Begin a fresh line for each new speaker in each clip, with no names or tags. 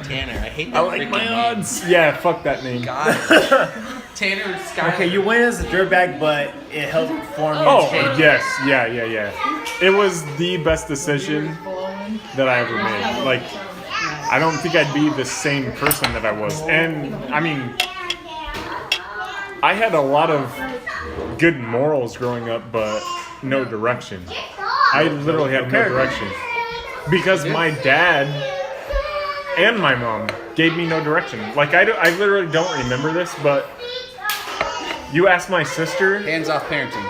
Tanner, I hate that.
I like my odds. Yeah, fuck that name.
God. Tanner Skyler.
Okay, you win as a dirtbag, but it helped form you.
Oh, yes. Yeah. It was the best decision that I ever made. Like, I don't think I'd be the same person that I was. And, I mean, I had a lot of good morals growing up, but no direction. I literally had no direction. Because my dad and my mom gave me no direction. Like, I literally don't remember this, but you ask my sister.
Hands off parenting.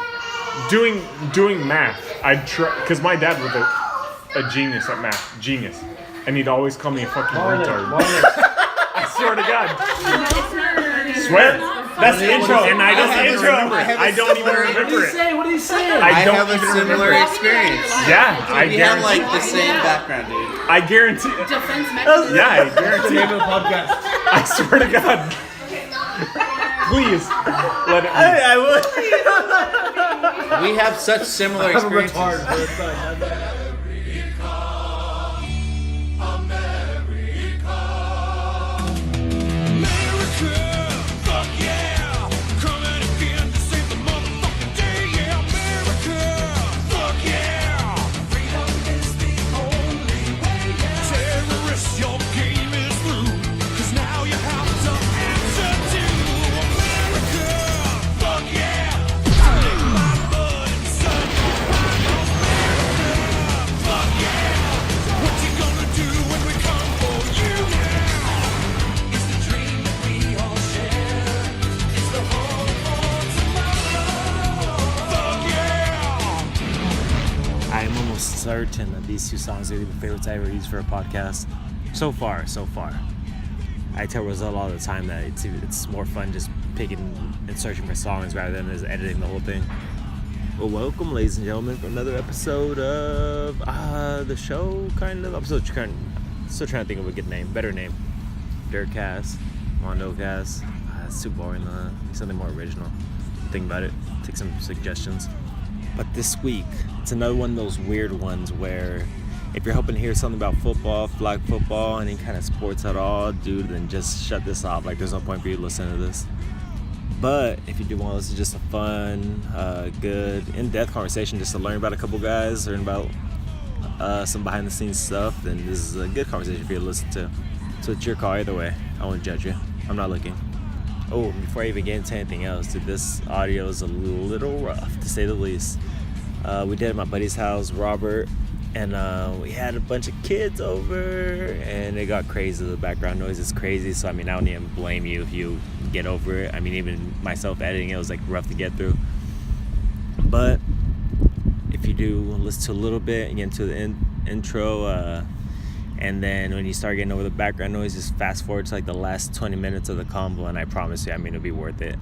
Doing math, I'd try, because my dad was a genius at math. Genius. And he'd always call me a fucking retard. I swear to God. Swear. That's the intro, and I don't even remember it.
What did he say?
I have a similar experience.
Yeah, I
We have like the same background, dude.
I guarantee.
Defense mechanism.
Yeah, I guarantee.
Name of the podcast.
I swear to God. Please let it be.
I would.
We have such similar experiences.
Certain that these two songs are the favorites I ever used for a podcast. So far. I tell Rosella all the time that it's more fun just picking and searching for songs rather than just editing the whole thing. Well, welcome, ladies and gentlemen, for another episode of the show. I'm still trying to think of a good name, better name. Dirtcast, Mondocast. It's too boring. Something more original. Think about it. Take some suggestions. But this week, it's another one of those weird ones where if you're hoping to hear something about football, flag football, any kind of sports at all, dude, then just shut this off. Like, there's no point for you to listen to this. But if you do want to listen to just a fun, good, in-depth conversation just to learn about a couple guys, learn about some behind-the-scenes stuff, then this is a good conversation for you to listen to. So it's your call either way. I won't judge you. I'm not looking. Oh, before I even get into anything else, dude, this audio is a little rough, to say the least. We did it at my buddy's house, Robert, and we had a bunch of kids over, and it got crazy. The background noise is crazy, so I mean, I don't even blame you if you get over it. I mean, even myself editing it was like rough to get through. But if you do listen to a little bit and get into the intro, and then when you start getting over the background noise, just fast forward to like the last 20 minutes of the combo, and I promise you, I mean, it'll be worth it.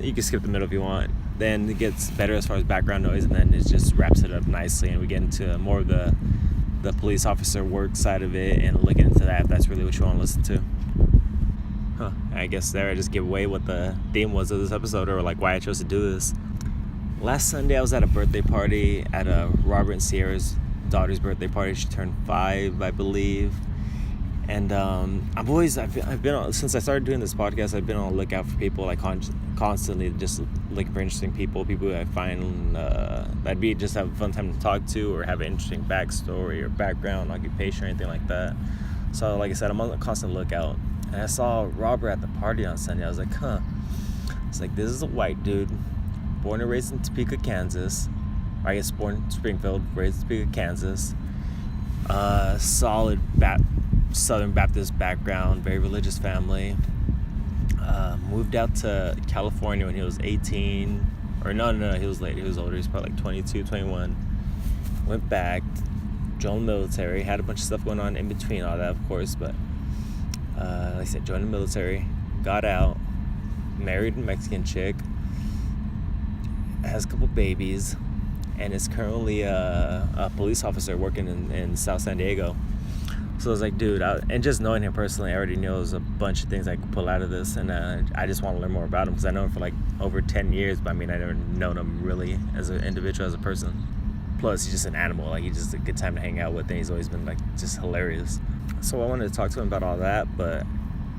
You can skip the middle if you want. Then it gets better as far as background noise, and then it just wraps it up nicely, and we get into more of the police officer work side of it, and look into that if that's really what you want to listen to. I guess there I just give away what the theme was of this episode, or like why I chose to do this. Last Sunday I was at a birthday party at Robert and Sierra's daughter's birthday party. She turned 5, I believe. And I've been on, since I started doing this podcast, I've been on the lookout for people, like constantly just looking for interesting people who I find that'd be just have a fun time to talk to, or have an interesting backstory or background, occupation, or anything like that. So like I said, I'm on a constant lookout. And I saw Robert at the party on Sunday. I was like, It's like, this is a white dude, born and raised in Topeka, Kansas. Or I guess born in Springfield, raised in Topeka, Kansas. Solid Southern Baptist background, very religious family. Moved out to California when he was 18. Or no, he was late. He was older. He was probably like 22, 21. Went back, joined the military. Had a bunch of stuff going on in between all that, of course. But like I said, joined the military. Got out. Married a Mexican chick. Has a couple babies. And is currently a police officer working in South San Diego. So I was like, dude, and just knowing him personally, I already knew there was a bunch of things I could pull out of this, and I just want to learn more about him, because I know him for like over 10 years, but I mean, I never known him really as an individual, as a person. Plus, he's just an animal. Like, he's just a good time to hang out with, and he's always been like just hilarious. So I wanted to talk to him about all that, but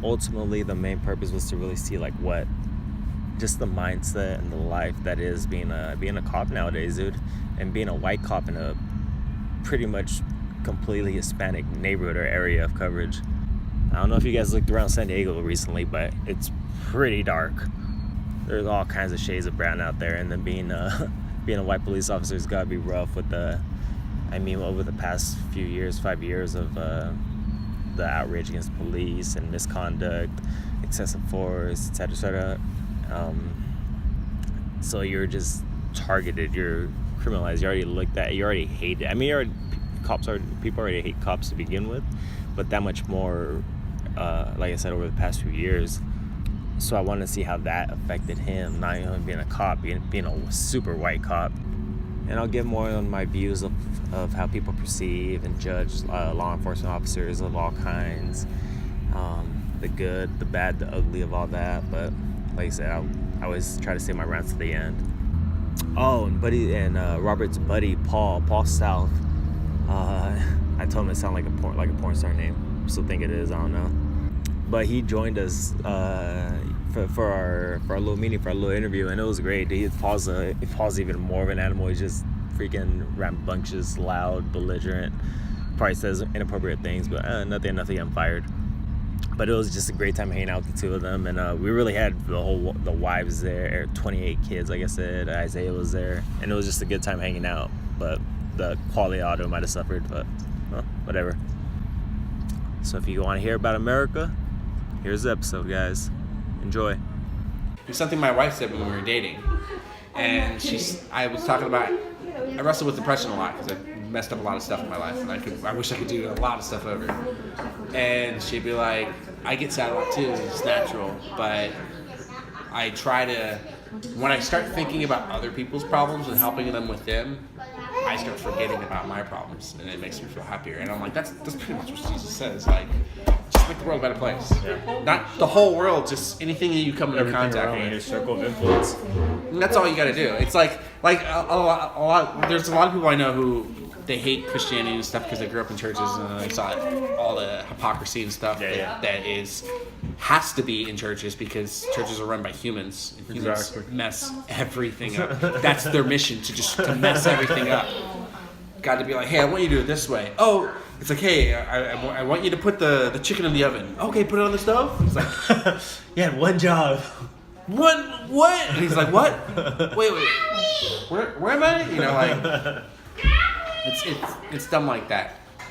ultimately the main purpose was to really see like what, just the mindset and the life that is being a cop nowadays, dude, and being a white cop in a pretty much completely Hispanic neighborhood or area of coverage. I don't know if you guys looked around San Diego recently, but it's pretty dark. There's all kinds of shades of brown out there, and then being a white police officer has got to be rough with over the past few years, 5 years of the outrage against police and misconduct, excessive force, etc. So you're just targeted, you're criminalized, you already looked at, you already hate it. I mean, people already hate cops to begin with, but that much more, like I said, over the past few years. So I wanted to see how that affected him, not only being a cop, being a super white cop. And I'll give more on my views of how people perceive and judge law enforcement officers of all kinds, the good, the bad, the ugly of all that. But like I said, I always try to say my rants to the end. Oh, and Robert's buddy Paul South. I told him it sounded like a porn star name. I still think it is. I don't know. But he joined us for our little meeting, for our little interview, and it was great. Paul's even more of an animal. He's just freaking rambunctious, loud, belligerent. Probably says inappropriate things, but nothing. I'm fired. But it was just a great time hanging out with the two of them, and we really had the wives there, 28 kids, like I said. Isaiah was there, and it was just a good time hanging out. But the quality audio might have suffered, but whatever. So if you want to hear about America, here's the episode, guys. Enjoy.
It's something my wife said when we were dating, and I was talking about, I wrestle with depression a lot because I messed up a lot of stuff in my life, and I wish I could do a lot of stuff over. And she'd be like, I get sad a lot too, it's natural, but I try to, when I start thinking about other people's problems and helping them with them, I start forgetting about my problems, and it makes me feel happier. And I'm like, that's pretty much what Jesus says, like, just make the world a better place. Yeah. Not the whole world, just anything that you come into contact with.
Your circle of influence.
And that's all you got to do. It's like a lot. There's a lot of people I know who they hate Christianity and stuff because they grew up in churches and they saw all the hypocrisy and stuff that has to be in churches because churches are run by humans. And humans mess everything up. That's their mission, to mess everything up. Got to be like, hey, I want you to do it this way. Oh, it's like, hey, I want you to put the chicken in the oven. Okay, put it on the stove. It's like,
yeah, one job.
What? And he's like, what? Wait. Where am I? You know, like, it's dumb like that. I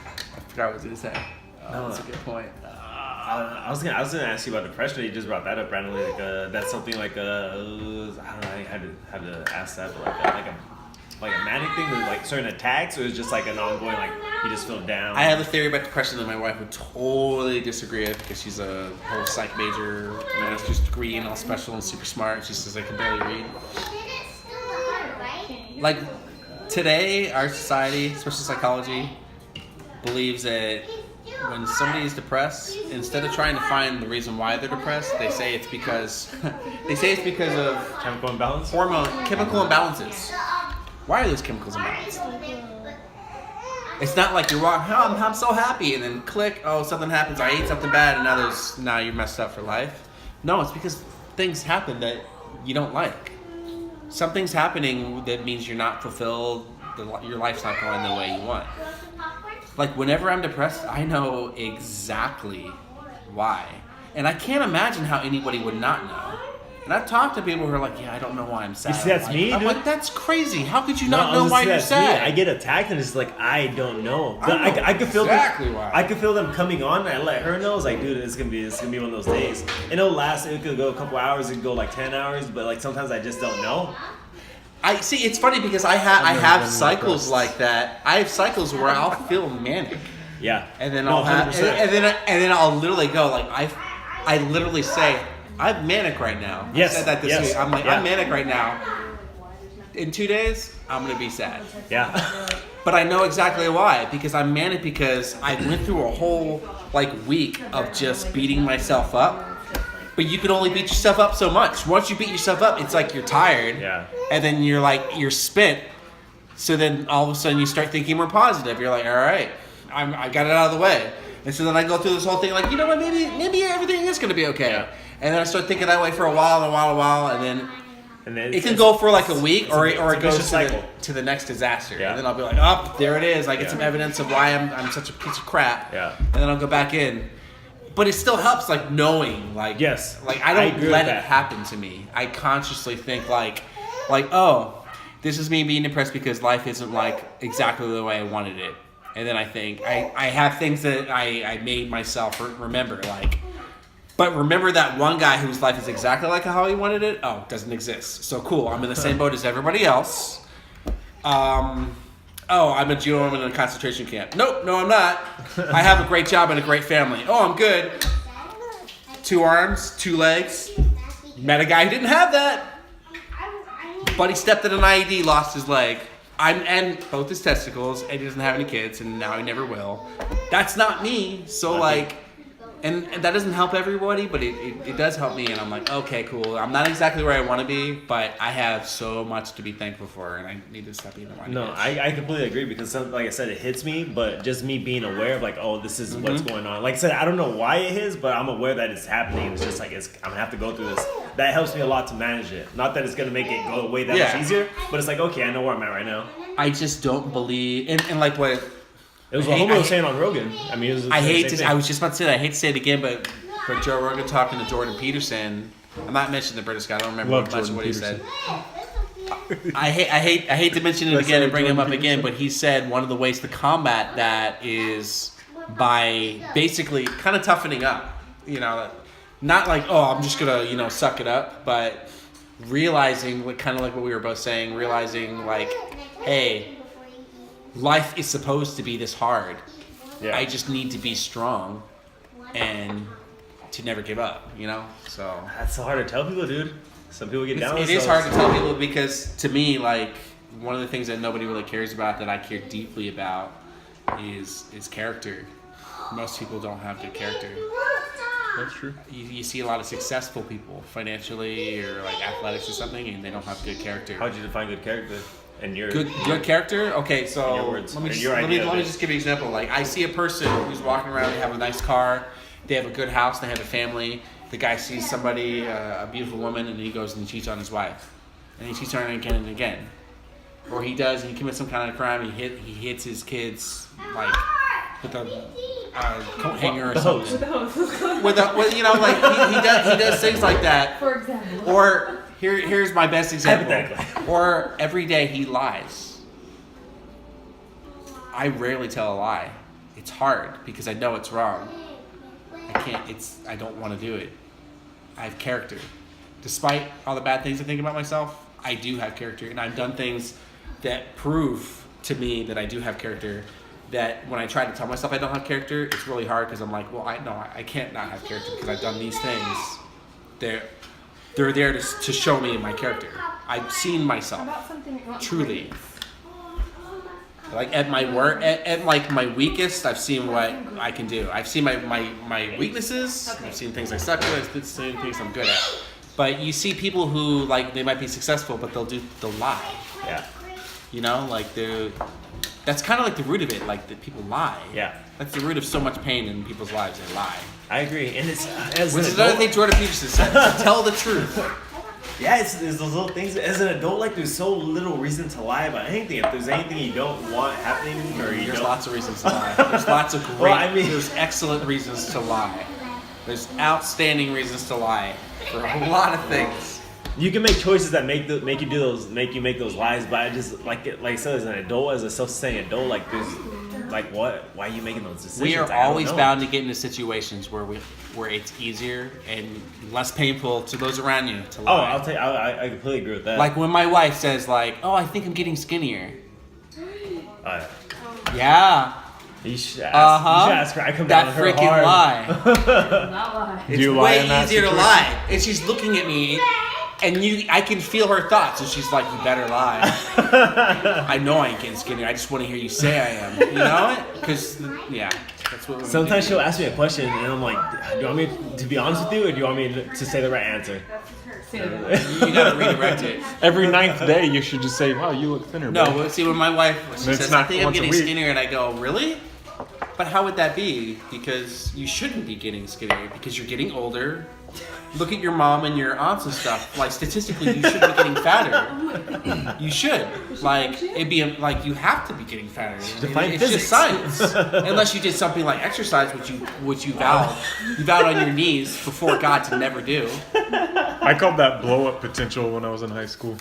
forgot what I was gonna say. That's a good point.
I was gonna ask you about depression. You just brought that up randomly. Like that's something like I don't know how to ask that, but like a manic thing with like certain attacks, or is just like an ongoing, like you just feel down?
I have a theory about depression that my wife would totally disagree with because she's a whole psych major, master's degree, and all special and super smart. She says I can barely read. Like today, our society, especially psychology, believes that when somebody is depressed, instead of trying to find the reason why they're depressed, they say it's because of
chemical imbalance,
chemical imbalances. Why are those chemicals imbalanced? It's not like you're walking, oh, I'm so happy, and then click, oh, something happens, I ate something bad, and now you're messed up for life. No, it's because things happen that you don't like. Something's happening that means you're not fulfilled, your life's not going the way you want. Like, whenever I'm depressed, I know exactly why. And I can't imagine how anybody would not know. And I've talked to people who are like, yeah, I don't know why I'm sad.
You see, that's me,
I'm
dude.
like, that's crazy. How could you not know why you're sad?
I get attacked and it's like, I don't know.
I
could feel
exactly why.
I could feel them coming on and I let her know. It's like, dude, it's gonna be one of those days. And it could go a couple hours, it could go like 10 hours, but like sometimes I just don't know.
I see. It's funny because I have cycles like that. I have cycles where I'll feel manic.
Yeah.
And then and then I'll literally go like I literally say I'm manic right now.
Yes.
I said that this week. I'm manic right now. In 2 days, I'm gonna be sad.
Yeah.
But I know exactly why, because I'm manic because I went through a whole week of just beating myself up. But you can only beat yourself up so much. Once you beat yourself up, it's like you're tired.
Yeah.
And then you're spent. So then all of a sudden you start thinking more positive. You're like, all right, I got it out of the way. And so then I go through this whole thing like, you know what, maybe everything is going to be okay.
Yeah.
And then I start thinking that way for a while, and then it can go for like a week, or it goes to the next disaster.
Yeah.
And then I'll be like, oh, there it is. I get some evidence of why I'm such a piece of crap.
Yeah.
And then I'll go back in. But it still helps, like, knowing, like,
yes,
like I don't let it happen to me. I consciously think like, oh, this is me being depressed because life isn't like exactly the way I wanted it. And then I think I have things that I made myself remember, like, but remember that one guy whose life is exactly like how he wanted it? Oh, doesn't exist. So cool, I'm in the same boat as everybody else. Oh, I'm a Jew, I'm in a concentration camp. Nope, no, I'm not. I have a great job and a great family. Oh, I'm good. 2 arms, 2 legs. Met a guy who didn't have that. But he stepped in an IED, lost his leg. And both his testicles, and he doesn't have any kids, and now he never will. That's not me. So, like, and that doesn't help everybody, but it does help me, and I'm like, okay, cool. I'm not exactly where I want to be, but I have so much to be thankful for, and I need to stop being the one.
No, I completely agree, because like I said, it hits me, but just me being aware of like, oh, this is what's going on. Like I said, I don't know why it is, but I'm aware that it's happening. It's just like I'm gonna have to go through this. That helps me a lot to manage it. Not that it's gonna make it go away that much easier, but it's like, okay, I know where I'm at right now.
I just don't believe, and like what
it was what Homer was saying on Rogan. I mean,
I was just about to say that. I hate to say it again, but Joe Rogan talking to Jordan Peterson. I'm not mentioning the British guy. I don't remember much of what he said. I hate to mention it again and bring him up again, but he said one of the ways to combat that is by basically kind of toughening up. You know, not like, oh, I'm just gonna suck it up, but realizing kind of like what we were both saying, realizing like, hey, life is supposed to be this hard. Yeah. I just need to be strong and to never give up, So
that's so hard to tell people, dude. Some people get down.
It is hard to tell people because to me, like, one of the things that nobody really cares about that I care deeply about is character. Most people don't have good character.
That's true.
You see a lot of successful people financially or like athletics or something, and they don't have good character.
How'd you define good character? And your
good character? Okay, so let me just give you an example. Like, I see a person who's walking around, they have a nice car, they have a good house, they have a family. The guy sees somebody, a beautiful woman, and he goes and he cheats on his wife. And he cheats on her again and again. Or he commits some kind of crime, he hits his kids, like, with a coat hanger or something. He does things like that.
For example.
Or here's my best example. Or every day he lies. I rarely tell a lie. It's hard because I know it's wrong. I don't want to do it. I have character. Despite all the bad things I think about myself, I do have character, and I've done things that prove to me that I do have character. That when I try to tell myself I don't have character, it's really hard because I'm like, well, I can't not have character because I've done these things. They're there to show me my character. I've seen myself truly. Like at my work, at like my weakest, I've seen what I can do. I've seen my weaknesses. I've seen things I suck at. I've seen things I'm good at. But you see people who like they might be successful, but they'll lie.
Yeah.
That's kind of like the root of it. Like that people lie.
Yeah.
That's the root of so much pain in people's lives. They lie.
I agree, and it's
which is another thing Jordan Peterson said. Tell the truth.
Yeah, it's those little things. As an adult, like there's so little reason to lie about anything. If there's anything you don't want happening, there's
lots of reasons to lie. There's lots of great. There's excellent reasons to lie. There's outstanding reasons to lie for a lot of things.
You can make choices that make you make those lies, but I just like I said, as an adult, as a self-sustaining adult, like there's like what? Why are you making those decisions?
We are always bound to get into situations where it's easier and less painful to those around you to lie.
Oh, I completely agree with that.
Like when my wife says like, "Oh, I think I'm getting skinnier." Yeah.
You should ask her. I come down on her
freaking
hard.
lie.
Not lie.
It's way easier to lie. And she's looking at me, and I can feel her thoughts, and she's like, "You better lie." I know I ain't getting skinnier. I just want to hear you say I am. You know it? Because that's what.
Sometimes she'll ask me a question, and I'm like, "Do you want me to be honest with you, or do you want me to say the right answer?"
You gotta redirect it.
Every 9th day, you should just say, "Wow, you look thinner."
No, see, when my wife says, "I think I'm getting skinnier," and I go, "Really?" But how would that be? Because you shouldn't be getting skinnier because you're getting older. Look at your mom and your aunts and stuff. Like statistically, you should be getting fatter. You should. Like it'd be like you have to be getting fatter. It's just science. Unless you did something like exercise, which you vowed on your knees before God to never do.
I called that blow up potential when I was in high school.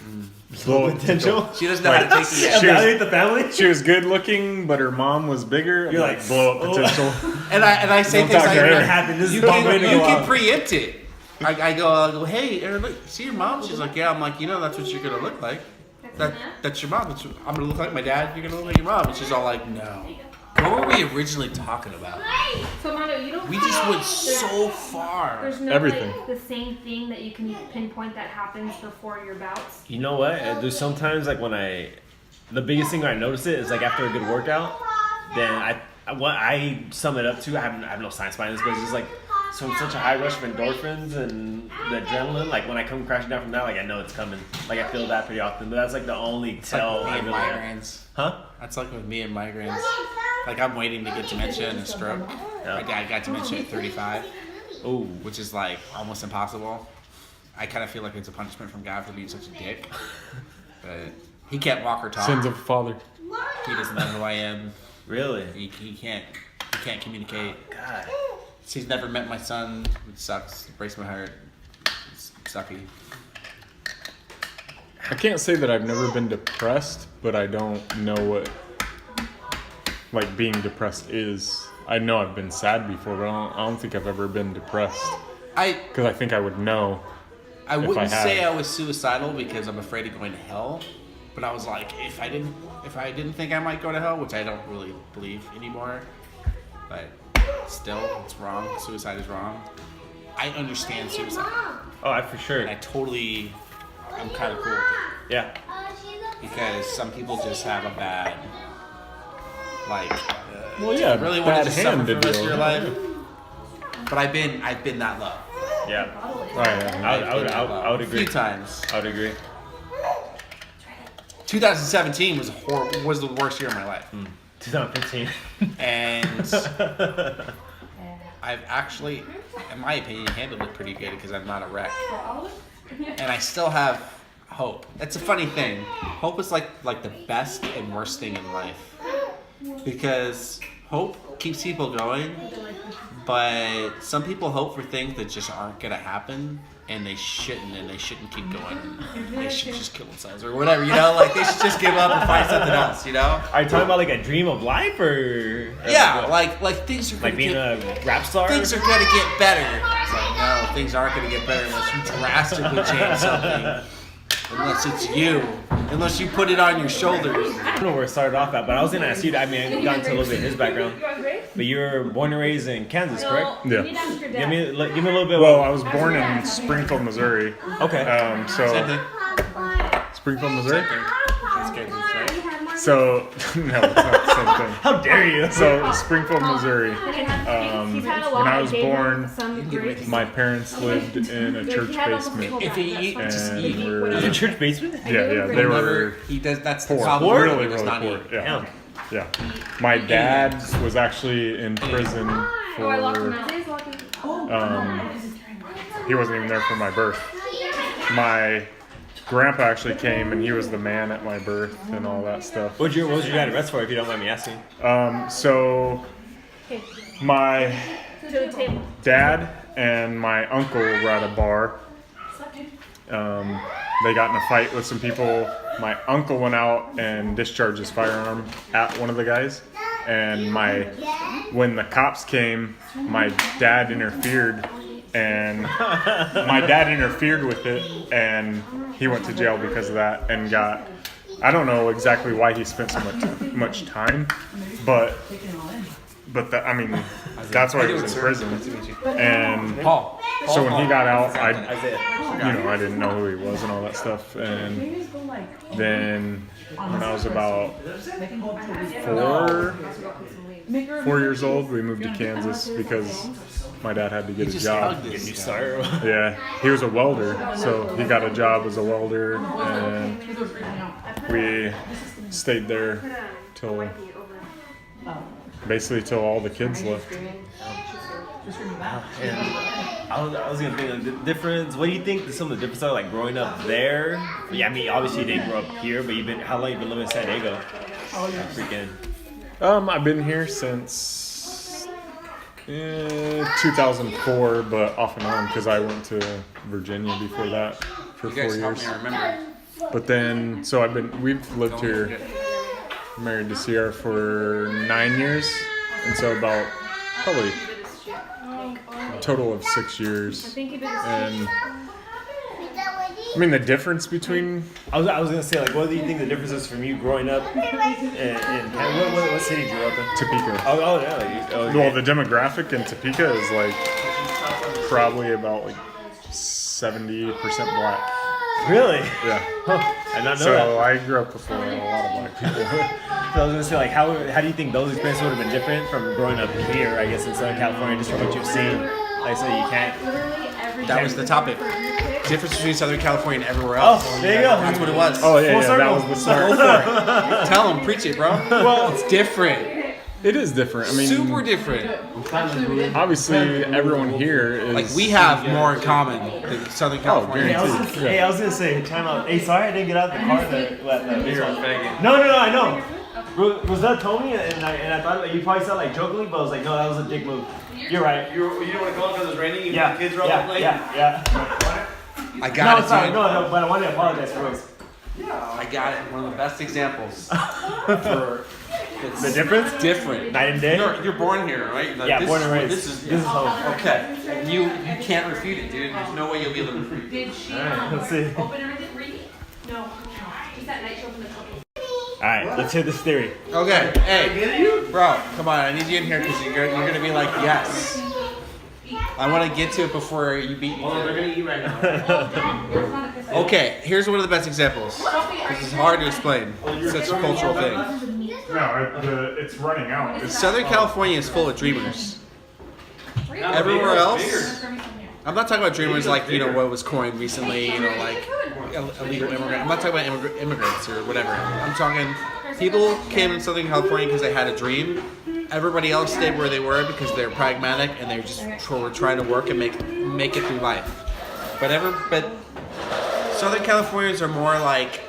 Blow up potential.
She doesn't know how to take it yet.
Evaluate the family.
She was good looking, but her mom was bigger.
You're like
blow up potential.
And I say
Don't
things
talk
like
to her.
Happened. This
you
is bomb
can,
ready to
you
go
can
off.
preempt it. I go, hey, Aaron, look, see your mom? She's like, yeah. I'm like, that's what you're gonna look like. That's your mom. I'm gonna look like my dad. You're gonna look like your mom. And she's all like, no. What were we originally talking about?
So Mondo, you don't.
We just went so far.
There's no
Everything.
like the same thing that you can pinpoint that happens before your bouts.
You know what? There's sometimes like when the biggest thing I notice it is like after a good workout, then what I sum it up to. I have no science behind this, but it's just like such a high rush of endorphins and the adrenaline. Like when I come crashing down from that, like I know it's coming. Like I feel that pretty often, but that's like the only tell
Like
I
me and
really have.
migraines.
Huh?
That's like with me and migraines. Like I'm waiting to get dementia and a stroke.
Yeah.
I got dementia at 35,
Oh,
which is like almost impossible. I kind of feel like it's a punishment from God for being such a dick. But he can't walk or talk.
Sins of a father.
He doesn't know who I am.
really?
He can't communicate.
God.
He's never met my son, which sucks. It breaks my heart. It's sucky.
I can't say that I've never been depressed, but I don't know what like being depressed is. I know I've been sad before, but I don't think I've ever been depressed because I think I would know.
I
If
wouldn't
I had.
say I was suicidal because I'm afraid of going to hell, but I was like, if I didn't think I might go to hell, which I don't really believe anymore, but still, it's wrong. Suicide is wrong. I understand suicide,
Oh, I for sure.
and I'm kind of cool with it
Yeah.
because some people just have a bad, like,
Well, yeah,
really want
bad
to just suffer
hand
for
to
the rest of
deal
your
with.
life. But I've been that low.
Yeah.
Right, yeah.
I would
A
agree.
few times.
I would agree.
2017 was the worst year of my life.
2015.
And I've actually, in my opinion, handled it pretty good because I'm not a wreck. And I still have hope. That's a funny thing. Hope is like the best and worst thing in life. Because hope keeps people going, but some people hope for things that just aren't going to happen. And they shouldn't keep going. They should just kill themselves or whatever, like they should just give up and find something else,
Are you talking about like a dream of life or
Yeah,
what?
like things are
like
gonna
being
get,
a rap star?
things are gonna get better. It's like no, things aren't gonna get better unless you drastically change something. Unless it's you. Unless you put it on your shoulders.
I don't know where it started off at, but I was gonna ask you. I mean, I got into a little bit of his background, but you were born and raised in Kansas, correct?
Yeah.
Give me a little bit.
Well, I was born in Springfield, Missouri.
Okay.
Same
So
thing.
Springfield, Missouri.
That's good, right?
So no, it's not the same thing.
How dare you?
So Springfield, Missouri. When I was born, my parents lived in a church basement.
If you eat, just
And
eat.
we're-
In church basement?
Yeah, they were
He does. That's the
poor,
problem.
really,
He does
really
not
poor.
eat.
Yeah,
Damn.
yeah. My dad was actually in prison
Oh, I locked him
for.
out.
He wasn't even there for my birth. My grandpa actually came, and he was the man at my birth and all that stuff.
What was your dad arrested for, if you don't mind me asking?
So my
To the table.
dad and my uncle were at a bar. They got in a fight with some people. My uncle went out and discharged his firearm at one of the guys. And when the cops came, my dad interfered, and my dad interfered with it, and he went to jail because of that, and I don't know exactly why he spent so much time, but that's why he was in prison. And
Paul.
so when he got out,
Isaiah.
I didn't know who he was and all that stuff. And then when I was about 4 years old, we moved to Kansas because my dad had to get a job.
Get you started.
Yeah, he was a welder, so he got a job as a welder, and we stayed there till basically till all the kids left.
And I was gonna think like, the difference. What do you think some of the differences are like growing up there? Yeah, I mean obviously you didn't grow up here, but how long you been living in San Diego? Freaking.
I've been here since 2004, but off and on because I went to Virginia before that for
You
4
guys help
years.
me remember.
But then, so we've lived here, married to Sierra for 9 years, and so about probably a total of 6 years. And I mean, the difference between
I was gonna say like, what do you think the difference is from you growing up in what city did you grow up in?
Topeka.
Oh yeah.
Well, the demographic in Topeka is like probably about like 70% black.
Really?
Yeah.
I not know
So
that.
I grew up before a lot of black people.
So I was gonna say like, how do you think those experiences would have been different from growing up here? I guess in Southern California, just from what you've seen. Like I said, you can't.
That was the topic. Difference between Southern California and everywhere else.
Oh, there you go.
That's what it was.
Oh yeah,
Full
that
circle.
was the start.
Go for it. Tell them, preach it, bro. Well, it's different.
It is different. I mean,
Super different.
obviously everyone here is
Like we have more in common than Southern California.
guaranteed.
I was gonna say, time out. Hey, sorry I didn't get out the car. No, I know. Rosette told me, and I thought you probably sound like jokingly, but I was like, no, that was a dick move. You're right.
You don't want to go because it's raining?
Yeah,
The kids are all playing?
yeah.
I got it,
sorry,
dude.
no, but I want to apologize for Rose.
I got it. One of the best examples. For it's
The difference?
different.
Night and day?
You're born here, right? Like,
Yeah,
this
born
is-
and raised.
This is
home.
okay. And you can't refute it, dude. There's no way you'll be able to refute it.
Did she
let's see.
open everything? Read it? No. Just that night she opened the cookie.
Alright, let's hear this theory.
Okay, hey, bro, come on. I need you in here because you're gonna be like, yes. I want to get to it before you beat me.
Oh, they're going to eat right now.
Okay, here's one of the best examples. This is hard to explain. It's such a cultural thing.
no, it's running out. It's,
Southern California is full of dreamers. Everywhere else, I'm not talking about dreamers like, you know, what was coined recently, you know, like illegal immigrant. I'm not talking about immigrants or whatever. I'm talking people came in Southern California because they had a dream. Everybody else stayed where they were because they're pragmatic and they just were trying to work and make it through life. But Southern Californians are more like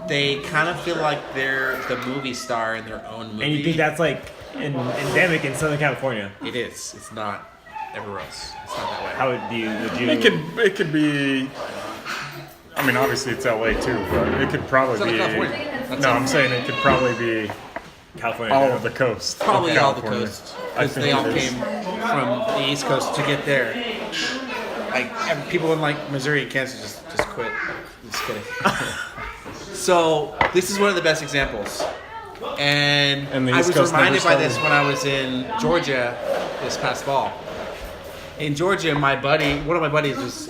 they kind of feel like they're the movie star in their own movie.
And you think that's like endemic in Southern California?
It is. It's not everywhere else. It's not that way.
How would you?
it could be. I mean, obviously it's LA too, but it could probably
Southern
be.
California. That's
No,
it.
I'm saying it could probably be
California.
all of the coast. of
Probably all the
California.
coast
I
because
think
they all
it is.
came from the East Coast to get there. Like people in like Missouri and Kansas just quit. Just kidding. So this is one of the best examples, and
the
I
East
was
Coast never
reminded by this
started.
when I was in Georgia this past fall. In Georgia, one of my buddies was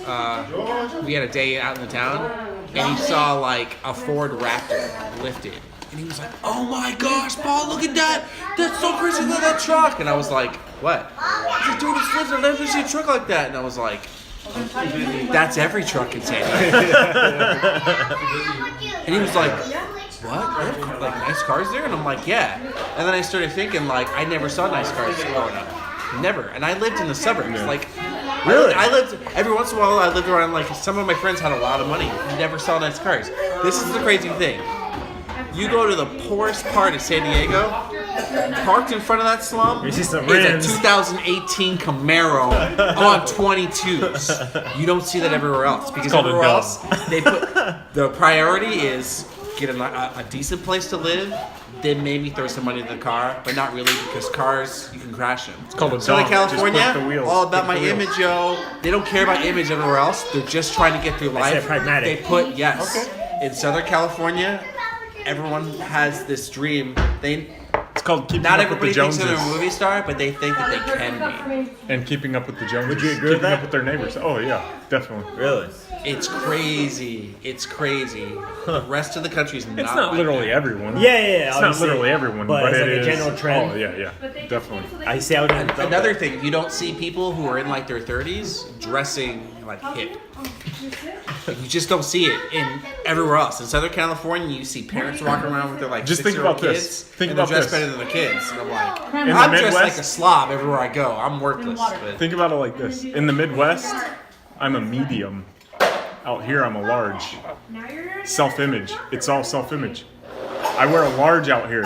we had a day out in the town, and he saw like a Ford Raptor lifted. And he was like, "Oh my gosh, Paul, look at that! That's so crazy, look at that truck!" And I was like, "What?" He's like, "Dude, it's lifted. I've never seen a truck like that." And I was like, "That's every truck in San Diego." And he was like, "What? They have like nice cars there?" And I'm like, "Yeah." And then I started thinking like, I never saw nice cars growing up, never. And I lived in the suburbs, like.
Really?
I lived every once in a while. I lived around like some of my friends had a lot of money. Never saw nice cars. This is the crazy thing. You go to the poorest part of San Diego, parked in front of that slum,
You see some
is
rims.
a 2018 Camaro on 22s. You don't see that everywhere else because
called a
everywhere
dub.
else they put the priority is get a decent place to live. Then maybe throw some money in the car, but not really because cars you can crash them. It's
called a
Southern
dump. Just put
California,
the wheels-
all about
put
my
the wheels.
image, yo. They don't care about image everywhere else. They're just trying to get through life.
said pragmatic.
They put in Southern California, everyone has this dream.
It's called keeping
Not
up with the
everybody thinks
Joneses
they're a movie star, but they think that they can be.
and keeping up with the Joneses.
Would you agree with
keeping
that?
up with their neighbors. Oh yeah, definitely.
Really?
It's crazy. It's crazy. The rest of the country's not.
It's not
like
literally
that.
everyone.
Yeah.
It's not
obviously.
literally everyone,
but
but
it's
it
like a
is.
general trend.
Oh yeah, definitely.
I see. I would.
Another thing, you don't see people who are in like their 30s dressing like hip. You just don't see it in everywhere else. In Southern California, you see parents walking around with their like
Just think
6-year-old
about this.
kids,
Think
and they're
about
dressed
this.
better than the kids. And I'm like,
In the
I'm dressed like
Midwest-
a slob everywhere I go. I'm worthless. But
Think about it like this. In the Midwest, I'm a medium. Out here, I'm a large. Self-image. It's all self-image. I wear a large out here.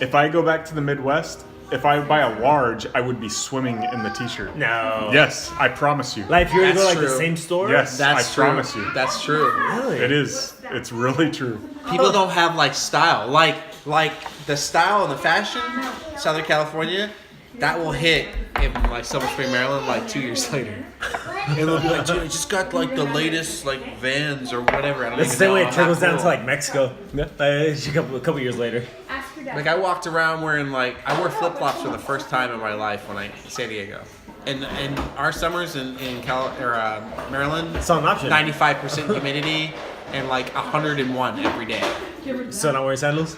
If I go back to the Midwest, if I buy a large, I would be swimming in the t-shirt.
No.
Yes, I promise you.
Like if you were to go
That's
like the
true.
same store.
Yes,
that's
I
true.
promise you.
That's true.
Really?
It is. It's really true.
People don't have like style. Like the style and the fashion, Southern California, that will hit in like Summer Spring, Maryland, like 2 years later. And they'll be like, dude, I just got like the latest like Vans or whatever. I don't
That's the
even
same
know.
way
I'm
it
not
trickles down
cool.
to like Mexico. A couple years later.
Ask your dad.
Like I walked around wearing like I wore flip flops for the first time in my life when I in San Diego. And our summers in Maryland,
It's not an option.
95% humidity and like 101 every day.
So not wearing sandals.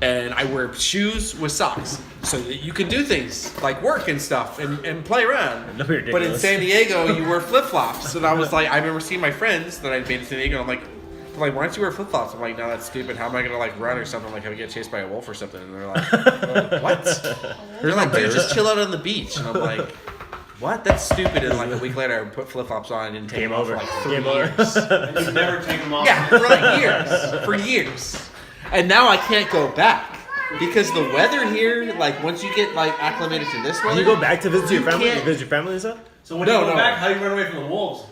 And I wear shoes with socks so that you can do things like work and stuff and play around.
That'd be ridiculous.
But in San Diego, you wear flip flops. And I was like, I remember seeing my friends that I'd made in San Diego. And I'm like, why don't you wear flip flops? I'm like, no, that's stupid. How am I gonna like run or something? Like, I would get chased by a wolf or something. And they're like, what? They're like, dude, just chill out on the beach. And I'm like, what? That's stupid. And like a week later, I would put flip flops on and didn't take
Game
them off
over.
for like 3
Game over.
years.
You never take them off.
Yeah, for like years. For years. And now I can't go back. Because the weather here, like once you get like acclimated to this weather,
Do you go back to visit your family?
can't-
You visit your family and stuff?
So when
No,
you go
no.
back, how do you run away from the wolves?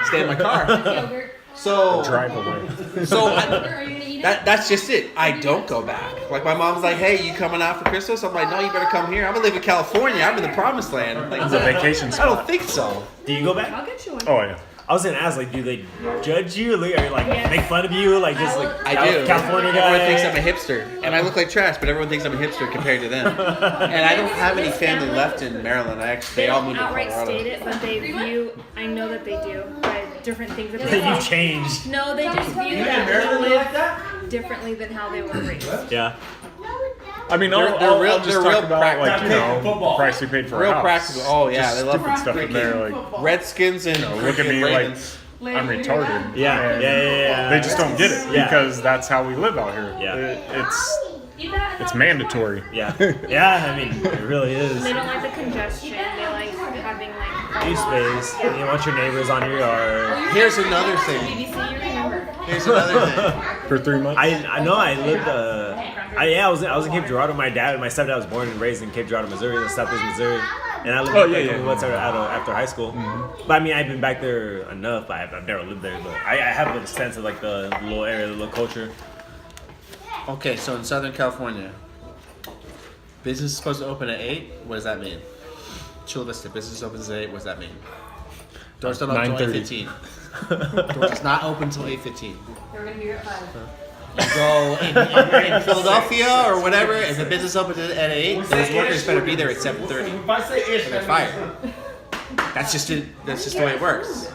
stay in my car.
Yogurt.
So,
Drive away.
so
Are you gonna eat it?
that's just it. I don't go back. Like my mom's like, hey, you coming out for Christmas? I'm like, no, you better come here. I'm gonna live in California. I'm in the promised land. I'm like,
It's a vacation
I
spot.
don't think so.
Do you go back?
I'll get you one.
Oh yeah.
I was gonna ask, like, do they judge you? Like, or like
Yes.
make fun of you? Like, just like
I do.
California guy.
Everyone thinks I'm a hipster, and I look like trash, but everyone thinks I'm a hipster compared to them. And I don't have any family left in Maryland. They all moved to
outright state
Colorado.
it, but they view. I know that they do by different things that
That
they
you've
do.
changed.
No, they just view
You in
that
Maryland
they
like that?
live differently than how they were raised.
Yeah.
I mean,
They're real-
I'll just
they're
talk
real
about
practical.
like, you know,
Football.
the price we paid for
Real
a house.
practical. Oh yeah,
Just
they love
stupid stuff in there. Like,
Redskins and
look at me like
Ravens.
I'm retarded.
Yeah,
and
yeah.
They just don't get it
Yeah.
because that's how we live out here.
Yeah.
It's mandatory.
Yeah. Yeah, I mean, it really is.
They don't like the congestion. They like having like.
Use space. And you want your neighbors on your yard.
Here's another thing.
BBC, you remember?
Here's another thing.
For 3 months.
I know I lived. I was in Cape Girardeau. My stepdad was born and raised in Cape Girardeau, Missouri, Southeast Missouri, and I lived
Oh,
there
yeah,
a couple
yeah.
months after high school. But I mean, I've been back there enough. But I've never lived there, but I have a sense of like the little area, the little culture.
Okay, so in Southern California, business is supposed to open at 8. What does that mean? Chula Vista, business opens at 8. What does that mean? Doors don't open until
9:30.
8:15. Doors does not open until 8:15.
We're gonna be here at 5.
You go in Philadelphia or whatever, and the business opens at 8. Those workers better be there at 7:30.
If I say ish,
Or they're fired. That's just it. That's just the way it works.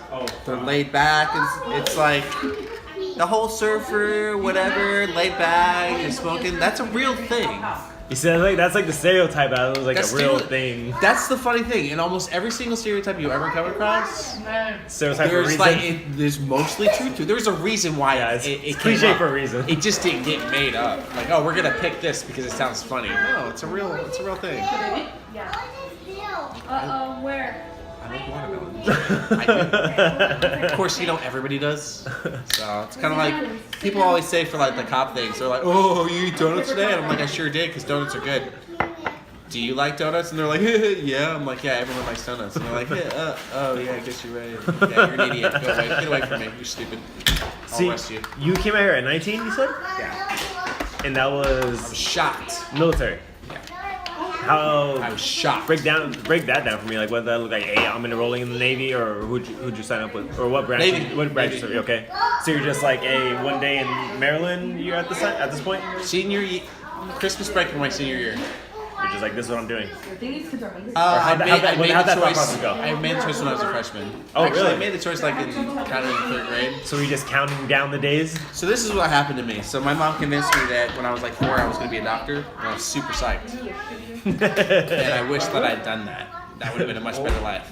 They're laid back. It's like the whole surfer, whatever, laid back, you're smoking. That's a real thing.
You said like that's like the stereotype. That was like
That's
a real
still-
thing.
That's the funny thing. In almost every single stereotype you ever come across,
Stereotype for a
there's
reason.
like there's mostly truth to it. There's a reason why
Yeah,
it
it's
came
cliche
up.
for a reason.
It just didn't get made up. Like, oh, we're gonna pick this because it sounds funny. No, it's a real thing.
Yeah. Uh-oh, where?
I like watermelon. I do. Of course, everybody does. So it's kind of like people always say for like the cop things. They're like, "Oh, you eat donuts today?" And I'm like, "I sure did, because donuts are good." Do you like donuts? And they're like, "Yeah." I'm like, "Yeah, everyone likes donuts." And they're like, "Oh yeah, I guess you're right. Yeah, you're an idiot. Go away. Get away from me. You're stupid. I'll
See,
arrest you."
you came out here at 19. You said,
Yeah.
and that
I was
was
shocked.
military.
Yeah.
How?
I was shocked.
Break that down for me. Like, what did that look like? Hey, I'm enrolling in the Navy, or who'd you sign up with, or what branch?
Navy.
What branch?
Navy.
Okay, so you're just like, hey, one day in Maryland. You're at this point.
Senior year, Christmas break for my senior year.
You're just like, this is what I'm doing.
I made
how'd
the
that thought
choice.
process go?
I made the choice when I was a freshman.
Oh,
Actually,
really?
I made the choice like in kind of in 3rd grade.
So you're just counting down the days.
So this is what happened to me. So my mom convinced me that when I was like 4, I was going to be a doctor, and I was super psyched. And I wish that I'd done that. That would have been a much better life.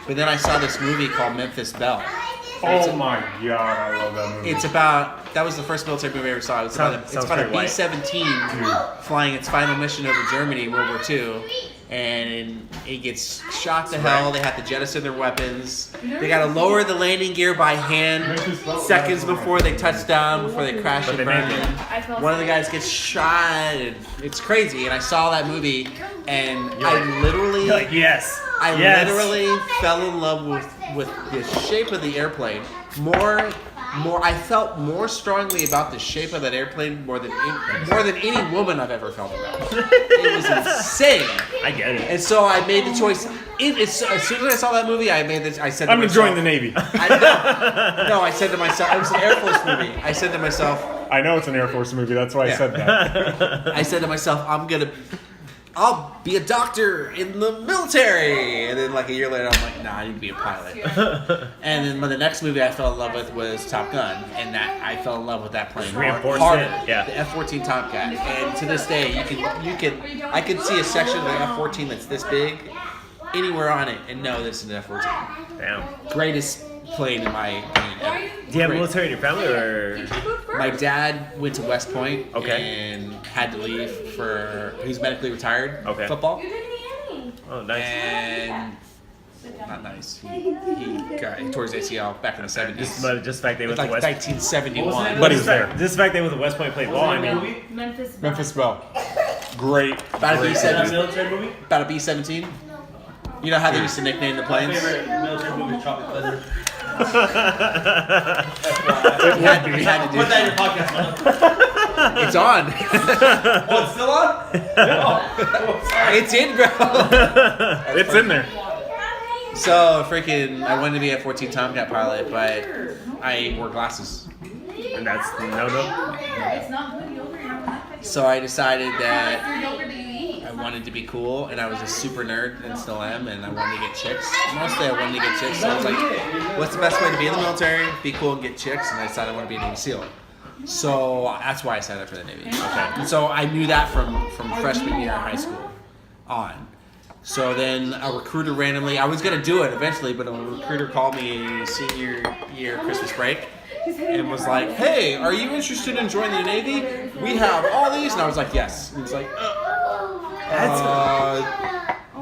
But then I saw this movie called Memphis Belle.
Oh my god, I love that movie.
It's about, that was the first military movie I ever saw. It's about a B-17 flying its final mission over Germany in World War II. And it gets shot to hell. They have to jettison their weapons. They got to lower the landing gear by hand seconds before they touch down, before they crash and burn. One of the guys gets shot. And it's crazy. And I saw that movie, and I literally, literally fell in love with the shape of the airplane. I felt more strongly about the shape of that airplane more than any woman I've ever felt about. It was insane.
I get it.
And so I made the choice. As soon as I saw that movie, I said to
I'm
myself,
enjoying the Navy.
I said to myself, it was an Air Force movie. I said to myself,
I know it's an Air Force movie. That's why I said that.
I said to myself, I'll be a doctor in the military. And then like a year later, I'm like, nah, I need to be a pilot. And then the next movie I fell in love with was Top Gun. And that I fell in love with that plane.
Reinforced
harder.
it, yeah.
The F-14 Tomcat. And to this day, I could see a section of the F-14 that's this big anywhere on it and know this is an F-14.
Damn.
Greatest plane in my opinion ever.
Do you have military in your family, or?
My dad went to West Point
Okay.
and had to leave he's medically retired.
Okay.
Football.
Oh, nice.
And not nice. He tore his ACL back in the 70s.
Just the fact they went
Like
to West.
1971.
But he's there.
Just the fact they went to West Point played ball. I mean,
Memphis Belle. Great.
About a
Great.
B-17.
military movie?
About a B-17. You know how they used to nickname the planes?
Favorite military movie is Chocolate Pleasure.
We had to do
Put that in your podcast.
It's on.
Oh, it's still on?
It's in, bro.
It's in there.
So freaking, I wanted to be a 14 Tomcat pilot, but I wore glasses.
and that's no.
It's not good yogurt. You don't like that
So I decided that
yogurt that you eat.
I wanted to be cool, and I was a super nerd, and still am, and I wanted to get chicks. Mostly I wanted to get chicks, so I was like, what's the best way to be in the military? Be cool and get chicks, and I decided I want to be a Navy SEAL. So that's why I signed up for the Navy.
Okay.
And so I knew that from freshman year in high school on. So then a recruiter randomly, I was going to do it eventually, but a recruiter called me senior year Christmas break and was like, hey, are you interested in joining the Navy? We have all these. And I was like, yes. And he was like,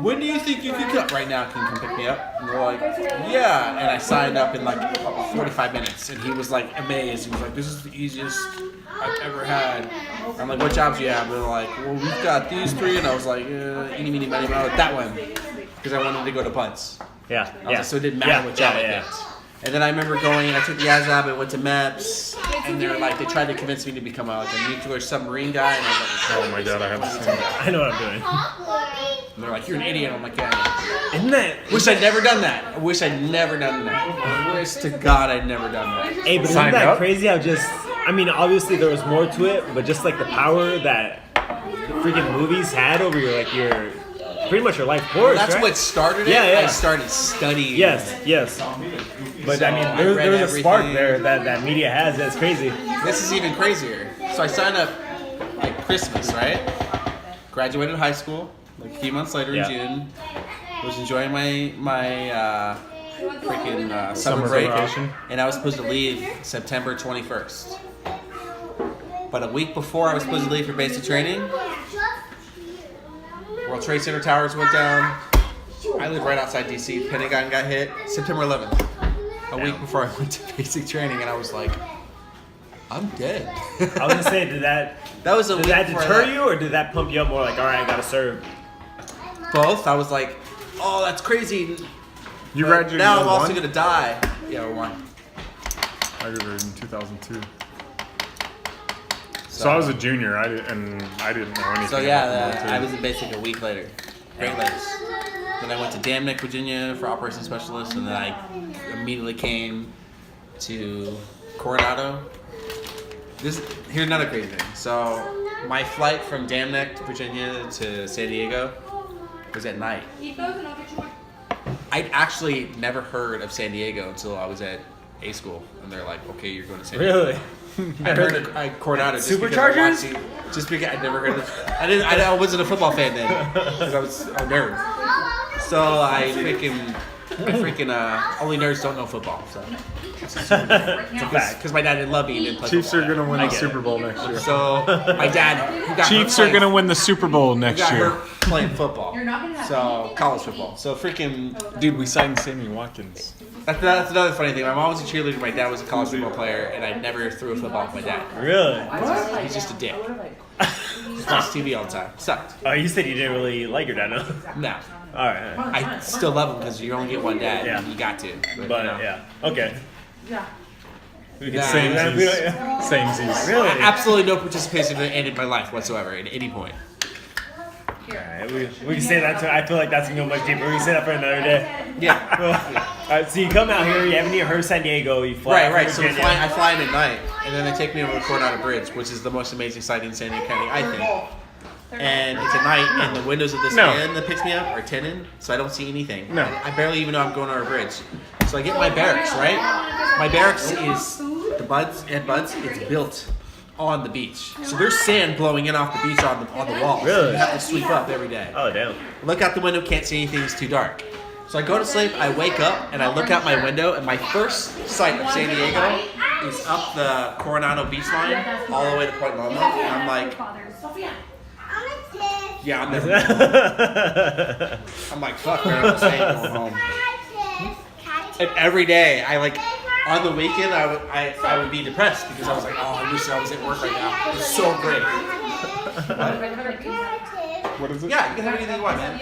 when do you think you can come? Right now, can you come pick me up? And we're like, yeah. And I signed up in like 45 minutes. And he was like amazed. He was like, this is the easiest I've ever had. I'm like, what jobs do you have? And they're like, well, we've got these three. And I was like, eeny, meeny, miny, moe, that one. Because I wanted to go to punts.
Yeah.
I was like, so it didn't matter what job I picked. And then I remember going and I took the ASVAB and went to MEPS. And they were like, they tried to convince me to become like a nuclear submarine guy. And I was like,
Oh my god, I haven't seen that.
I know what I'm doing.
and they're like, you're an idiot. I'm like, yeah.
Isn't that?
Wish I'd never done that. I wish I'd never done that. I wish to God I'd never done that.
Hey, but isn't
Sign
that
up?
crazy how just, I mean, obviously there was more to it, but just like the power that the freaking movies had over your, like, your, pretty much your life course,
That's
right?
what started it.
Yeah, yeah.
I started studying.
Yes. But
So
I mean,
I
there
read
was a spark
everything.
there that media has that's crazy.
This is even crazier. So I signed up like Christmas, right? Graduated high school like a few months later
Yeah.
in June. Was enjoying my freaking summer
Summer
break,
vacation.
and I was supposed to leave September 21st. But a week before I was supposed to leave for basic training, World Trade Center towers went down. I live right outside DC. Pentagon got hit September 11th. A week before I went to basic training, and I was like, I'm dead.
I was gonna say, did that
was a
did
week
that
before
deter
that.
you, or did that pump you up more? Like, all right, I gotta serve.
Both. I was like, oh, that's crazy.
You
But
graduated
now
in
I'm also
01?
gonna die. Yeah, or one.
I graduated in 2002. So I was a junior. I didn't know anything.
So
about
yeah,
the military.
I was in basic a week later. Great Lakes. Then I went to Damnick, Virginia for operations specialist, and then I immediately came to Coronado. Here's another crazy thing. So my flight from Damnick, Virginia to San Diego was at night.
Eat those and I'll get you one.
I'd actually never heard of San Diego until I was at A school, and they're like, "Okay, you're going to San Diego."
Really?
I heard of Coronado just because I
Superchargers?
watched just because I'd never heard of. I wasn't a football fan then because I was a nerd. So I freaking only nerds don't know football. So
It's a fact.
because my dad didn't love me and didn't play
Chiefs are
football.
gonna win the
get it.
Super Bowl next year.
So my dad, who got
Chiefs
hurt
are gonna win the Super Bowl
playing-
next
got
year.
hurt playing football.
You're not gonna have
So
anything.
college football. So freaking.
Dude, we signed Sammy Watkins.
That's another funny thing. My mom was a cheerleader. My dad was a college football player, and I never threw a football with my dad.
Really?
He's just a dick. Just watched TV all the time. Sucked.
Oh, you said you didn't really like your dad, no?
No.
All right.
I still love him because you only get one dad.
Yeah.
You got to.
But
you know.
yeah. Okay. We can
Nah,
say that. We don't-
Samesies.
Really?
Absolutely no participation in my life whatsoever at any point.
Alright, we can say that too. I feel like that's gonna go much deeper. We can say that for another day.
Yeah.
Alright, so you come out here, you haven't even heard of San Diego, you fly out
Right.
from
So
Virginia.
I fly in at night, and then they take me over to Coronado Bridge, which is the most amazing sight in San Diego County, I think. And it's at night, and the windows of this
No.
van that picks me up are tinted, so I don't see anything.
No.
I barely even know I'm going over a bridge. So I get my barracks, right? My barracks is the buds, it's built on the beach. So there's sand blowing in off the beach on the walls.
Really?
You have to sweep up every day.
Oh damn.
Look out the window, can't see anything, it's too dark. So I go to sleep, I wake up, and I look out my window, and my first sight of San Diego is up the Coronado beach line, all the way to Point Loma, and I'm like, yeah, I'm never. I'm like, fuck, man, I'm staying going home. And every day, on the weekend, I would be depressed because I was like, oh, I wish I was at work right now. It's so great.
What is it?
Yeah, you can have anything you want, man.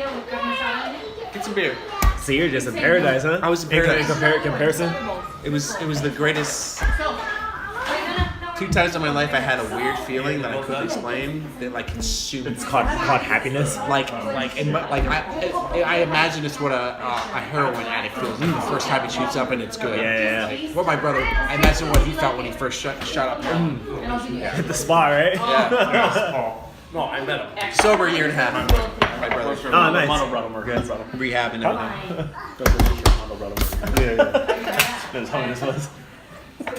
Get some beer.
So you're just in paradise, huh?
I was in paradise.
Comparison?
It was the greatest. 2 times in my life, I had a weird feeling that I couldn't explain that consumed.
It's called happiness.
I imagine it's what a heroin addict feels like the first time he shoots up and it's good.
Yeah.
Like, what my brother, I imagine what he felt when he first shot up.
Hit the spot, right?
Yeah.
No, I met him.
Sober 1.5 years. My brother.
Oh, nice.
Mono brought him work.
Rehab and everything.
Yeah.
That's how this was.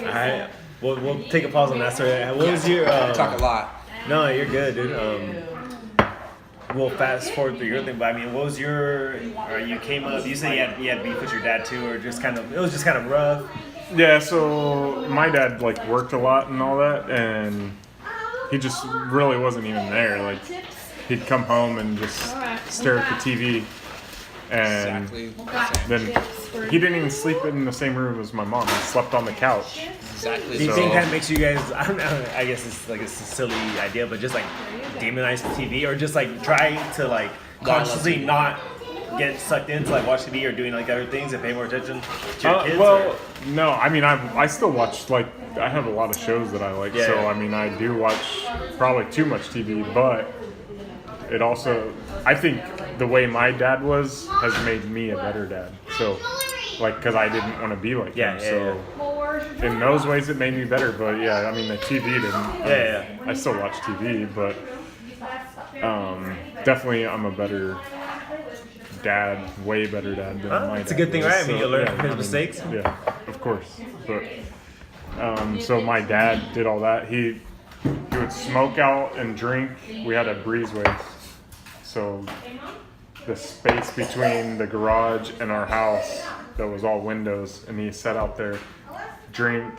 Alright. We'll take a pause on that story. What was your
I talk a lot.
No, you're good, dude. We'll fast forward through your thing, but I mean, what was your? You came up. You said you had beef with your dad too, or just kind of? It was just kind of rough.
Yeah, so my dad worked a lot and all that, and he just really wasn't even there. He'd come home and just stare at the TV, and
Exactly.
then he didn't even sleep in the same room as my mom. He slept on the couch.
Exactly.
Do you
So-
think that makes you guys? I don't know. I guess it's it's a silly idea, but just demonize the TV, or just try to consciously not get sucked into watch TV or doing other things and pay more attention to your kids.
Well, no, I mean, I still watch, I have a lot of shows that I like,
Yeah,
so,
yeah.
I mean, I do watch probably too much TV, but it also, I think the way my dad was has made me a better dad, so, because I didn't want to be like
Yeah,
him,
yeah,
so, in those ways it made me better, but yeah, I mean, the TV didn't,
Yeah.
I still watch TV, but, definitely I'm a better dad, way better dad than my dad.
it's a good thing,
was,
right? I mean, you learn from his
I mean,
mistakes.
Yeah, of course. But so my dad did all that. He would smoke out and drink. We had a breezeway, so the space between the garage and our house that was all windows, and he sat out there, drink,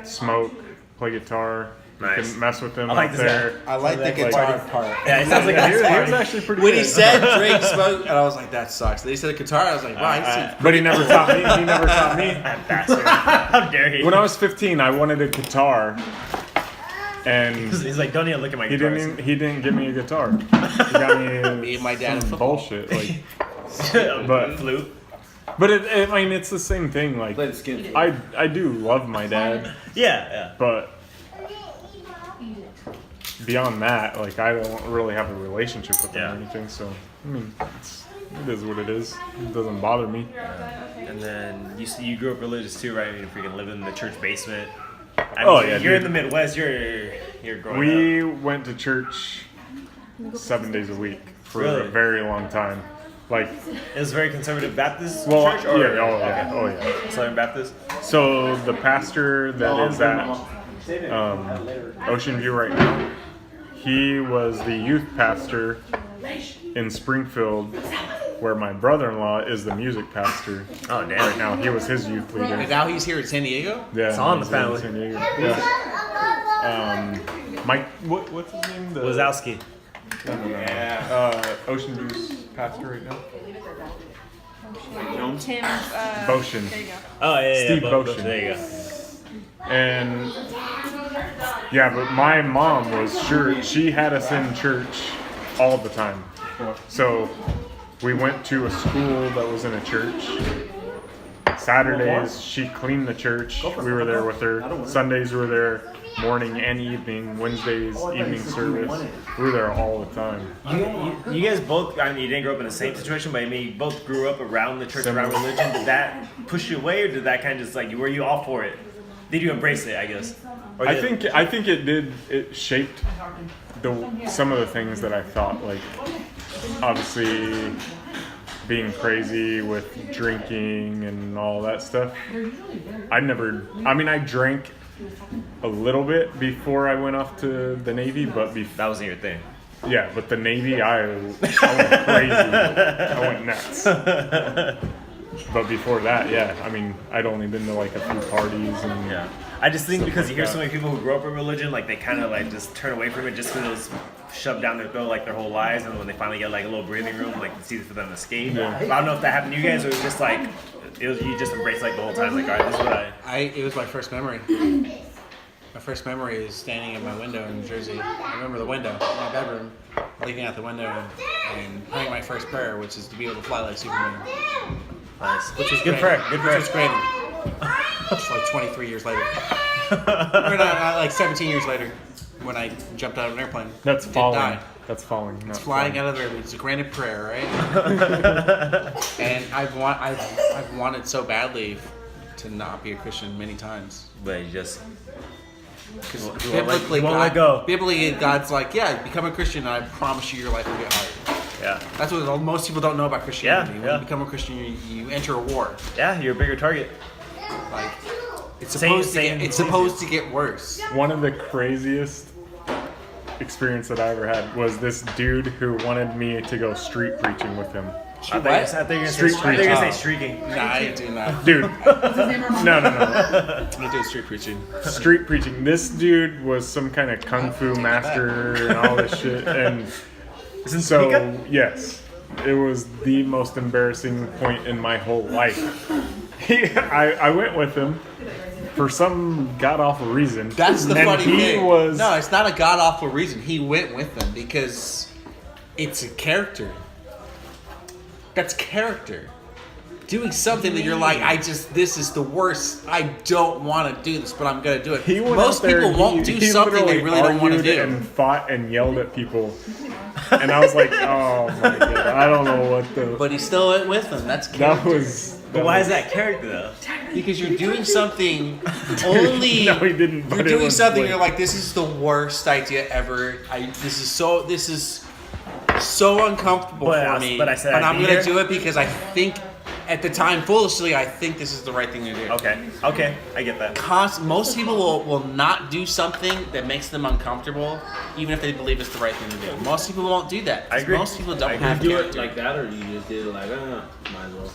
smoke, play guitar. You
Nice.
couldn't mess with him
I like
out
this
there.
guy.
I like the guitar part.
Yeah, it sounds like
He
a
was actually pretty
When
good.
he said drink, smoke, and I was like, that sucks. Then he said guitar, I was like, wow, he seems
But he never taught me. He never taught me.
That bastard. How dare he?
When I was 15, I wanted a guitar, and
He's like, don't even look at my
he
guitar.
he didn't give me a guitar. He got me,
Me and my dad in
some
football.
bullshit.
but flute.
But I mean, it's the same thing.
Play the skin.
I do love my dad,
Yeah.
but beyond that, I don't really have a relationship with him
Yeah.
or anything. So I mean, it is what it is. It doesn't bother me.
And then you grew up religious too, right? I mean, freaking living in the church basement.
Oh, yeah,
You're in
dude.
the Midwest. You're growing
We
up.
went to church 7 days a week for
Really?
a very long time.
It was very conservative Baptist
Well,
church, or
yeah, oh yeah.
Southern Baptist.
So the pastor that is at Ocean View right now, he was the youth pastor in Springfield where my brother-in-law is the music pastor.
Oh, damn.
Right now, he was his youth leader.
And now he's here in San Diego?
Yeah,
It's on
he's
the
in
family.
San Diego. Yeah. Mike, what's his name? The
Wazowski.
Yeah.
Ocean Juice pastor right now.
Tim.
Boshin.
There you go.
Oh, yeah,
Steve
yeah.
Boshin.
There you go.
And yeah, but my mom was sure she had us in church all the time. So we went to a school that was in a church. Saturdays she cleaned the church. We were there with her. Sundays we were there morning and evening. Wednesdays evening service. We were there all the time.
You guys both, I mean, you didn't grow up in the same situation, but I mean, you both grew up around the church, around religion. Did that push you away, or did that kind of just like, were you all for it? Did you embrace it, I guess? Or
I
did-
think it did. It shaped some of the things that I thought, like obviously being crazy with drinking and all that stuff. I drank a little bit before I went off to the Navy, but
that wasn't your thing.
yeah, but the Navy, I went crazy. I went nuts. But before that, yeah, I mean, I'd only been to like a few parties and
Yeah. I just think
Stuff
because
like
you hear
that.
so many people who grew up in religion, like they kind of like just turn away from it just because it was shoved down their throat like their whole lives, and when they finally get like a little breathing room, like it's easy for them to escape.
Yeah.
But I don't know if that happened to you guys, or it was just like you just embraced like the whole time, like all right, this is what
It was my first memory. My first memory is standing at my window in New Jersey. I remember the window in my bedroom, looking out the window and praying my first prayer, which is to be able to fly like Superman.
Nice. Which is
Great.
good prayer. Good
Which
prayer.
was great. It's like 23 years later. Or not, like 17 years later, when I jumped out of an airplane.
that's
Didn't
falling.
die.
That's falling.
It's flying out of the air. It's a granted prayer, right? And I've wanted so badly to not be a Christian many times.
But you just
Because
You won't
biblically,
let go.
biblically, God's like, yeah, become a Christian, and I promise you, your life will get harder.
yeah,
That's what most people don't know about Christianity.
Yeah,
When
yeah.
you become a Christian, you enter a war.
yeah, you're a bigger target.
Like it's
Same-
supposed to get worse.
One of the craziest experience that I ever had was this dude who wanted me to go street preaching with him.
I thought you were gonna
Street
say streaking.
Nah, I do not.
Dude,
What's his name?
no.
I do street preaching.
Street preaching. This dude was some kind of kung fu master and all this shit. And
Isn't
so,
Topeka?
yes, it was the most embarrassing point in my whole life. I went with him for some god-awful reason.
That's the
and
funny
he
thing.
was
No, it's not a god awful reason. He went with them because it's a character. That's character. Doing something that you're like, this is the worst. I don't want to do this, but I'm gonna do it.
He went
Most
out there
people
and
won't do something they
literally
really don't want to
argued
do.
and fought and yelled at people. And I was like, oh my god, I don't know what the.
But he still went with them. That's
That
character.
was.
But why is that character though?
Because you're doing something only.
No, he didn't. But
You're
it
doing
was
something.
like-
You're like, this is the worst idea ever. This is so uncomfortable
But
for
I-
me.
but I said
but
I'd
I'm
be
gonna
here.
do it because I think, at the time, foolishly, I think this is the right thing to do.
Okay, I get that.
Most people will not do something that makes them uncomfortable, even if they believe it's the right thing to do. Most people won't do that. 'cause
I agree.
Most people
I
don't
agree.
have
You do it
character.
like that, or you just did it like, might as well.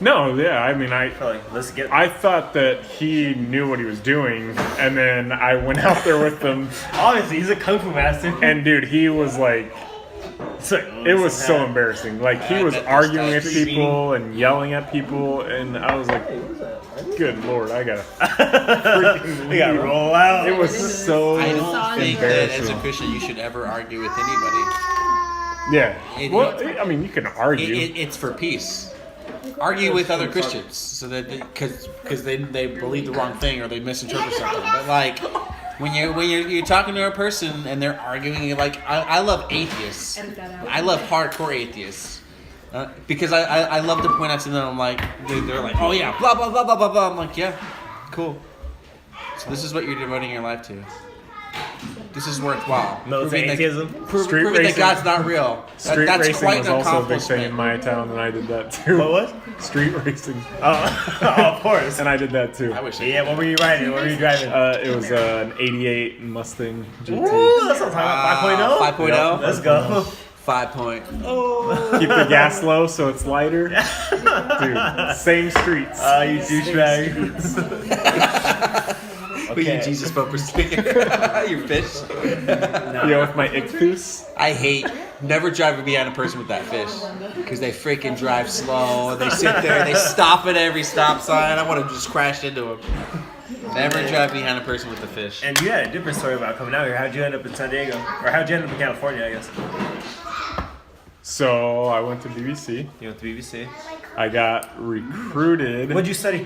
No, yeah, I mean,
Let's get.
I thought that he knew what he was doing, and then I went out there with him,
Obviously, he's a kung fu master.
and dude, he was like,
It's like,
it was so embarrassing. Like, he
I
was
bet this
arguing
guy
with
is
people and yelling at people, and I was like, good lord, I gotta freaking
We gotta
leave.
roll out.
It was so
I don't think that as a
embarrassing.
Christian you should ever argue with anybody.
Yeah.
It-
Well, I mean, you can argue.
It's for peace. Argue with other Christians, so that because they believe the wrong thing or they misinterpret something. But like when you're talking to a person and they're arguing, you're like I love atheists. I love hardcore atheists. Because I love to point out to them, I'm like, they're like, oh yeah, blah, blah, blah, blah, blah, blah. I'm like, yeah, cool. So this is what you're devoting your life to. This is worthwhile.
Militant atheism?
Street
Proving that
racing.
God's not real.
Street
That's
racing
quite
was
an
also a big thing in
accomplishment.
my town, and I did that too.
What?
Street racing.
Of course.
And I did that too.
I wish I
Yeah, what were you riding? What were you driving?
It was an '88 Mustang GT.
Ooh, that's what I'm talking about. 5.0?
5.0?
Let's go.
5 point.
Keep the gas low so it's lighter. Dude, same streets.
You douchebag.
But you Jesus bumper sticker. Your fish.
Yo, with my ichthus.
I hate never driving behind a person with that fish because they freaking drive slow. They sit there. They stop at every stop sign. I want to just crash into them. Never drive behind a person with the fish.
And you had a different story about coming out here. How'd you end up in San Diego? Or how'd you end up in California, I guess?
So I went to BBC.
You went to BBC?
I got recruited.
What'd you study?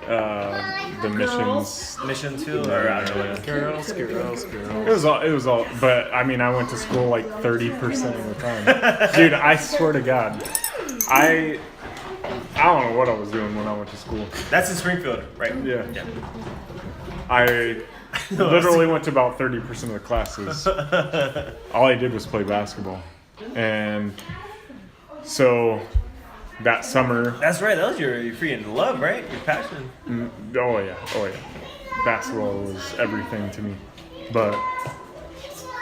The missions.
Mission too? Or I don't know.
Girls. It was all. But I mean, I went to school like 30% of the time. Dude, I swear to God, I don't know what I was doing when I went to school.
That's in Springfield, right?
Yeah. I literally went to about 30% of the classes. All I did was play basketball. And so that summer.
That's right. That was your freaking love, right? Your passion.
Oh yeah. Basketball was everything to me. But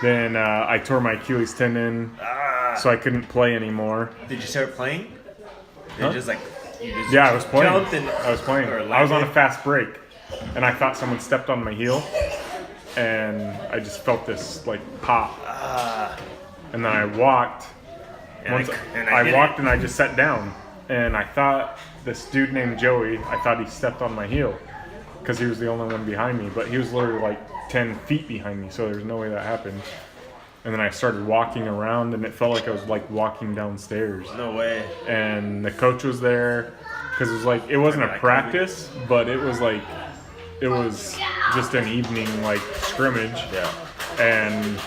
then I tore my Achilles tendon, so I couldn't play anymore.
Did you start playing?
Huh?
You just
Yeah, I was playing.
jumped and
I was playing.
or
I was on a
landed?
fast break, and I thought someone stepped on my heel, and I just felt this like pop. And then I walked.
And
Once
I hit
walked
it.
and I just sat down, and I thought this dude named Joey. I thought he stepped on my heel because he was the only one behind me, but he was literally like 10 feet behind me, so there's no way that happened. And then I started walking around, and it felt like I was like walking downstairs.
No way.
And the coach was there because it was like it wasn't a practice, but it was just an evening like scrimmage.
Yeah.
And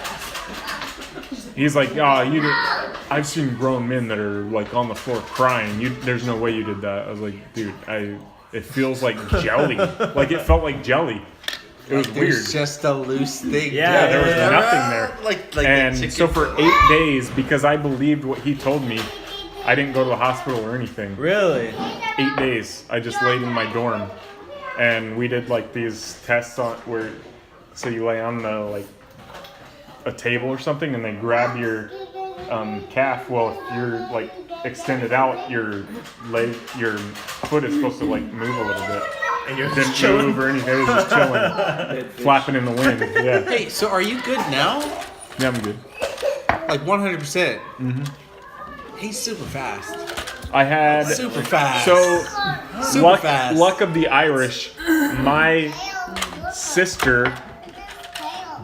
he's like, I've seen grown men that are like on the floor crying. There's no way you did that. I was like, dude, it feels like jelly. Like it felt like jelly. It was weird.
There's just a loose thing.
Yeah,
There was nothing there.
Like
And
the
so
chicken.
for 8 days, because I believed what he told me, I didn't go to the hospital or anything.
Really?
8 days, I just laid in my dorm, and we did like these tests on where, so you lay on like a table or something, and they grab your calf. Well, if you're like extended out, your foot is supposed to like move a little bit.
And you're
Didn't
just chilling.
move or anything. It was just chilling, flapping in the wind. Yeah,
Hey, so are you good now?
yeah, I'm good.
Like 100%. Mm-hmm. He's super fast.
I had
Super fast.
so
super fast.
luck of the Irish. My sister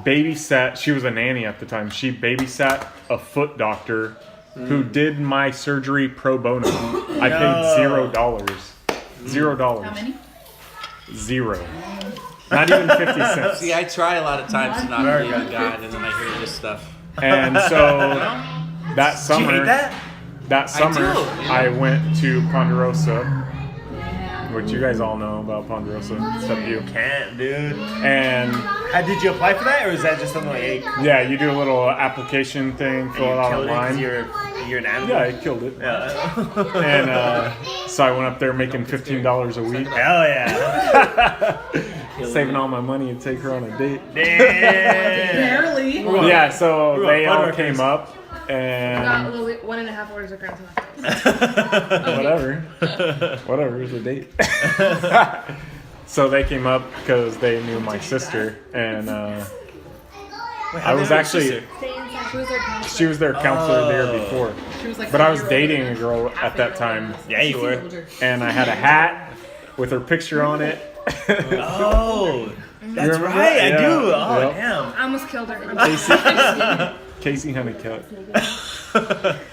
babysat. She was a nanny at the time. She babysat a foot doctor who did my surgery pro bono. I paid $0. $0.
How many?
0. Not even 50 cents.
See, I try a lot of times to not believe in God, and then I hear this stuff.
And so that
Did you
summer,
hate that?
I went to Ponderosa, which you guys all know about Ponderosa, except you.
Can't, dude.
And
How did you apply for that, or is that just something like, hey,
yeah, you do a little appliction thing, fill it out
killed it 'cause
online.
you're an animal?
Yeah, I killed it.
Yeah.
And so I went up there making $15 a week,
Hell yeah.
saving all my money to take her on a date.
Damn.
Barely.
Yeah, so
We're
they
on
all
Fuddruckers.
came up,
Got
and
literally 1.5 orders of Grand Theft.
whatever, it was a date. So they came up because they knew my sister, and I was actually, she was their counselor the year before.
She was like
But I was
4 years
dating
older.
a girl at that time,
Yeah, you were.
and I had a hat with her picture on it.
Oh, that's
remember
right.
that?
I
Yeah.
do. Oh,
Yep.
damn.
I almost killed her.
Casey Honeycutt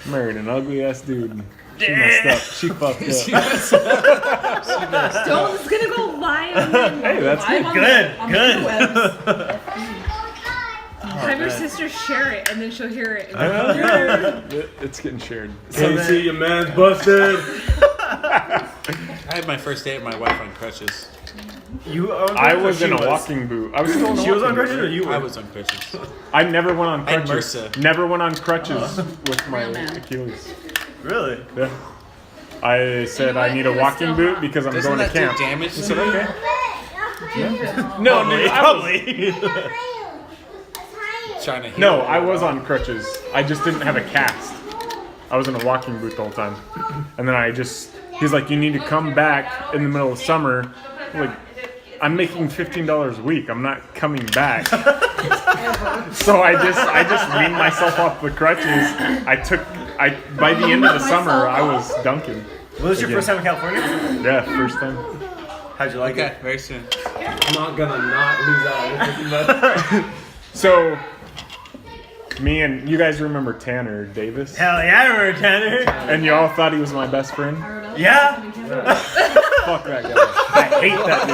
married an ugly ass dude. She messed up. She fucked up.
Don't, it's gonna go live.
Hey, that's
Live
good.
on
Good,
the- on
good.
the webs.
Have your sister share it, and then she'll hear it.
It's getting shared.
Casey, your man's busted.
I had my first date with my wife on crutches.
You are on
I
crutches,
was
or
in a
she
walking boot. I was still in a
She was on
walking
crutches, or
boot.
you were?
I was on crutches.
I never went on
I had
crutches.
MRSA.
Never went on crutches with my
Real man.
Achilles.
Really?
Yeah. I said
know
I
what?
need
It
a
was
walking
still
boot
hot.
because I'm
Doesn't
going to
that do
camp.
damage
I
to
said
you?
okay. No, dude, I was,
Probably.
trying to heal.
No, I was on crutches. I just didn't have a cast. I was in a walking boot the whole time. And then he's like, you need to come back in the middle of summer. I'm like, I'm making $15 a week. I'm not coming back. So I just weaned myself off the crutches. By the end of the summer, I was dunking.
What was your first time in California?
Yeah, first time.
How'd you like
Okay,
it?
very soon.
I'm not gonna not lose out.
So, me and you guys remember Tanner Davis?
Hell yeah, I remember Tanner.
And you all thought he was my best friend?
Yeah.
Fuck that guy. I hate that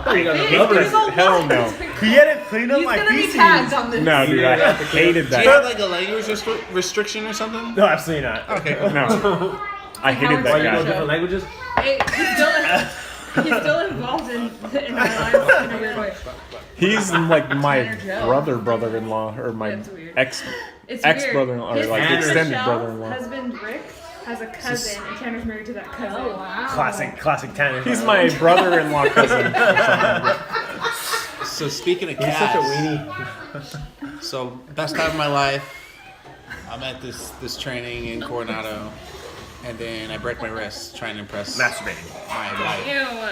dude. Hell no.
He had to clean up
He's
my
gonna be
feces.
tagged on this.
No, dude, I hated
Do you have
that.
like a language restriction or something?
No, absolutely not.
Okay, cool.
No. I hated
Why you know
that guy.
different languages?
He's still involved in our lives in a weird way.
He's like my brother-in-law, or my
That's weird.
It's
ex-brother-in-law, or
weird.
like
His
extended
Michelle's
brother-in-law.
husband Rick has a cousin, and Tanner's married to that cousin.
Oh, wow.
Classic Tanner.
He's my brother-in-law cousin or something.
So speaking of
He's
cats,
such a weenie.
so best time of my life. I'm at this training in Coronado, and then I break my wrist trying to impress
Masturbating.
my wife.
Ew.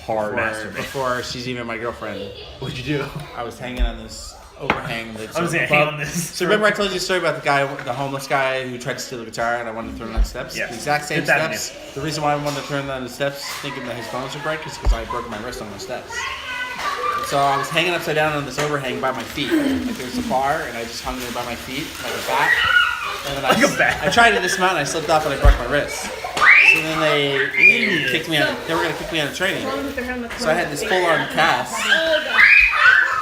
Hard.
Before she's even my girlfriend.
What'd you do?
I was hanging on this overhang. That's
I was gonna
above-
hang on this.
So remember I told you the story about the homeless guy who tried to steal the guitar and I wanted to throw him down the steps?
Yes.
The exact same
Did that
steps. The reason why I wanted to throw him down the steps thinking that his bones would break is because I broke my wrist on the steps. So I was hanging upside down on this overhang by my feet. Like there was a bar and I just hung there by my feet like a bat. And then I tried to dismount and I slipped off and I broke my wrist. So then they kicked me out. They were gonna kick me out of training. So I had this full-on cast.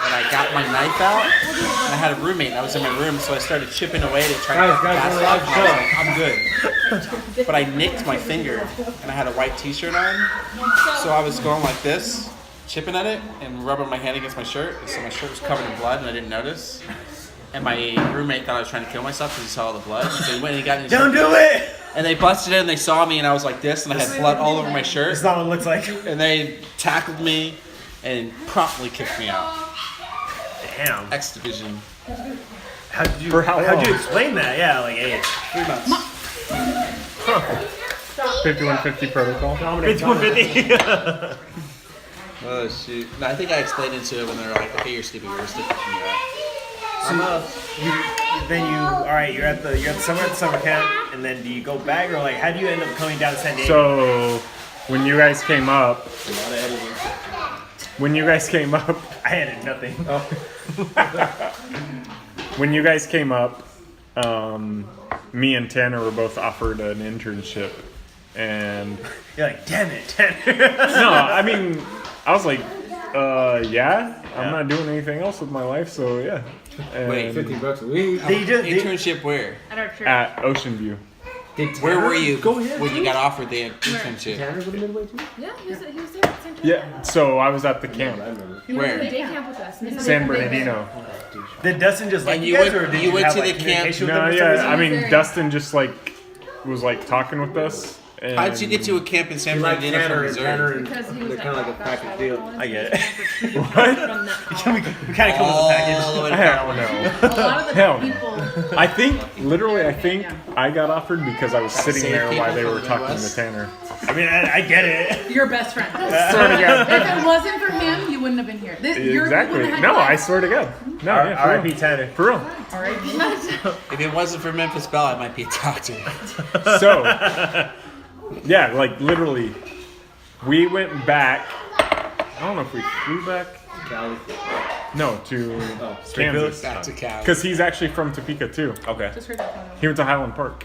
And I got my knife out, and I had a roommate, and I was in my room, so I started chipping away to try to get the
Guys,
cast
we're
off.
live
And I was like, I'm good. But I nicked my finger, and I had a white t-shirt on, so I was going like this, chipping at it, and rubbing my hand against my shirt, so my shirt was covered in blood, and I didn't notice. And my roommate thought I was trying to kill myself because he saw all the blood, so he went and he got in his
Don't do it!
And they busted in, and they saw me, and I was like this, and I had blood all over my shirt.
That's not what it looks like.
And they tackled me and promptly kicked me out.
Damn.
X Division.
How'd you
long?
explain that? Yeah, like, hey,
3 months.
5150 protocol.
5150.
Oh shoot. No, I think I explained it to him when they were like, okay, you're stupid, we're stupid.
You're at the summer camp, and then do you go back, or like, how do you end up coming down to San Diego?
So, when you guys came up,
I added nothing.
when you guys came up, me and Tanner were both offered an internship, and
You're like, damn it, Tanner.
no, I mean, I was like, yeah, I'm not doing anything else with my life, so yeah. And
Wait,
$50 a week.
Internship where?
At our church.
at Ocean View.
Where were you
Go ahead.
when you got offered the internship?
Tanner's with the midway too?
Yeah, he was there at the same time.
Yeah, so I was at the camp,
I remember.
He went to
Where?
the day camp with us.
San Bernardino.
Did Dustin just like
And
you
you
guys,
went-
or did
you
you
went
have
to
like
the camp-
communication with
No,
them? for some
yeah,
reason?
I mean,
Very-
Dustin just like was like talking with us. And
How'd you get to a camp in San
You like
Bernardino from
Tanner and
Missouri?
Because he was
they're kind of like a package deal.
I get it.
From that college.
We kind of come with a
All the
package.
way to
Hell no.
A lot of the
Hell no.
people.
I think I got offered because I was sitting
save
there while
people
they
from
were
the
talking to
Midwest?
Tanner.
I mean, I get it.
Your best friend.
Swear to God.
If it wasn't for him, you wouldn't have been here.
Exactly. No, I swear to God. No, yeah, for
R.I.P.
real.
Tanner.
For real.
If it wasn't for Memphis Belle, I might be a doctor.
So, yeah, like literally, we went back. I don't know if we flew back.
Cali.
No, to
Springfield?
Kansas.
Back to Cali.
Because he's actually from Topeka too.
Okay.
Just heard that from him.
He went to Highland Park.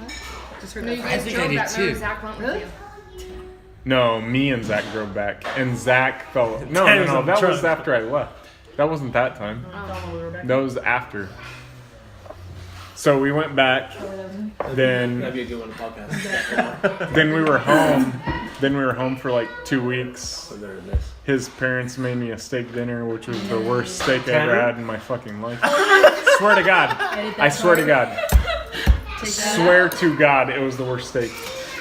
Just heard
No, you
that from
guys
think
drove
I did
back. Remember
too.
Zach went with
Really?
you.
No, me and Zach drove back, and Zach fell. No,
Tanner's
no,
on the
that was
trunk.
after I left. That wasn't that time. That was after. So we went back. Then
That'd be a good one to podcast.
Then we were home. Then we were home for like 2 weeks.
So there it is.
His parents made me a steak dinner, which was the worst steak I
Tanner?
ever had in my fucking life. Swear to God. I swear to God. Swear to God, it was the worst steak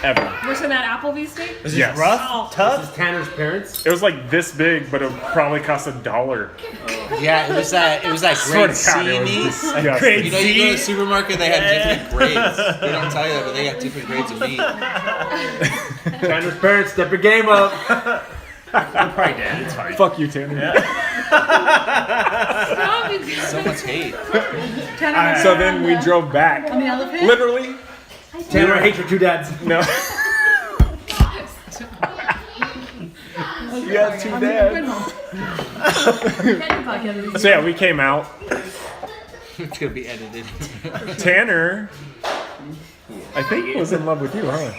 ever.
Worse than that Applebee's steak?
Was it
Yes.
rough?
This
Tough?
is Tanner's parents.
It was like this big, but it would probably cost $1.
Yeah, it was that
Swear
grade
to God,
C
it was
meat.
disgusting.
Grade
You know, you go to the
C?
supermarket, they have different grades. They don't tell you that, but they got different grades of meat.
Tanner's parents, step your game up.
I'm probably dead. It's fine.
Fuck you, Tanner.
So much hate.
So then we drove back.
On the elephant?
Literally.
Tanner, I hate your two dads.
No. You got two dads. So yeah, we came out.
It's gonna be edited.
Tanner, I think was in love with you, huh?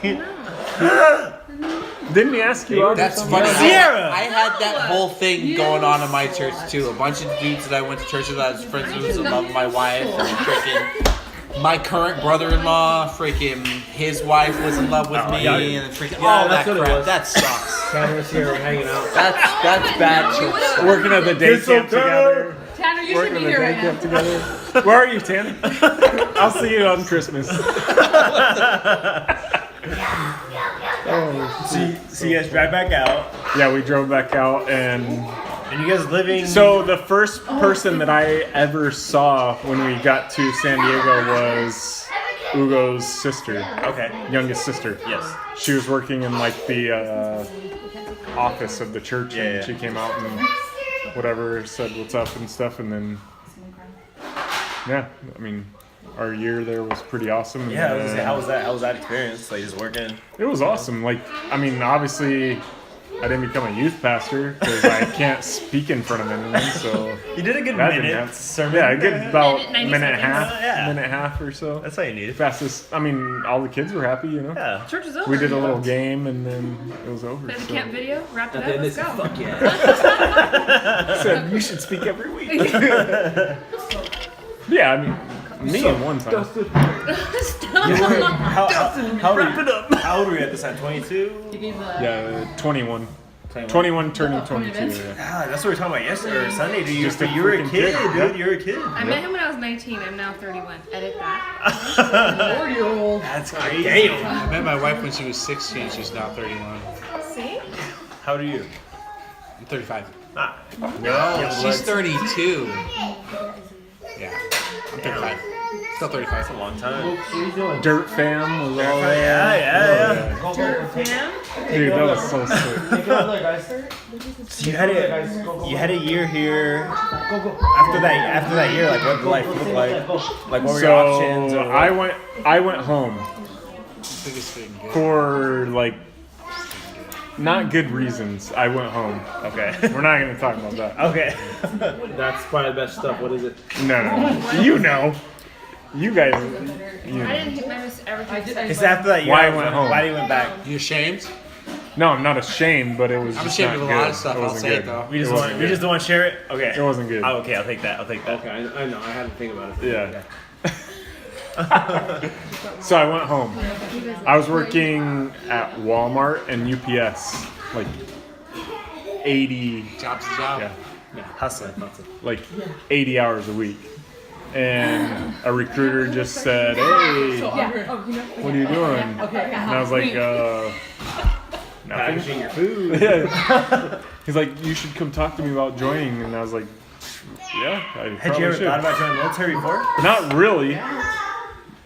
Didn't he ask you out?
That's funny.
Sierra!
I had that whole thing going on in my church too. A bunch of dudes that I went to church with, I was friends with, was in love with my wife, and freaking my current brother-in-law, freaking his wife was in love with me, and freaking all that
that's what it
crap.
was.
That sucks.
Tanner was here, we're hanging out.
That's bad church.
Working at the day camp together.
Tanner, you should
Working
be
at the
here
day
right
camp
now.
together. Where are you, Tanner? I'll see you on Christmas.
So you guys drive back out,
Yeah, we drove back out, and
and you guys living.
so the first person that I ever saw when we got to San Diego was Ugo's sister,
Okay.
youngest sister.
Yes.
She was working in like the office of the church,
Yeah,
and
yeah.
she came out and whatever, said what's up and stuff, and then yeah, I mean, our year there was pretty awesome. and
Yeah. I was gonna say,
then-
how was that? How was that experience? Like just working.
It was awesome. Like, I mean, obviously, I didn't become a youth pastor because I can't speak in front of anyone. So
You did a good
that didn't
minute
happen.
sermon.
Yeah, a good about
Minute, 90
minute and a half,
seconds.
Yeah.
minute and a half or so.
That's all you need.
Fastest. I mean, all the kids were happy, you know.
Yeah.
Church is over.
We did a little game and then it was over.
Baby
So.
camp video, wrapped it
At
up,
the end,
let's
it's
go.
fuck yeah.
Said you should speak every week. Yeah, I mean, me and one time.
How old were you at this time? 22?
You gave the...
Yeah, 21. 21 turning 22.
minutes?
Yeah.
Ah, that's what we were talking about yesterday or Sunday. Dude,
Just a
you were a
freaking
kid,
kid,
dude.
yeah.
You were a kid.
I met him when I was 19. I'm now 31. Edit that.
4-year-old.
That's crazy.
Damn.
I met my wife when she was 16. She's now 31.
See?
How old are you?
I'm 35.
Ah.
No, she's 32. Yeah, I'm 35. Still 35.
That's a long time.
What are you doing?
Dirt fam was all there.
Yeah.
Go, go, go.
Him?
Dude, that was so sick.
Take another, guys.
So you had a year here. After that year, like what did life look like? Like what were your options?
So
Or
I went home
Biggest thing.
for like not good reasons. I went home.
Okay.
We're not gonna talk about that.
Okay.
That's probably the best stuff. What is it?
No. You know. You guys. You
I
know.
didn't miss everything.
It's after that year.
Why I went home.
Why did you went back?
You ashamed?
No, I'm not ashamed, but it was.
I'm
just
ashamed
not
of a lot
good.
of stuff,
It
I'll
wasn't
say it,
good.
though.
We just
It
want.
wasn't
We
good.
just don't want to share it. Okay.
It wasn't good.
Oh, okay, I'll take that. I'll take that.
Okay, I know. I had to think about it.
Yeah. So I went home. I was working at Walmart and UPS, like 80,
Job's a job.
yeah,
Hustling.
like 80 hours a week. And a recruiter just said, "Hey, what are you doing?" And I was like, nothing.
Packaging your food.
Yeah. He's like, "You should come talk to me about joining." And I was like, "Yeah, I
Had you
probably
ever
should."
thought about joining the military before?
Not really.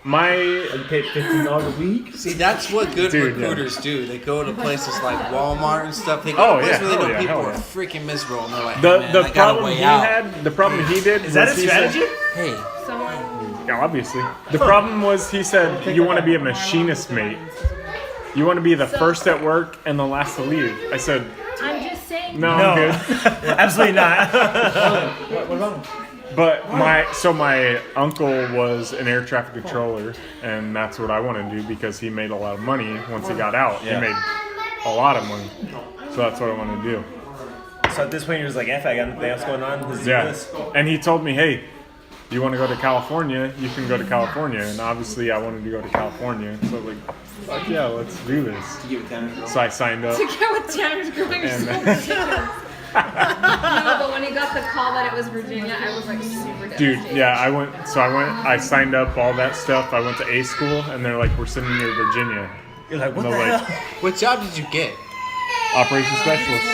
My
You paid $15 a week.
See, that's what good
Dude, yeah.
recruiters do. They go to places like Walmart and stuff. They go
Oh,
to places
yeah.
where they
Oh,
know
yeah.
people
Hell
are
yeah.
freaking miserable, and they're like,
the
hey, man,
the
I got a
problem
way
he
out.
had, the problem he did
Is that a
was he said-
strategy?
Hey,
Someone.
Yeah, obviously. The problem was he said you want to be a machinist mate. You want to be the first at work and the last to leave. I said,
I'm just saying.
no,
No.
I'm good.
Absolutely not.
What about him?
But my uncle was an air traffic controller, and that's what I want to do because he made a lot of money once he got out.
Yeah.
He made a lot of money. So that's what I want to do.
So at this point, you're just like, F, I got nothing else going on. Let's do
Yeah.
this.
And he told me, hey, you want to go to California? You can go to California. And obviously I wanted to go to California. So like, fuck yeah, let's do this.
Give it 10.
So I signed up.
To get with Tanner's growing
And-
so ridiculous. No, but when he got the call that it was Virginia, I was like super
Dude,
devastated.
yeah, I signed up all that stuff. I went to A school, and they're like, we're sending you to Virginia.
You're like, what
And
the
they're
hell?
like,
what job did you get?
operations specialist.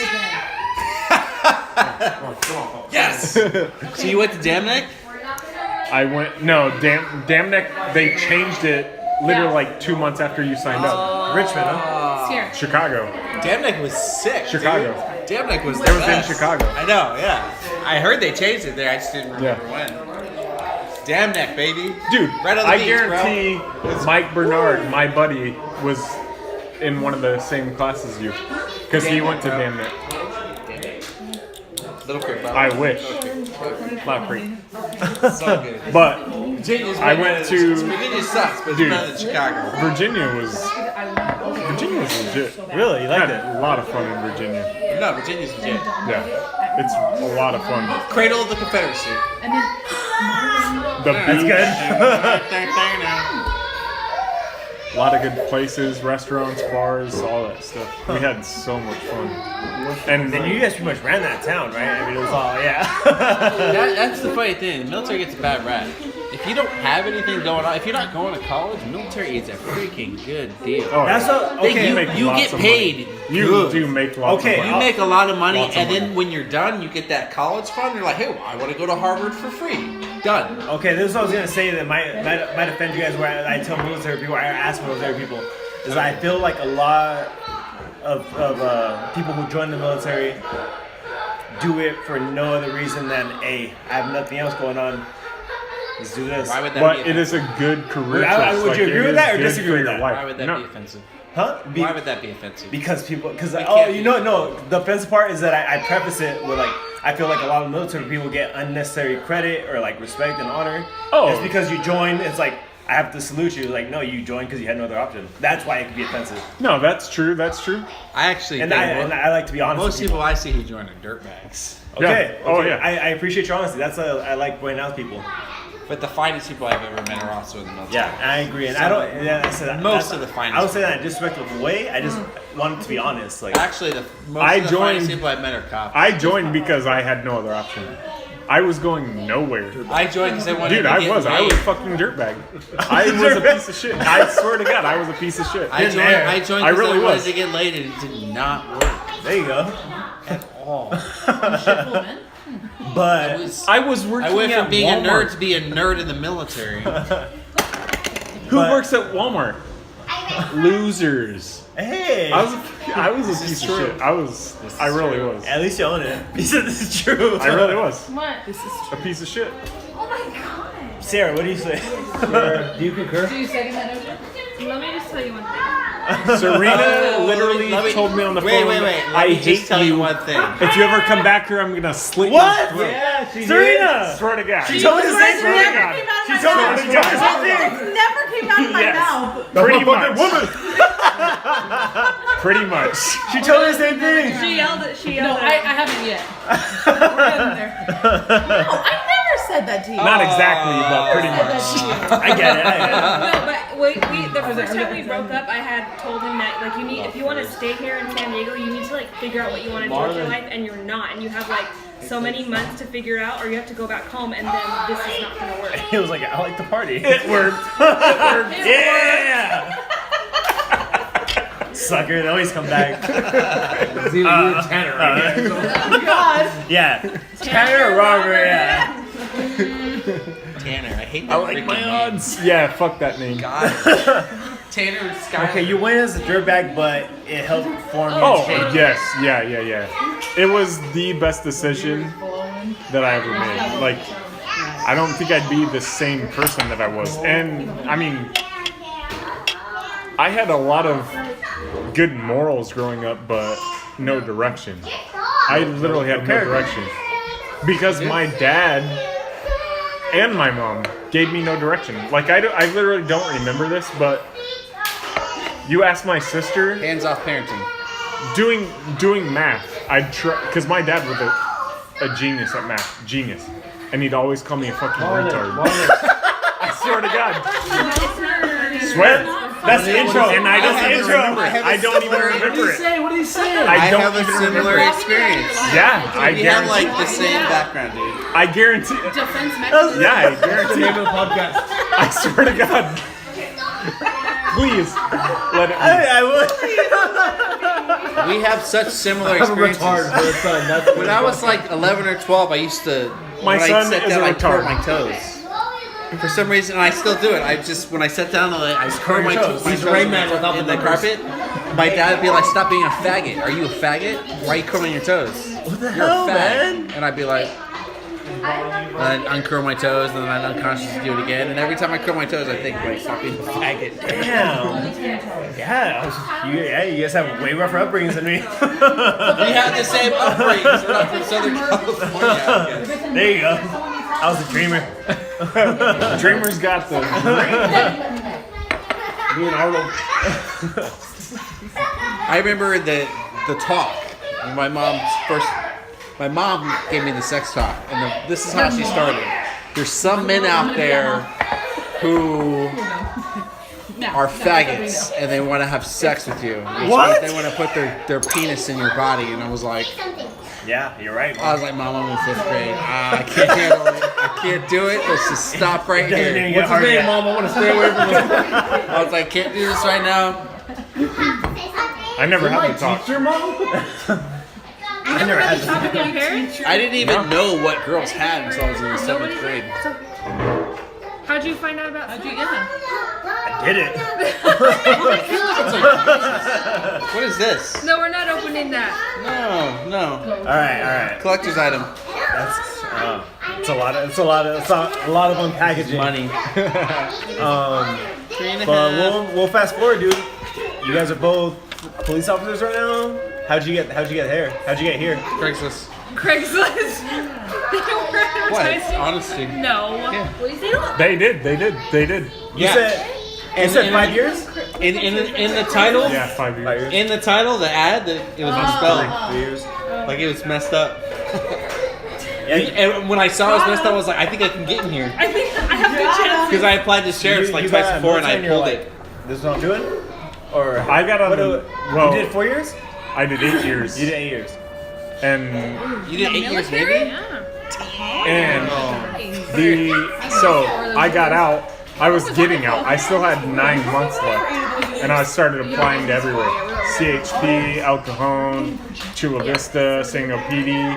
Yes. So you went to Damneck?
I went. No, Damneck. They changed it literally like 2 months after you signed up.
Richmond, huh?
Here.
Chicago.
Damneck was sick.
Chicago.
Dude. Damneck was.
It was in Chicago.
I know. Yeah. I heard they changed it there. I just didn't remember
Yeah.
when. Damneck, baby.
Dude,
Right on the
I
beach,
guarantee Mike Bernard, my buddy, was in one of the same classes as you, because he went to Damneck.
Little quick, bro.
I wish. Not free.
So good.
But
Virginia's
I
better
went
than-
to-
Virginia sucks, but it's
Dude.
better than Chicago.
Virginia was legit.
Really? You
I
liked
had
it?
a lot of fun in Virginia.
No, Virginia's legit.
Yeah, it's a lot of fun.
Cradle of the Confederacy.
The
That's
beach,
good.
a lot of good places, restaurants, bars, all that stuff. We had so much fun. And
Then you guys pretty much ran that town, right? I mean, it was all, yeah.
That's the funny thing. The military gets a bad rap. If you don't have anything going on, if you're not going to college, military is a freaking good deal.
oh,
That's
yeah.
what, okay.
you
make
you
lots
get
of
paid.
money. You
good.
do make lots
Okay,
of
You
money.
make a lot of money,
Lots of
and then
money.
when you're done, you get that college fund. You're like, hey, well, I want to go to Harvard for free. Done.
Okay, this is what I was gonna say that might offend you guys. Where I tell military people, I ask military people, is I feel like a lot of people who join the military do it for no other reason than I have nothing else going on. Let's do this.
Why would that
But
be
it is a good career
Would
choice.
you agree
it
with
is
that or
good
disagree
for
with
your
that?
life.
Why would that
No.
be offensive?
Huh?
Why would that be offensive?
Because people, because
It
oh,
can't
you
be.
know, no. The offensive part is that I preface it with like I feel like a lot of military people get unnecessary credit or like respect and honor.
Oh.
It's because you join. It's like I have to salute you. Like no, you joined because you had no other option. That's why it could be offensive.
No, that's true. That's true.
I actually
And
think
I like to be honest.
most
with
people I see who join are dirtbags.
Okay.
Yeah. Oh,
okay.
yeah.
I appreciate your honesty. That's I like pointing out to people.
But the finest people I've ever met are also in the military.
Yeah, I agree. And I don't. Yeah, I said
Most of the finest
I don't say that in a disrespectful way. I just wanted to be honest. Like
Actually, most
I
of the finest
joined-
people I've met are cops.
I joined because I had no other option. I was going nowhere.
I joined because I wanted
Dude,
to
I
get
was
laid.
a fucking dirtbag. I was a piece of shit. I swear to God, I was a piece of shit.
I joined
there.
because
I really
I wanted
was.
to get laid and it did not work
there you go.
at all.
But
I was working
I went
at
from being
Walmart.
a nerd to be a nerd in the military.
Who
But-
works at Walmart? Losers.
hey,
I was a piece of shit. I really was.
at least you own it. You said this is true.
I really was.
What?
A piece of shit.
Oh my god.
Sarah, what do you say?
Do you concur?
Do you second that notion? Let me just tell you one thing.
Serena literally
Let me-
told me on the
wait,
phone.
wait, wait. Let
I
me
hate
just tell you
you.
one thing.
If you ever come back here, I'm gonna slit
What?
your throat.
Yeah, she
Serena!
Swear to God.
She told me the same
Swear to
thing.
God.
She told me the same thing.
Never came out of my
Yes.
mouth.
Pretty much. Pretty much.
She told me the same thing.
She yelled at. She
No,
yelled
I
at.
haven't yet. We're getting there. No, I never said that to you.
Not exactly, but pretty
I said
much.
that to you.
I get it. I get it.
No, but the first time we broke up, I had told him that like you need if you want to stay here in San Diego, you need to like figure out what you want to do with your life, and you're not, and you have like so many months to figure it out, or you have to go back home, and then this is not gonna work.
It was like I like to party.
It worked.
Yeah. Sucker, they always come back.
It's either you or Tanner right here.
Oh, God.
Yeah. Tanner or Robert, yeah.
Tanner, I hate that.
I like my odds. Yeah, fuck that name.
God. Tanner Sky.
Okay, you went as a dirtbag, but it helped form you.
Oh,
and shape you.
yes. Yeah. It was the best decision that I ever made. Like, I don't think I'd be the same person that I was. And, I mean, I had a lot of good morals growing up, but no direction. I literally had no direction. Because my dad and my mom gave me no direction. Like, I literally don't remember this, but you ask my sister,
Hands off parenting.
doing math, I'd try, because my dad was a genius at math, and he'd always call me a fucking retard. I swear to God, swear.
That's the intro.
And I don't even remember it. I don't even
What did
remember
he
it.
say? What did he say?
I don't
have a
even
similar
remember it.
experience.
Yeah, I
We have like
guarantee.
the same background, dude.
I guarantee.
Defense mechanism.
Yeah, I
That's the
guarantee.
name of the podcast.
I swear to God. Please let it.
I would.
We have such similar
I'm a
experiences.
retard for a son. That's
When I was like 11 or 12, I used to.
My
when
son
I sat
is
down,
a
I curl
retard.
my toes. For some reason, and I still do it. I just when I sat down, I curl my toes.
He's Rain Man without
in
the
the
numbers.
carpet. My dad would be like, "Stop being a faggot. Are you a faggot? Why are you curling your toes?
What the
You're
hell,
a fag."
man?
And I'd be like, I'd uncurl my toes, and then I'd unconsciously do it again. And every time I curl my toes, I think, "Wait, stop being a faggot."
Damn. Yeah, you guys have way rougher upbringings than me.
We have the same upbringing. We're not from Southern California. I guess.
There you go. I was a dreamer.
Dreamer's got the.
Me and Arnold.
I remember the talk. When my mom gave me the sex talk, and this is how she started. There's some men out there who are faggots and they want to have sex with you.
What?
They want to put their penis in your body, and I was like,
Yeah, you're right.
Mom, I'm in 5th grade. I can't handle it. I can't do it. Let's just stop right here.
What's his name,
Mom? I want to stay away from this.
I was like, I can't do this right now.
I never had the talk.
Teacher, Mom?
I never had
Talk with your parents?
I didn't even know what girls had until I was in the 7th grade.
How'd you find out about?
I did it.
What is this?
No, we're not opening that.
No.
All right.
Collector's item.
That's it's a lot of unpackaging.
Money.
But we'll fast forward, dude. You guys are both police officers right now. How'd you get here? How'd you get here?
Craigslist.
Craigslist. They were
What?
advertising.
Honesty.
No.
Yeah.
They don't.
They did.
You said 5 years?
In the title.
Yeah, 5 years.
In the title, the ad, it was misspelled.
3 years.
Like it was messed up.
Yeah,
And when I saw it was messed up, I was like, I think I can get in here.
I think I have good chances.
Because I applied to sheriff's like twice
got
before and I
military
pulled
and
it.
This is what I'm doing? Or
I got on the. Well,
you did 4 years?
I did 8 years.
You did 8 years.
And
You did 8 years Navy?
and so I got out. I was getting out. I still had 9 months left, and I started applying to everywhere: CHP, El Cajon, Chula Vista, San Pedro,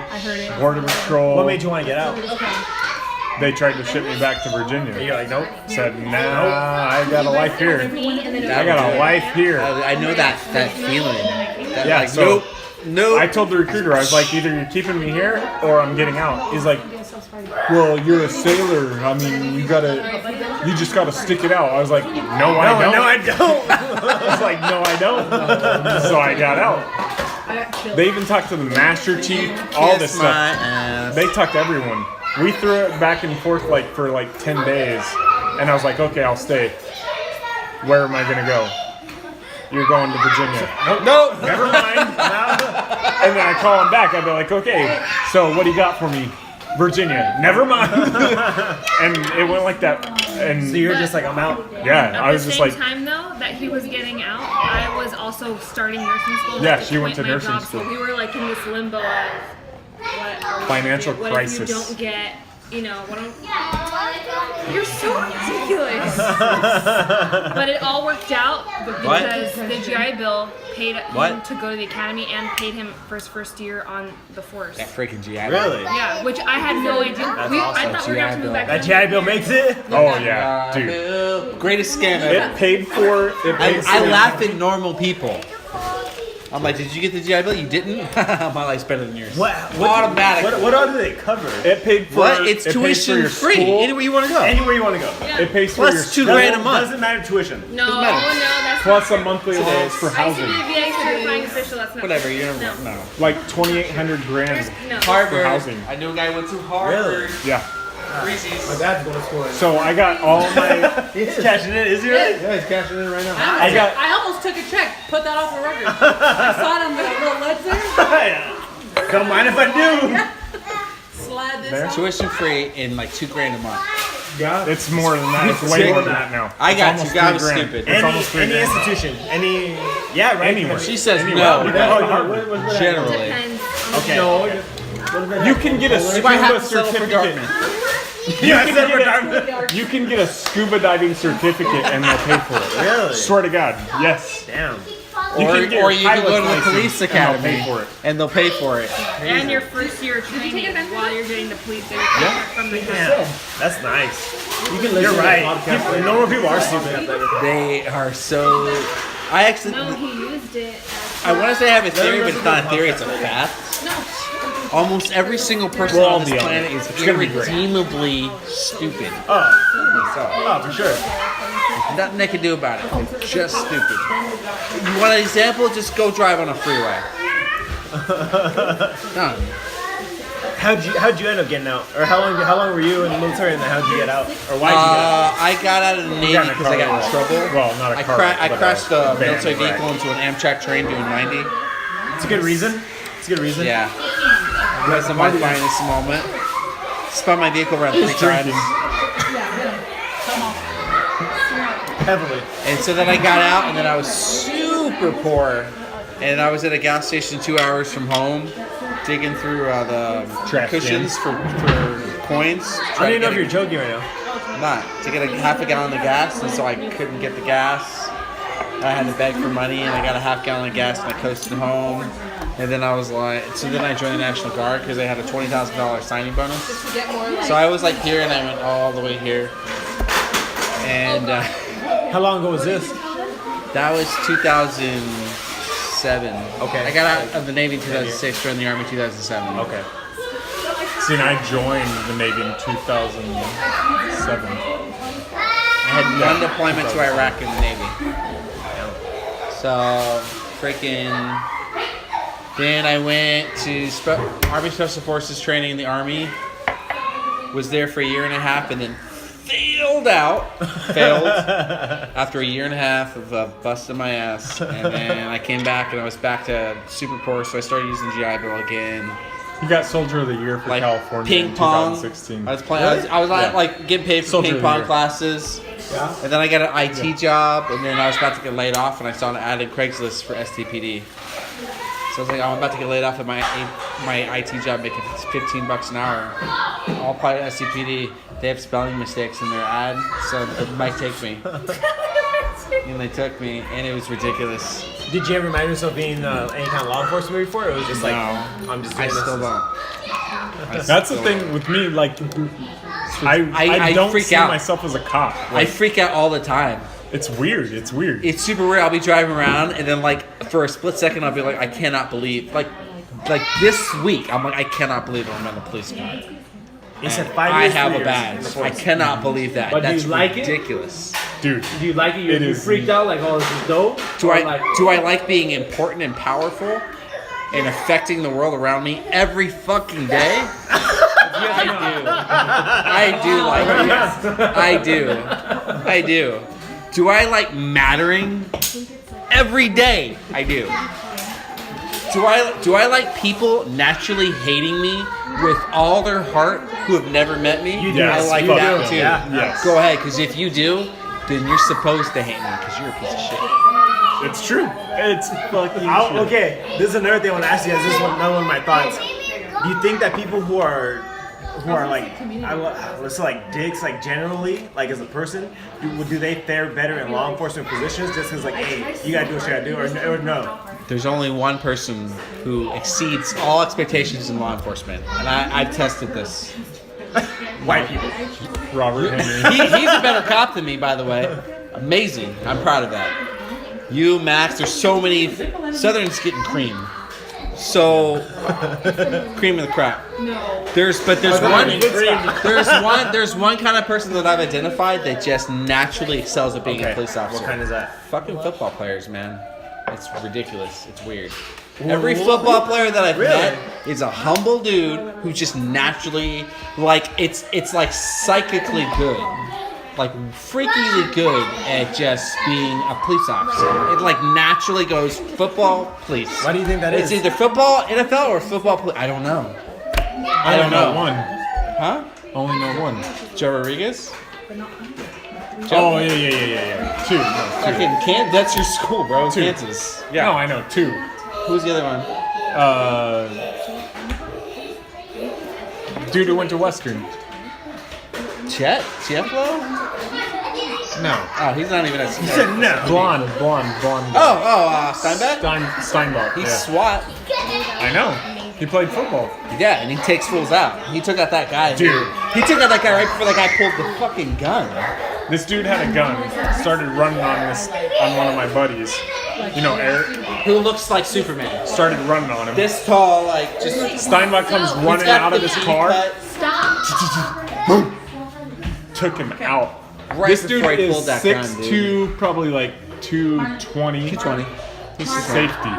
Border Patrol.
What made you want to get out?
They tried to ship me back to Virginia.
You're like, nope.
Said, nah, I got a life here. I got a life here.
I know that feeling. That,
Yeah,
like,
so
nope.
I told the recruiter, I was like, either you're keeping me here or I'm getting out. He's like, well, you're a sailor. I mean, you just gotta stick it out. I was like, no, I don't.
No, I don't.
I was like, no, I don't. So I got out. They even talked to the master chief, all this
Kiss my
stuff.
ass.
They talked to everyone. We threw it back and forth for 10 days. And I was like, okay, I'll stay. Where am I gonna go? You're going to Virginia. Nope. Never mind. And then I call him back. I'd be like, okay, so what do you got for me? Virginia. Never mind. And it went like that. And
So you're just like, I'm out.
yeah, I was
At
just
the
like,
same time, though, that he was getting out, I was also starting nursing school.
Yeah,
At the
she went
point
to
my
nursing
job,
school.
So we were like in this limbo of what are we
Financial
gonna do? What
crisis.
if you don't get, you're so ridiculous. But it all worked out because the GI Bill paid him to go to the academy and paid him for his first year on the force.
That freaking GI.
Really?
Yeah, which I had no idea. I thought we were going to move back.
That GI Bill makes it?
oh yeah, dude.
Greatest scam
It
ever.
paid for it. Paid
I
for-
laugh at normal people. I'm like, did you get the GI Bill? You didn't? My life's better than yours. Automatic.
What all do they cover?
It paid for
What? It's
it pays for
tuition
your
free.
school.
Anywhere you want to go.
Anywhere you want to go.
It pays for
Plus
your
$2
school,
grand a month.
Doesn't matter tuition.
No,
matter.
that's
plus a monthly allowance for housing.
ICBVA certifying official. That's not
Whatever. You never
No.
know.
Like 2,800 grand.
No.
Harvard.
housing.
I knew a guy who went to Harvard.
Really?
Yeah.
Reese's.
My dad's going to school.
So I got all my.
He's cashing it, is he right?
Yeah, he's cashing in right now.
I almost took a check. Put that off the record. I saw it on the little ledge there.
Don't mind if I do.
Slide this
There.
off.
Tuition free in like $2 grand a month.
Yeah.
It's more than that. It's way more than that now.
I
It's
got
almost
you. I
$3
was
grand.
stupid.
It's almost $3
Any
grand.
institution. Yeah, right.
Anywhere.
She says
Anyway.
no.
What
Generally.
Depends.
Okay.
No.
You can get a
You might have
scuba
to settle for
certificate.
Dartmouth.
You can get a scuba diving certificate and they'll pay for it.
Really?
Swear to God. Yes.
Damn.
You can get
or you can go to
pilot's
the police
license and they'll
academy
pay for it.
and they'll pay for it.
And your first year of training while you're getting the police from the
Yeah, that's nice.
You can listen
You're
to the
right.
podcast.
People, normal people are stupid.
They are so. I actually.
No, he used it.
I want to say I have a theory, but it's not a theory. It's a fact. Almost every single person
We'll
on
all
this
be on
planet
it.
is
It's gonna be great.
irredeemably stupid.
Oh, for sure.
Nothing they can do about it. It's just stupid. You want an example? Just go drive on a freeway. Done.
How'd you end up getting out? Or how long were you in the military, and then how'd you get out? Or why'd you get out?
I got out of the Navy
got in a
because I got in
car
trouble.
Well, not a
I,
car
I
wreck, but
crashed
a
a
van
military
wreck.
vehicle into an Amtrak train doing 90.
It's a good reason. It's a good reason.
Yeah. Because of my finest moment. Spun my vehicle around 3 times.
Heavily.
And so then I got out, and then I was super poor. And I was at a gas station 2 hours from home, digging through the
Trash
cushions for coins.
I don't even know if you're joking right now.
Not to get a half a gallon of gas, and so I couldn't get the gas. I had to beg for money, and I got a half gallon of gas, and I coasted home. And then I was like, so then I joined the National Guard because they had a $20,000 signing bonus. So I was like here, and I went all the way here. And
How long ago was this?
that was 2007.
Okay.
I got out of the Navy in 2006, joined the Army in 2007.
Okay.
See, and I joined the Navy in 2007.
I had one deployment to Iraq in the Navy. So, freaking. Then I went to Army Special Forces training in the Army. Was there for a year and a half, and then failed after a year and a half of busting my ass. And then I came back, and I was back to super poor, so I started using GI Bill again.
You got Soldier of the Year for
Like
California
ping
in
pong.
2016.
I was playing. I was
Yeah.
like getting paid for
Soldier
ping
of the
pong
Year.
classes.
Yeah.
And then I got an IT job, and then I was about to get laid off, and I saw an ad in Craigslist for STPD. So I was like, oh, I'm about to get laid off at my IT job, making $15 an hour. I'll apply to STPD. They have spelling mistakes in their ad, so they might take me. And they took me, and it was ridiculous.
Did you ever imagine yourself being any kind of law enforcement before? Or it was just like,
No.
I'm just
I
doing
still
this.
don't.
That's the thing with me. Like, I
I
don't
freak
see
out.
myself as a cop.
I
Like,
freak out all the time.
it's weird. It's weird.
It's super weird. I'll be driving around, and then like for a split second, I'll be like, I cannot believe like this week. I'm like, I cannot believe I'm on the police car.
He said
And
5
I
years,
have
3
a
years
badge.
in the
I
force.
cannot believe that.
But do
That's
you like it?
ridiculous.
Dude,
Do you like it?
It
You
is-
freaked out like, oh, this is dope?
Do
Or
I
like,
do I like being important and powerful and affecting the world around me every fucking day? I do like it. I do. Do I like mattering? Every day I do. Do I like people naturally hating me with all their heart who have never met me?
You do.
Yes,
I like
fuck
that
them.
too.
Yeah.
Yes.
Go ahead, because if you do, then you're supposed to hate me because you're a piece of shit.
it's true. It's fucking true.
Okay, this is another thing I want to ask you guys. This is another one of my thoughts. Do you think that people who are like, let's say like dicks, like generally, like as a person, do they fare better in law enforcement positions just because like, hey, you gotta do what you gotta do, or no?
There's only one person who exceeds all expectations in law enforcement, and I've tested this.
White people.
Robert Henry.
He's a better cop than me, by the way. Amazing. I'm proud of that. You, Max, there's so many. Southern's getting cream. So, cream of the crop.
No.
There's one kind of person that I've identified that just naturally excels at being a
Okay,
police officer.
what kind is that?
Fucking football players, man. It's ridiculous. It's weird. Every football player that I've met is a humble dude who just naturally, like, it's like psychically good. Like, freakily good at just being a police officer. It, like, naturally goes football, police.
Why do you think that
It's
is?
either football, NFL, or football, police. I don't know.
I don't know one.
Huh?
Only know one.
Joe Rodriguez?
Oh yeah. Two. No, two.
Fucking that's your school, bro.
Two.
Kansas. Yeah.
No, I know two.
Who's the other one?
Dude who went to Western.
Chet? Tieflo?
No.
Oh, he's not even a.
You said no.
Blonde.
Steinbeck?
Steinbach.
He's
Yeah.
SWAT.
I know. He played football.
Yeah, and he takes fools out. He took out that guy.
Dude.
He took out that guy right before that guy pulled the fucking gun.
This dude had a gun. Started running on one of my buddies. You know, Eric.
Who looks like Superman.
Started running on him.
This tall, like, just...
Steinbach comes running out of his car.
Stop.
Took him out.
Right
This dude
before he
is
pulled that gun, dude.
6'2", probably like 220.
220.
Safety.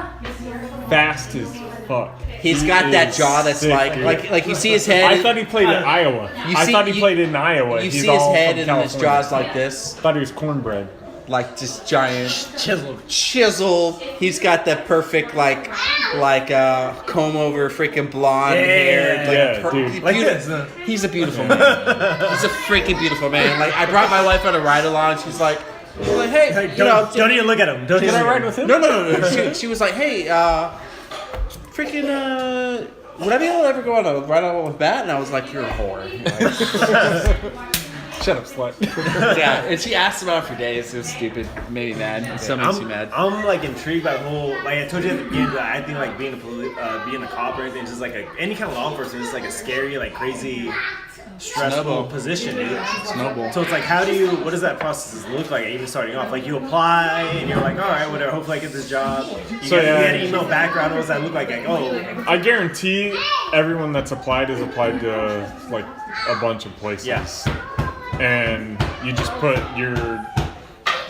Fast as fuck.
He's
He
got that
is
jaw that's
sick,
like
dude.
you see his head.
I thought he played in Iowa.
You see-
I thought he played in Iowa.
You
He's
see his
all
head
from
and his
California.
jaw's like this,
Thought he was cornbread.
like just giant
Chiseled.
chisel. He's got that perfect like comb over freaking blonde hair.
yeah, dude.
Like this.
He's a beautiful man. He's a freaking beautiful man. Like I brought my wife on a ride along. She's like, hey,
Don't even look at him. Don't
Can
even
I
look
ride
at him.
with him?
No. She was like, hey, freaking, would I be able to ever go on a ride along with Matt? And I was like, you're a whore. Like,
Shut up, slut.
yeah, and she asked about it for days. It was stupid. Made me mad. It still makes me mad.
I'm like intrigued by the whole, like I told you at the beginning, that I think like being a cop or anything, just like any kind of law enforcement is like a scary, like crazy, stressful
Snowball.
position, dude.
Snowball.
So it's like, what does that process look like even starting off? Like you apply and you're like, all right, whatever, hopefully I get this job. You
So,
get
yeah.
an email background, what does that look like? Like, oh,
I guarantee everyone that's applied has applied to like a bunch of places.
yes.
And you just put your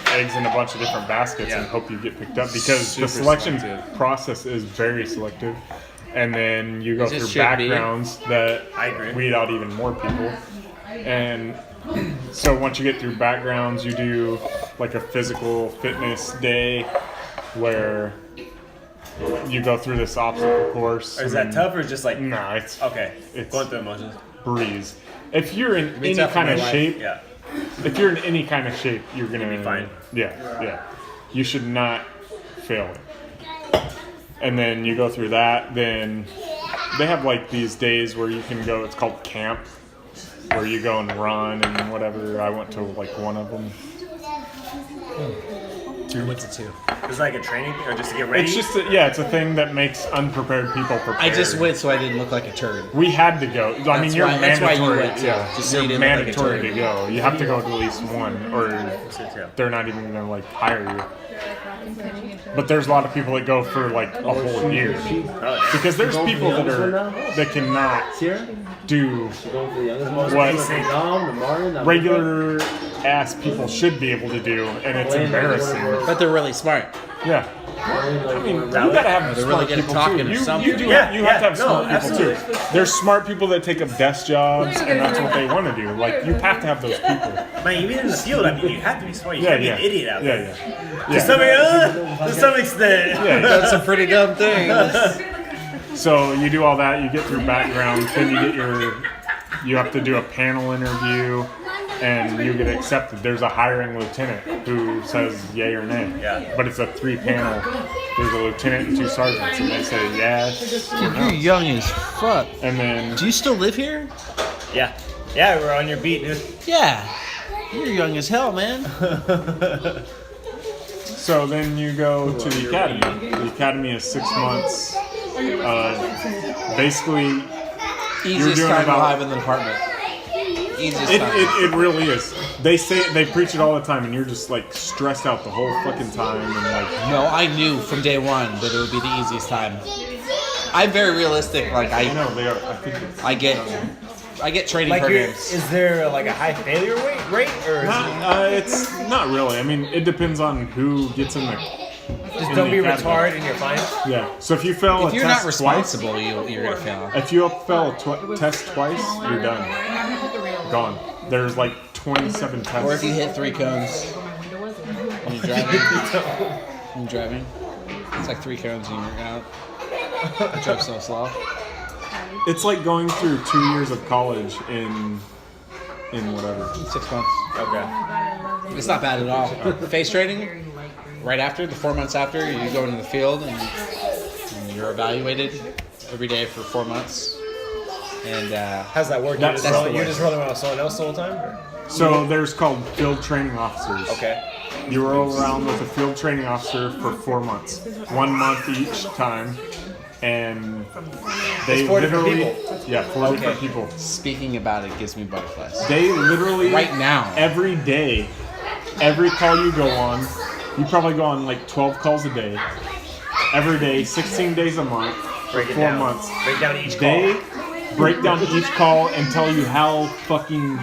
eggs in a bunch of different baskets and hope you get picked up because
Super
the selection
selective.
process is very selective. And then you go
It just
through
should be.
backgrounds that
I agree.
weed out even more people. And so once you get through backgrounds, you do like a physical fitness day where you go through this obstacle course.
Or is
and
that tough or just like,
No, it's
okay,
It's-
going through emotions?
breeze. If you're in any
tough in
kind
my
of
life.
shape,
Yeah.
if you're in any kind of shape, you're gonna
be fine.
Yeah. You should not fail it. And then you go through that. Then they have like these days where you can go. It's called camp, where you go and run and whatever. I went to like one of them.
I went to 2.
It's like a training thing or just to get ready?
It's just it's a thing that makes unprepared people prepared.
I just went so I didn't look like a turd.
We had to go. I mean,
That's
you're
why- that's why
mandatory.
you went too, just so
you're
you didn't look like a
mandatory
turd.
to go. You have to go to at least one, or they're not even gonna like hire you. But there's a lot of people that go for like a whole year because there's people that cannot do what regular ass people should be able to do, and it's embarrassing.
But they're really smart.
Yeah. I mean, you gotta have
They're
smart
really good at
people
talking
too.
or
You
something.
do.
Yeah,
You have to have
no,
smart people
absolutely.
too. There's smart people that take up desk jobs, and that's what they want to do. Like you have to have those people.
Man, even in the field, I mean, you have to be smart. You
Yeah,
can't
yeah.
be an idiot out there.
Yeah.
To some extent.
That's some pretty dumb things.
So you do all that. You get through background. Then you get you have to do a panel interview, and you get accepted. There's a hiring lieutenant who says yay or nay.
Yeah.
But it's a 3-panel. There's a lieutenant and 2 sergeants, and they say yes.
You're young as fuck.
And then
Do you still live here?
Yeah. Yeah, we're on your beat, dude.
Yeah. You're young as hell, man.
so then you go to the academy. The academy is 6 months. Basically,
Easiest
doing
time
about-
alive in the department. Easiest time.
it really is. They preach it all the time, and you're just like stressed out the whole fucking time, and like
No, I knew from day one that it would be the easiest time. I'm very realistic. Like
I know they are. I think it's
I get training
Like,
programs.
is there like a high failure rate, or is
it's not really. I mean, it depends on who gets in the.
just
in
don't
the
be
academy.
retarded and you're fine?
Yeah. So if you fail
If
a
you're
test
not responsible, you're gonna fail.
twice, if you fail a test twice, you're done. Gone. There's like 27 tests.
Or if you hit 3 cones when you're driving. It's like 3 cones and you're out. You drive so slow.
It's like going through 2 years of college in whatever.
6 months.
Okay.
It's not bad at all. Face training, right after, the 4 months after, you go into the field and you're evaluated every day for 4 months. And
How's that work?
That's the
You're
way.
just running around with someone else the whole time? Or?
So there's called field training officers.
Okay.
You roll around with a field training officer for 4 months, 1 month each time, and they
It's 4 different
literally,
people.
yeah, 4 different people.
Speaking about it gives me butterflies.
They literally
Right now.
every day, every call you go on, you probably go on like 12 calls a day, every day, 16 days a month, for
Break it
4
down.
months.
Break down each
They
call.
break down each call and tell you how fucking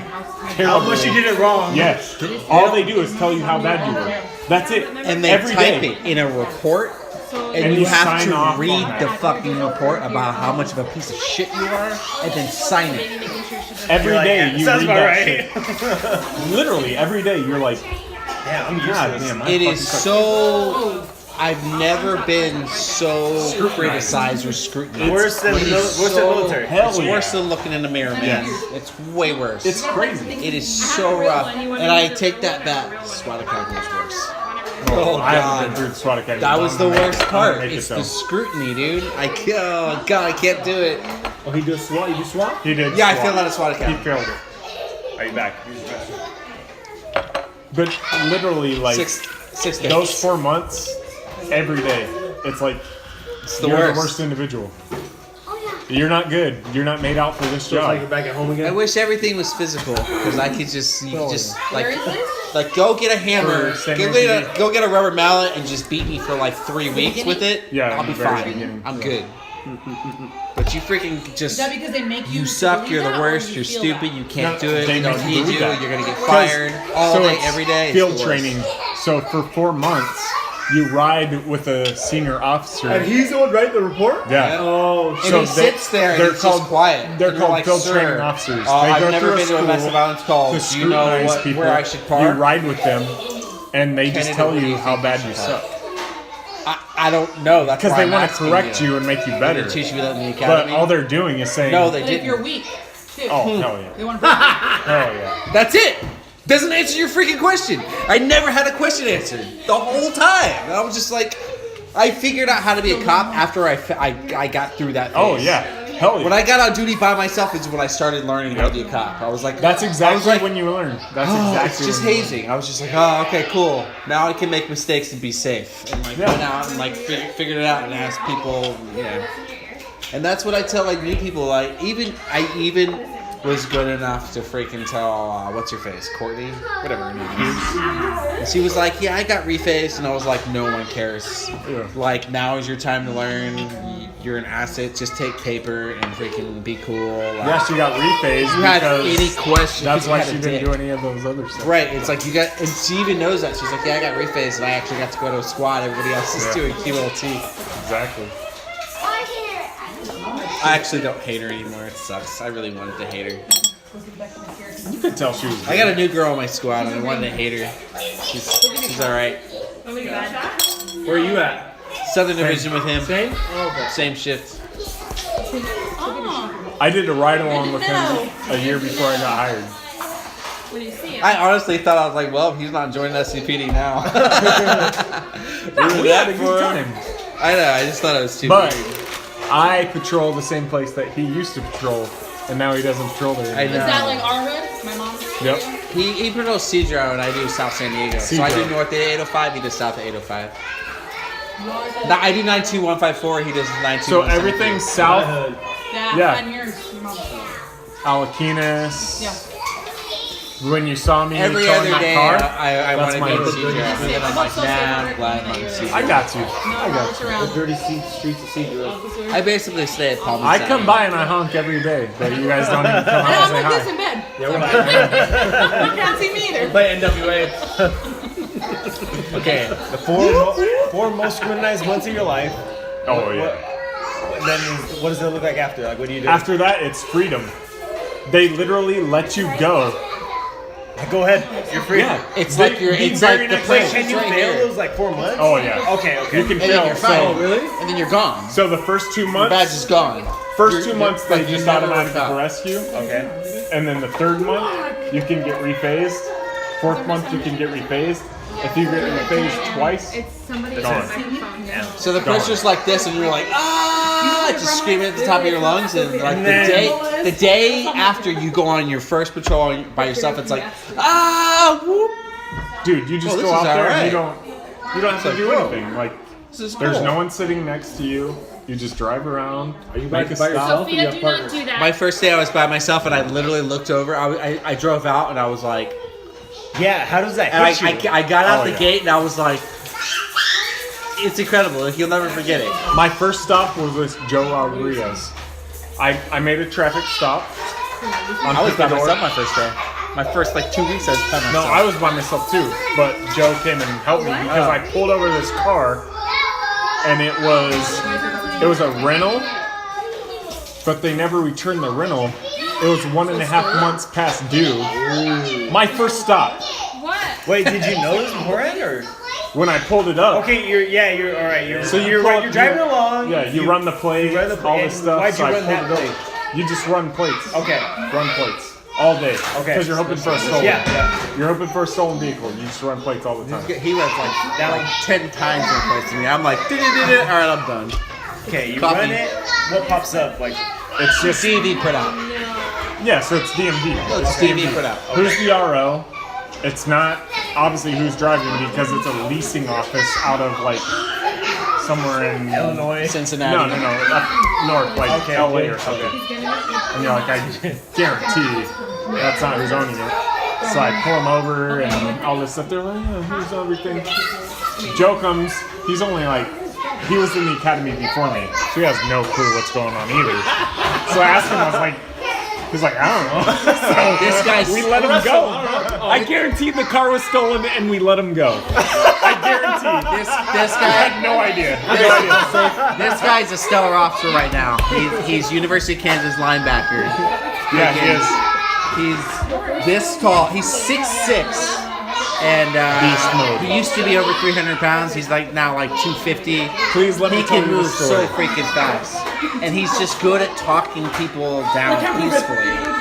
terrible.
How much you did it wrong.
Yes. All they do is tell you how bad you were. That's it.
And they
every
type
day.
it in a report, and
you
you have
sign off
to
on
read
that.
the fucking report about how much of a piece of shit you are, and then sign it.
Every
You're like,
day
yeah,
you
sounds
read
about
that
right.
shit. Literally every day you're like,
Damn, I'm
God
useless.
damn, I
It
fucking
is
suck.
so. I've never been so criticized or scrutinized.
Worse than
It
the
is
military.
Hell
It's
yeah.
worse than looking in the mirror, man.
Yes.
It's way worse.
It's crazy.
It is so rough, and I take that back. SWAT Academy was worse. Oh
I haven't
God.
been through the SWAT Academy.
That was the
I'm gonna
worst
make it- I'm gonna
part.
make it
It's
so.
the scrutiny, dude. Oh God, I can't do it.
Oh, he does SWAT? You do SWAT?
He did.
Yeah, I
SWAT.
failed out of SWAT
He
Academy.
failed it.
Are you back?
But literally, like
Six days.
those 4 months, every day, it's like
It's the
you're
worst.
the worst individual. You're not good. You're not made out for this
So it's like
job.
you're back at home
I
again?
wish everything was physical because I could just, you could just
Where is this?
like go get a hammer,
For San Jose.
go get a rubber mallet, and just beat me for like 3 weeks with it.
Yeah,
I'll
in
be
the very
fine.
beginning.
I'm good. But you freaking
Is
just.
that because they make you?
You suck,
believe
you're the
that, or
worst,
you
you're
feel
stupid,
that?
you can't
No,
do it,
they
we don't
make you
need
believe
you,
that.
you're gonna get fired all
So
day,
it's
every day. It's
Field
the worst.
training. So for 4 months, you ride with a senior officer.
And he's the one writing the report?
Yeah.
Oh,
And
So
he sits there and
they're
he's
called
just quiet.
They're
And you're
called
like,
field
"Sir,
training officers.
Oh,
They
I've
go
never
through a
been to a
school
domestic violence call.
to
Do you know
scrutinize people.
where I should
You
park?
ride with them, and they just
Kennedy,
tell
where do
you
you
how
think
bad
you
you
should
suck.
I don't know. That's
Because
why
they
I'm
want to
asking
correct you and make you
They
better.
didn't teach you that in the
But
academy.
all they're doing is saying,
No, they
But if you're
didn't.
weak, too.
oh, hell yeah.
They want to break you.
Hell yeah.
That's it. Doesn't answer your freaking question. I never had a question answered the whole time. I was just like, I figured out how to be a cop after I got through that phase.
Oh, yeah. Hell yeah.
When I got on duty by myself is when I started learning how to be a cop. I was like,
That's exactly
I was like,
when you learn. That's
oh,
exactly
it's just
when you learn.
hazing. I was just like, oh, okay, cool. Now I can make mistakes and be safe. And like
Yeah.
went out and like figured it out and asked people, yeah. And that's what I tell like new people. Like I even was good enough to freaking tell what's her face, Courtney, whatever her name is. And she was like, yeah, I got refaced, and I was like, no one cares.
Yeah.
Like now is your time to learn. You're an asset. Just take paper and freaking be cool. Like,
Yeah, she got rephased
you had
because
any question?
that's
'cause you
why
had
she
a
didn't
dick.
do any of those other stuff.
Right, it's like you got, and she even knows that. She's like, yeah, I got rephased, and I actually got to go to a squad. Everybody else is
Yeah.
doing QLT.
Exactly.
I actually don't hate her anymore. It sucks. I really wanted to hate her.
You could tell she was.
I got a new girl on my squad, and I wanted to hate her. She's all right.
where are you at?
Southern Division with him.
Same? Oh, okay.
Same shift.
Oh,
I did a ride along with him
No.
a year before I got hired.
when you see him.
I honestly thought, I was like, well, he's not joining SCPD now.
We had a good time.
I know. I just thought it was too
But
weird.
I patrol the same place that he used to patrol, and now he doesn't patrol there
I
anymore.
Is that like our hood? My mom's.
Yep.
He patrols Cedro, and I do South San Diego. So I do
Cedro.
north of 805, he does south of 805.
Yours
No, I do 92154, he does 921.
So everything south,
Yeah.
Yeah.
Mine yours. Your mom's.
Alaquinas.
Yeah.
When you saw me
Every
towing
other
that
day,
car,
I
that's
want to
my
go to
hood.
Cedro. And then I'm like, nah, I'm glad I'm on Cedro.
I got you.
No,
I got
what's
you.
around?
The dirty streets of Cedar.
Officer.
I basically stay at Palm
I
Beach.
come by and I honk every day, but you guys don't even come
And
out
I'm
and
like
say
this in
hi.
bed.
Yeah, we're not.
You can't see me either.
Play NWA.
Okay, the four most scrutinized months of your life.
Oh yeah.
Then what does it look like after? Like, what do you do?
After that, it's freedom. They literally let you go.
Go ahead, you're free.
Yeah.
It's
They-
like you're,
the
it's
very
like the
next
place.
day-
Can you
right
fail
here.
those like 4 months?
Oh yeah.
Okay, okay.
You can
And then
fail.
you're fine.
So,
And then you're gone.
so the first 2
Your badge
months,
is gone.
first
You're-
2 months
like,
they
you
just
never
automatically
look up.
arrest you,
Okay.
and then the third month you can get rephased. Fourth month you can get rephased. If you get rephased twice,
It's somebody
Gone.
else's microphone here.
So the
Gone.
pressure's like this, and you're like, ah! just screaming at the top of your lungs, and like the day after you go on your first patrol by yourself, it's like whoop.
Dude, you just
Well,
go
this is
out there
alright.
and you don't have to do anything. Like,
This is
there's
cool.
no one sitting next to you. You just drive around.
Are you
Make
by
a stop.
yourself or you
Sophia,
have
do not
partners?
do that.
My first day I was by myself, and I literally looked over. I drove out, and I was like,
Yeah, how does that
and
hit you?
I got out
Oh,
the
yeah.
gate, and I was like, it's incredible. Like, you'll never forget it.
My first stop was with Joe Rodriguez. I made a traffic stop.
I was by myself my first day. My first 2 weeks I was by myself.
No, I was by myself too, but Joe came and helped me because I pulled over this car, and it was a rental, but they never returned the rental. It was 1.5 months past due. My first stop.
What?
Wait, did you know this beforehand or?
When I pulled it up.
Okay, you're all right.
So
you're driving along.
Yeah, you run the plate,
run the
all
plate.
this stuff.
Why'd you
so I
run that
pulled it
plate?
up. You just run plates.
Okay.
Run plates all day.
Okay.
Because you're hoping for a stolen.
Yeah.
You're hoping for a stolen vehicle. You just run plates all the time.
He was like 10 times more place than me. I'm like, all right, I'm done.
Okay, you
Copy.
run it. What pops up? Like,
It's just
DMV printout.
yeah. So it's DMV.
It's DMV printout.
Who's the RO? It's not obviously who's driving because it's a leasing office out of somewhere in
Illinois.
Cincinnati.
No, up north, like
Okay,
LA
okay,
or something. And you're like, I guarantee that's not who's owning it. So I pull him over and all this stuff. They're like, yeah, here's everything. Joe comes. He's only he was in the academy before me, so he has no clue what's going on either. So I asked him, I was like, he's like, I don't know. So
This guy's
we let him go. I guarantee the car was stolen and we let him go. I guarantee.
This
I
guy.
had no idea.
This guy's a stellar officer right now. He's University of Kansas linebacker.
Yeah, he is.
He's this tall. He's 6'6", and
Beast mode.
he used to be over 300 pounds. He's now 250.
Please let me
He
tell
can
you
move
the story.
so freaking fast, and he's just good at talking people down peacefully.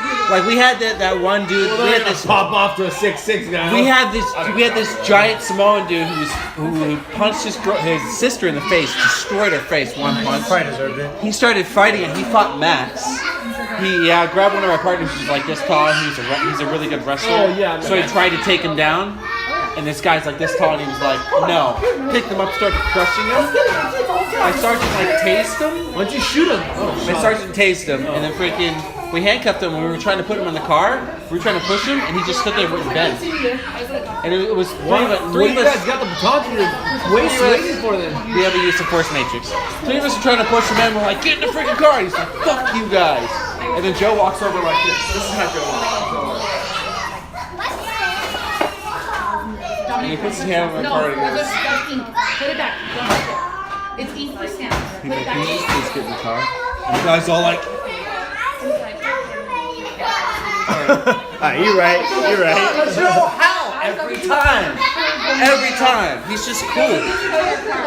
We had that one dude. We had this.
Pop off to a 6'6" guy.
We had this giant Samoan dude who punched his sister in the face, destroyed her face one punch.
Probably deserved it.
He started fighting and he fought Max. He grabbed one of our partners who's this tall, and he's a really good wrestler.
Oh, yeah,
So he tried to take him down, and this guy's this tall, and he was like, no. Picked him up, started crushing him. My sergeant tased him.
Why don't you shoot him?
My sergeant tased him, and then we handcuffed him when we were trying to put him in the car. We were trying to push him, and he just stood there with bent. And it was one of
Three
us.
guys got the baton to your waist waiting for them.
We have a use of force matrix. Three of us are trying to push him in. We're like, get in the freaking car. He's like, fuck you guys. And then Joe walks over like this. This is how Joe walks. And he puts his hand on my car and he goes,
that's ink. Put it back. Don't touch it. It's ink for stamps. Put it
can you
back.
just please get in the car? And the guy's all like,
You're right. You're right.
Joe, how? Every time. Every time. He's just cool.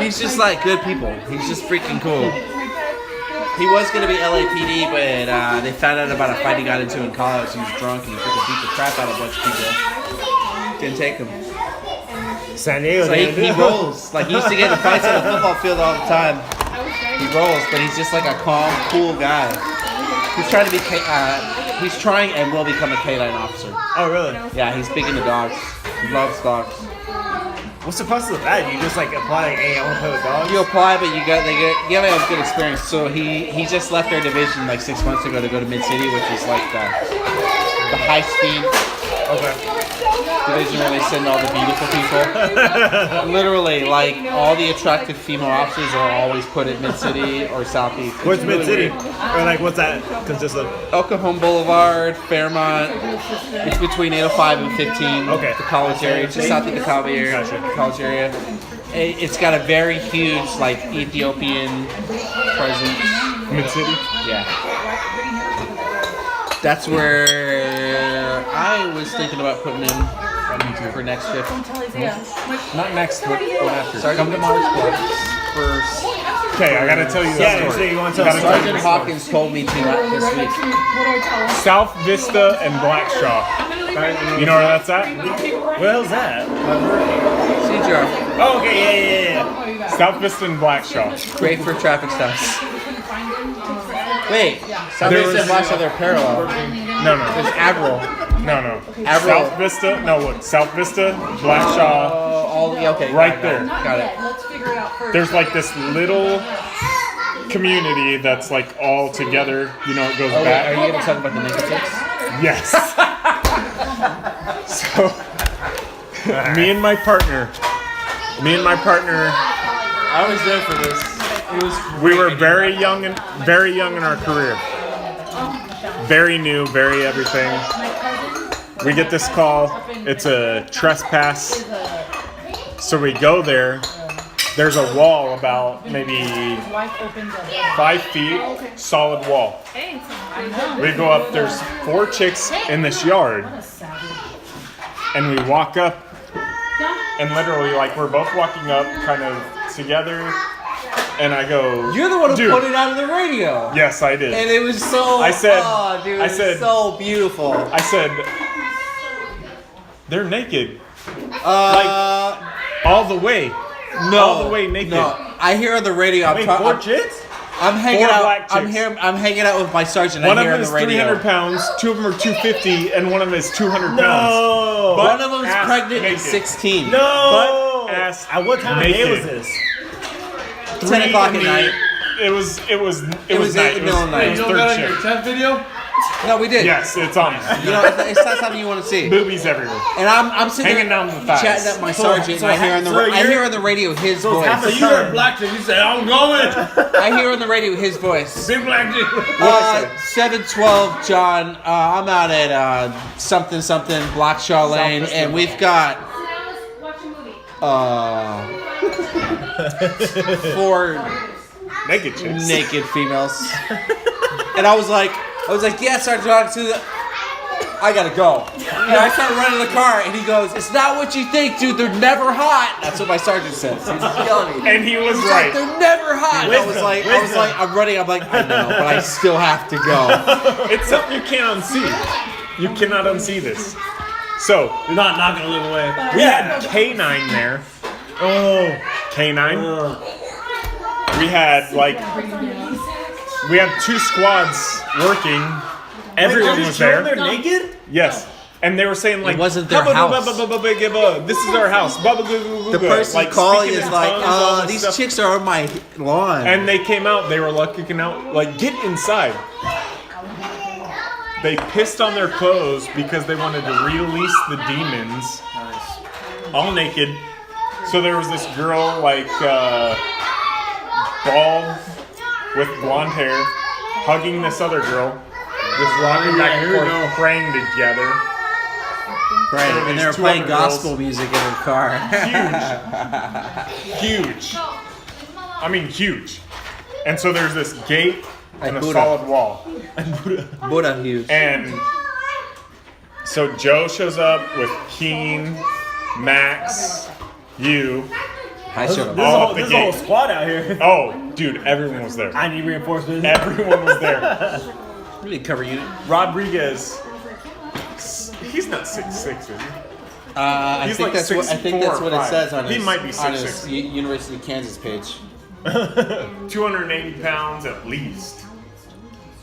He's just good people. He's just freaking cool. He was going to be LAPD, but they found out about a fight he got into in college. He was drunk and he freaking beat the crap out of a bunch of people. Didn't take him.
San Diego.
So he rolls. He used to get in fights on the football field all the time. He rolls, but he's just a calm, cool guy. He's trying to be, he's trying and will become a canine officer.
Oh, really?
Yeah, he's big into dogs. He loves dogs.
What's the process of that? You just apply, hey, I want to play with dogs?
You apply, but you gotta have good experience. So he just left our division 6 months ago to go to Mid City, which is the high speed division where they send all the beautiful people. Literally, all the attractive female officers are always put at Mid City or Southeast. It's
Where's
really
Mid City?
weird.
Or what's that consist of?
El Cajon Boulevard, Fairmont. It's between 805 and 15.
Okay.
The college area, just south of the college area.
Gotcha.
College area. It's got a very huge Ethiopian presence.
Mid City.
Yeah. That's where I was thinking about putting in for next shift.
Not next, but one after.
Sorry, come to Mars first.
Okay, I gotta tell you that
Yeah, so
story.
you want to tell us
Sergeant Hawkins told me to this week.
South Vista and Blackshaw. You know where that's at?
Where the hell's that?
CGR.
Oh, okay, yeah.
South Vista and Blackshaw.
Great for traffic stops. Wait,
There
somebody
was-
said watch other parallel.
No.
There's Averill.
No.
Averill.
South Vista. No, look. South Vista, Black Shaw.
Okay.
Right
got it,
there.
Not
Got
yet.
it.
Let's figure it out first.
There's like this little community that's like all together. You know, it goes back.
Are you gonna talk about the naked chicks?
Yes. So, me and my partner.
I was there for this. It was.
We were very young in our career. Very new, very everything. We get this call. It's a trespass. So we go there. There's a wall about maybe 5 feet, solid wall. We go up. There's 4 chicks in this yard, and we walk up, and literally, like, we're both walking up, kind of together. And I go,
You're the one who
"Dude."
put it out on the radio.
Yes, I did.
And it was so.
I said-
Oh, dude,
I
it was
said-
so beautiful.
I said, they're naked. All the way.
No,
all the way naked.
No, I hear on the radio. I'm,
Wait,
ta-
4
I'm,
chicks?
I'm hanging
4
out.
black
I'm
chicks.
here. I'm hanging out with my sergeant.
One
I
of
hear
them
on
is
the radio.
300 pounds, 2 of them are 250, and one of them is 200 pounds.
No.
But
One of them's
ass
pregnant
naked.
and 16.
No.
Butt ass
At what time of day was
naked.
this?
10 o'clock at
3 in the-
night.
It was
It was
night.
in the middle of the night.
It was
You don't
third
got on your
shift.
temp video?
No, we did.
Yes, it's on.
You know, it's not something you want to see.
Boobies everywhere.
And I'm sitting
Hanging
there
down the thighs.
chatting up my sergeant, and I hear on the I hear on the radio his voice.
half
So you were a black chick, you said, I'm going.
I hear on the radio his voice.
Big black chick.
712 John. I'm out at something Black Shaw Lane, and we've got
Watch a movie.
4
Naked chicks.
naked females. And I was like, yeah, Sergeant John, I gotta go. And I started running the car, and he goes, it's not what you think, dude. They're never hot. That's what my sergeant says. He's yelling at me.
And he was
He's
right.
like, they're never hot. And I was like, I'm running. I'm like, I know, but I still have to go.
It's something you can't unsee. You cannot unsee this. So,
You're not gonna live away.
we had K9 there.
Oh.
K9. We had we had 2 squads working. Everyone was there.
They're naked?
Yes. And they were saying like,
It wasn't their
"Hubba,
house."
bubba, bubba, bubba, gibba. This is our house. Bubba, goo, goo, goo,
The
goo."
person
Like,
calling
speaking
is
in
like,
tongues, all this
these
stuff.
chicks are on my lawn.
And they came out. They were like kicking out, like, get inside. They pissed on their clothes because they wanted to release the demons. All naked. So there was this girl, like, bald with blonde hair, hugging this other girl, just rocking back and forth, praying together.
Right, and they were
These 2
playing
other girls.
gospel music in her car.
Huge. I mean, huge. And so there's this gate and a
Buddha.
solid wall.
Buddha huge.
And so Joe shows up with Keen, Max, you.
I showed up.
All up the
There's a whole
gate.
squad out here.
Oh, dude, everyone was there.
I need reinforcements.
Everyone was there.
Really cover unit.
Rodriguez, he's not 6'6", is he?
I
He's
think
like
that's what
6'4" or
it says on
5". He
his,
might be
on his
6'6".
University of Kansas page.
280 pounds at least.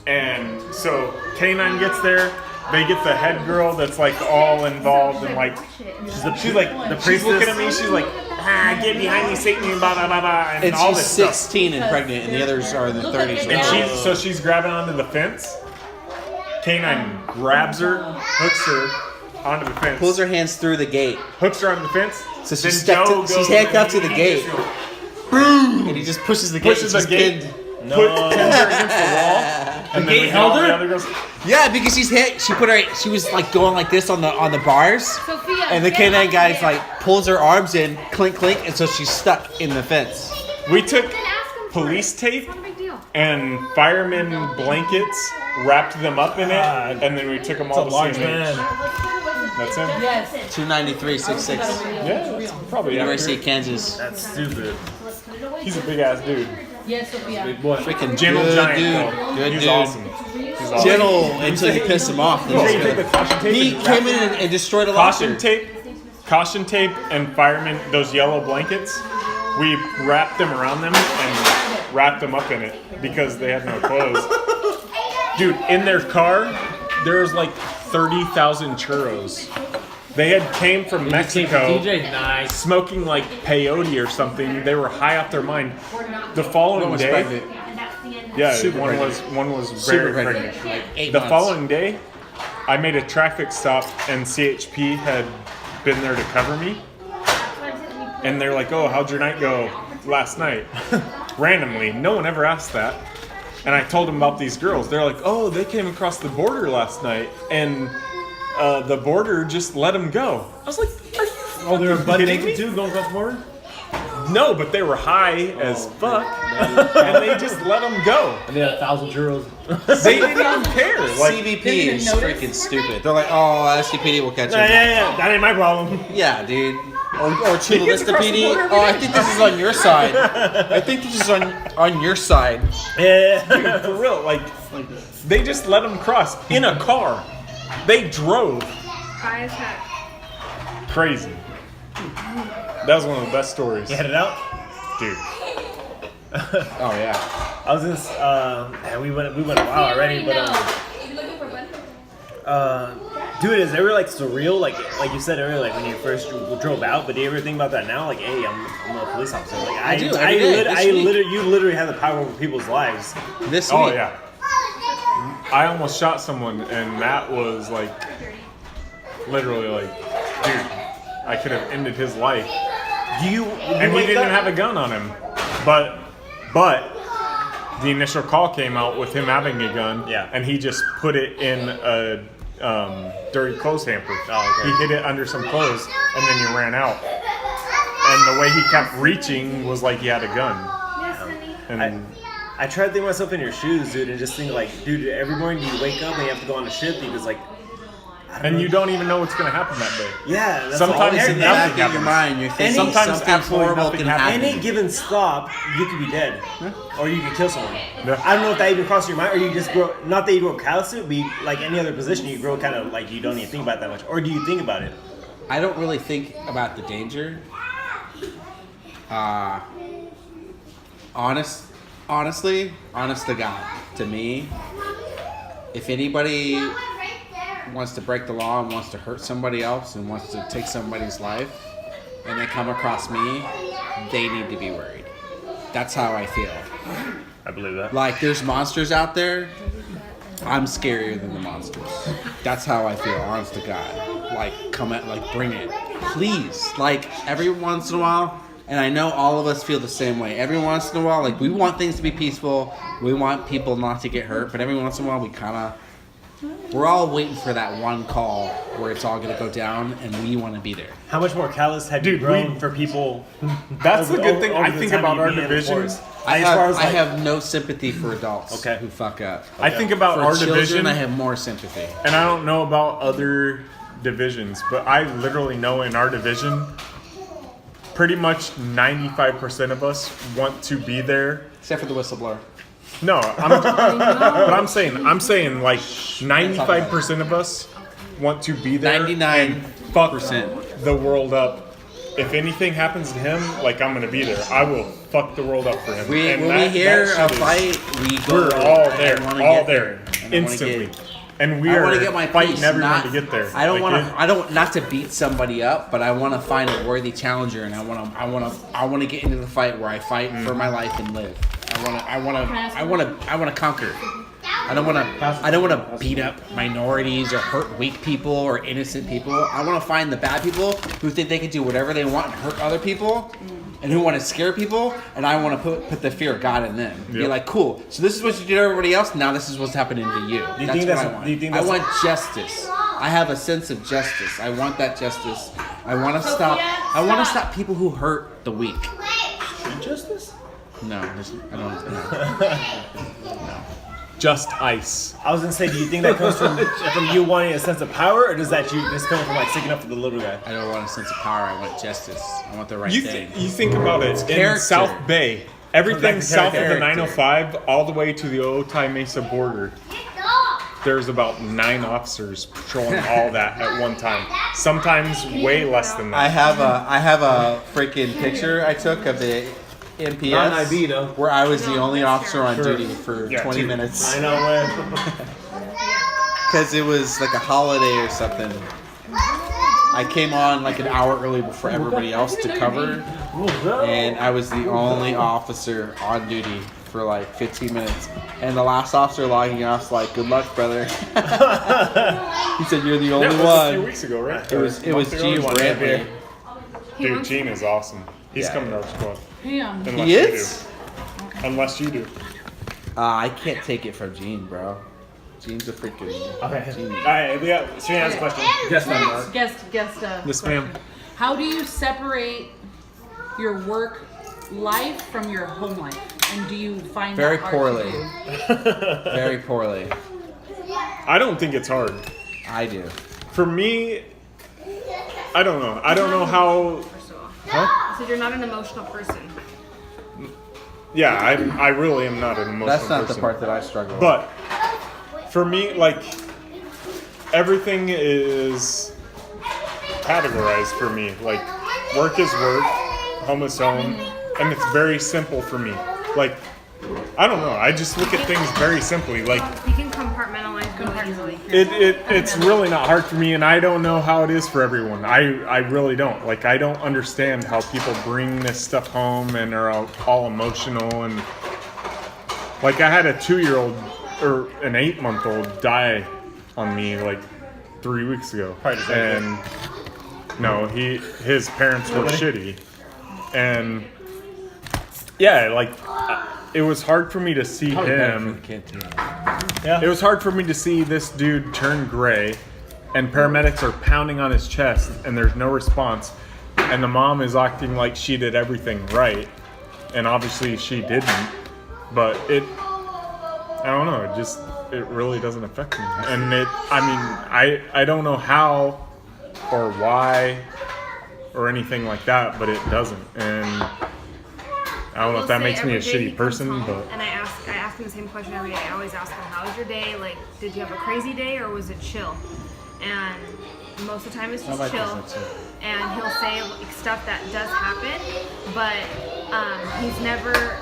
And so K9 gets there. They get the head girl that's like all involved and like she's like she's looking at me. She's like, get behind me, Satan, blah blah blah blah, and
And
all
she's
this stuff.
16 and pregnant, and the others are in the 30s.
And she's grabbing onto the fence. K9 grabs her, hooks her onto the fence,
Pulls her hands through the gate.
hooks her onto the fence.
So
then
she's stuck
Joe
she's
goes
handcuffed to
and
the
he
gate.
just goes,
And he just pushes the gate.
pushes the
She's
gate,
pinned.
pins her against the wall, and then
gate
we get
held
all the
her?
other girls.
Yeah, because she's hit. She was like going like this on the bars,
Sophia,
and the
get
K9
out
guy's
there.
like pulls her arms in, clink clink, and so she's stuck in the fence.
We took police tape and fireman blankets, wrapped them up in it, and then we took them all
It's a
to
large
CMH.
man.
That's him?
Yes.
293.66.
Yeah, that's probably
University
accurate.
of Kansas.
That's stupid.
He's a big ass dude.
Yes, Sophia.
Freaking
Gentle
good
giant,
dude.
though.
Good
He's
dude.
awesome. He's awesome.
Gentle until you piss him off.
You take the caution tape
He
and
came in and destroyed a
caution
locker.
caution tape and fireman, those yellow blankets, we wrapped them around them and wrapped them up in it because they had no clothes. Dude, in their car, there was like 30,000 churros. They had came from Mexico,
TJ, nice.
smoking like peyote or something. They were high off their mind. The following
was
day,
pregnant.
yeah,
Super
one
pregnant.
was
Super
very
pregnant.
pregnant.
Like 8
The
months.
following day, I made a traffic stop and CHP had been there to cover me. And they're like, "Oh, how'd your night go last night?" Randomly, no one ever asked that. And I told them about these girls. They're like, "Oh, they came across the border last night, and the border just let them go." I was like, "Are you
Oh, they were butt
kidding me?"
naked too, going across the border?
No, but they were high as fuck, and they just let them go.
And they had 1,000 churros.
They didn't even care. Like,
CBP
even
is
notice?
freaking stupid. They're like, oh, SCPD will catch you.
Yeah. That ain't my problem.
Yeah, dude. Or Chula
gets
Vista
across the
PD.
border every
Oh, I
day.
think this is on your side. I think this is on your side.
Yeah.
dude, for real, like they just let them cross in a car. They drove.
High as heck.
Crazy. That was one of the best stories,
You headed out?
dude.
Oh yeah.
I was in. Man, we went a while already, but dude, is it ever like surreal? Like you said earlier, like when you first drove out. But do you ever think about that now? Like, hey, I'm a police officer. Like
I do, every day, this week.
you literally have the power over people's lives.
This
Oh
week.
yeah. I almost shot someone, and Matt was like, literally like, dude, I could have ended his life. And he
wake
didn't
up-
have a gun on him, but the initial call came out with him having a gun.
Yeah.
And he just put it in a dirty clothes hamper.
Oh, okay.
He hid it under some clothes, and then he ran out. And the way he kept reaching was like he had a gun.
Yes, honey.
And
I try to think myself in your shoes, dude, and just think like, dude, every morning you wake up and you have to go on a shift because like,
and you don't even know what's gonna happen that day.
yeah, that's
Sometimes
all-
Always in the
nothing
back of your
happens.
mind, you're thinking
Sometimes
something
absolutely
horrible
nothing
can
happens.
happen.
any given stop, you could be dead, or you could kill someone.
Yeah.
I don't know if that even crossed your mind, or you just grow. Not that you grow callous to it, but like any other position, you grow kind of like you don't even think about it that much, or do you think about it?
I don't really think about the danger. Honestly, honest to God, to me, if anybody wants to break the law and wants to hurt somebody else and wants to take somebody's life and they come across me, they need to be worried. That's how I feel.
I believe that.
Like, there's monsters out there. I'm scarier than the monsters. That's how I feel, honest to God. Like, come at, like, bring it. Please. Like, every once in a while, and I know all of us feel the same way. Every once in a while, like, we want things to be peaceful. We want people not to get hurt. But every once in a while, we kind of, we're all waiting for that one call where it's all going to go down, and we want to be there.
How much more callous have you
Dude,
grown
we-
for people?
That's the
over-
good thing
over
I
the
think
time
about
you've
our
been in the
division.
force?
I
As far as,
I
like-
have no sympathy for adults
Okay.
who fuck up.
I think about
For
our
children,
division,
I have more sympathy.
and I don't know about other divisions, but I literally know in our division, pretty much 95% of us want to be there.
Except for the whistleblower.
No, but I'm saying like 95% of us want to be there.
99%.
and fuck the world up. If anything happens to him, like, I'm gonna be there. I will fuck the world up for him. And
When we hear
that
a
shit
fight, we go.
we're all
I
there,
wanna
all
get
there,
and I wanna
instantly.
get-
And we
I
are
want to get my
fighting
piece,
everyone
not,
to get there.
I don't
Like,
want to. I don't not to beat somebody up, but I want to find a worthy challenger, and I want to get into the fight where I fight for my life and live. I want to conquer. I don't want to beat up minorities or hurt weak people or innocent people. I want to find the bad people who think they can do whatever they want and hurt other people, and who want to scare people. And I want to put the fear of God in them. Be
Yep.
like, cool. So this is what you did to everybody else. Now this is what's happening to you.
you
That's
think
what
that's-
I want.
do you think
I
that's-
want justice. I have a sense of justice. I want that justice. I want to stop. I want to stop people who hurt the weak.
Injustice?
No, I don't. No.
just ice.
I was gonna say, do you think that comes from you wanting a sense of power, or does that you just come from like sticking up for the little guy?
I don't want a sense of power. I want justice. I want the right
You,
thing.
you think about it, in
character.
South Bay, everything
to
south of the
character.
905 all the way to the Otay Mesa border, there's about 9 officers patrolling all that at one time. Sometimes way less than
I
that.
have a freaking picture I took of MPS,
Not an IB, though.
where I was the
No,
only
that's
officer on
Sure.
duty for
Yeah,
20
dude.
minutes.
I know when.
Because it was like a holiday or something. I came on like an hour early before everybody else to cover, and I was the only officer on duty for like 15 minutes. And the last officer logging off's like, "Good luck, brother." He said, "You're the
Yeah,
only
it was a few
one."
weeks ago, right?
It was
Or a month ago,
Gene
you won that
Brantley.
beer. Dude, Gene is awesome. He's
Yeah.
coming to our squad.
Damn.
Unless
He
you
is?
do. Unless you do.
I can't take it from Gene, bro. Gene's a freaking.
Okay.
Gene.
All right, we got. Serena has a question.
Guess not, Mark.
Guest.
Yes, ma'am.
How do you separate your work life from your home life? And do you find
Very
that hard to
poorly.
do?
Very poorly.
I don't think it's hard.
I do.
For me, I don't know. I don't know how.
First of all,
Huh?
so you're not an emotional person.
Yeah, I really am not an emotional
That's not
person.
the part that I struggle with.
But for me, like, everything is categorized for me. Like, work is work, home is home, and it's very simple for me. Like, I don't know. I just look at things very simply. Like,
You can compartmentalize really easily.
it's really not hard for me, and I don't know how it is for everyone. I really don't. Like, I don't understand how people bring this stuff home and are all emotional. And like, I had a 2-year-old or an 8-month-old die on me like 3 weeks ago, and no, his parents were shitty, and yeah, like. It was hard for me to see him. It was hard for me to see this dude turn gray, and paramedics are pounding on his chest, and there's no response. And the mom is acting like she did everything right, and obviously she didn't. But I don't know. It really doesn't affect me. And I don't know how or why or anything like that, but it doesn't. And I don't know if that makes me a shitty person, but
And I ask him the same question every day. I always ask him, "How was your day? Like, did you have a crazy day or was it chill?" And most of the time it's just chill. And he'll say like, stuff that does happen, but he's never.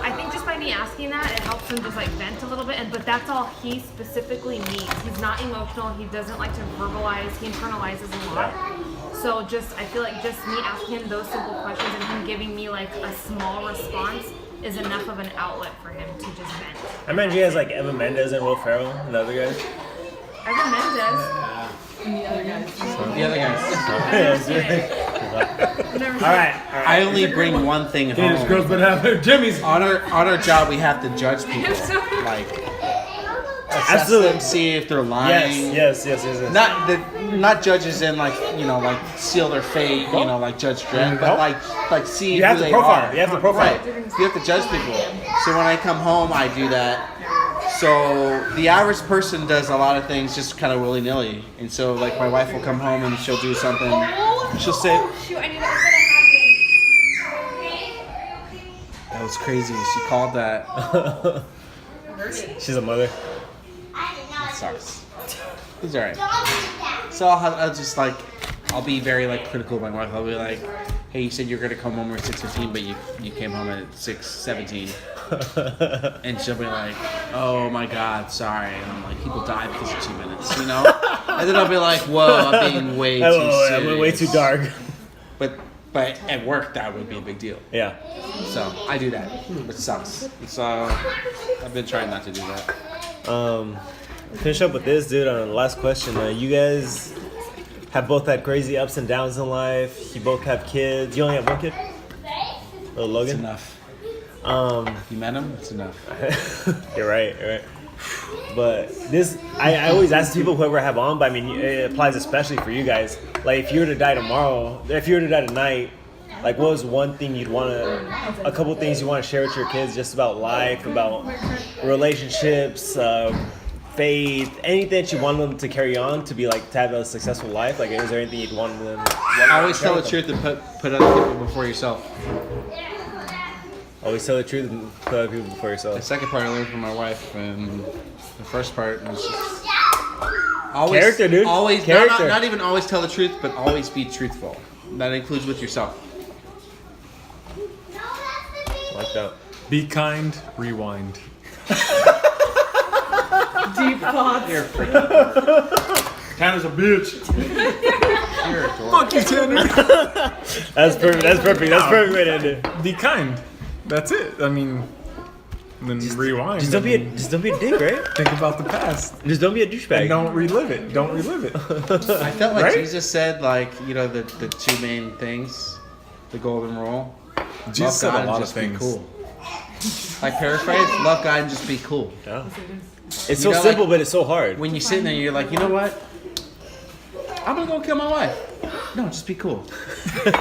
I think just by me asking that, it helps him just like vent a little bit. But that's all he specifically needs. He's not emotional. He doesn't like to verbalize. He internalizes a lot. So I feel like just me asking him those simple questions and him giving me like a small response is enough of an outlet for him to just vent.
I imagine you guys like Evan Mendez and Will Ferrell and the other guys.
Evan Mendez.
And the other guys.
The other guys.
I've never seen it. I've never seen
All right.
I only bring one thing
This
home.
girl's been having Jimmy's.
On our job, we have to judge people. Like, assess
Absolutely.
them, see if they're lying.
Yes.
Not judges in like like seal their fate. Like Judge Dredd, but like see
You have
who
to
they
profile.
are.
You have to profile.
Right. You have to judge people. So when I come home, I do that. So the average person does a lot of things just kind of willy nilly, and so like my wife will come home and she'll do something. She'll say,
Shoot, I knew that was
"That was crazy." She called that.
She's a mother.
It sucks. It's alright. So I'll just like, I'll be very like critical of my wife. I'll be like, "Hey, you said you're gonna come home at 6:15, but you came home at 6:17." And she'll be like, "Oh my God, sorry." And I'm like, "People die because of 2 minutes, you know?" And then I'll be like, "Whoa, I'm being way too
I
serious."
went way too dark.
But at work, that would be a big deal.
Yeah.
So I do that, which sucks. So I've been trying not to do that.
Finish up with this, dude. On the last question, you guys have both had crazy ups and downs in life. You both have kids. You only have one kid? Little
It's
Logan.
enough. You met him? It's enough.
You're right. But this, I always ask people whoever I have on, but I mean, it applies especially for you guys. Like, if you were to die tomorrow, if you were to die tonight, like, what was one thing a couple things you want to share with your kids just about life, about relationships, faith, anything that you want them to carry on to be like, to have a successful life? Like, is there anything you'd want them to
Always tell the truth and put other people before yourself.
Always tell the truth and put other people before
The
yourself.
second part I learned from my wife, and the first part was just always,
Character, dude.
Always,
Character.
not even always tell the truth, but always be truthful. That includes with yourself.
fucked up.
Be kind, rewind.
Deep thoughts.
You're freaking.
Tanner's a bitch.
You're a dork.
Fuck you, Tanner.
That's perfect. That's perfect. That's perfect way to end it.
Be kind. That's it. I mean, then rewind.
Just don't be a dick, right?
Think about the past.
Just don't be a douchebag.
And don't relive it. Don't relive it.
I felt like
Right?
Jesus said, like, you know, the two main things, the golden rule.
Jesus
Love
said
God
a
and
lot of
just be
things.
cool. Like paraphrase, love God and just be cool.
Yeah. It's
You
so
know,
simple,
like,
but it's so hard.
When you're sitting there, you're like, you know what? I'm gonna go kill my wife. No, just be cool. It's like,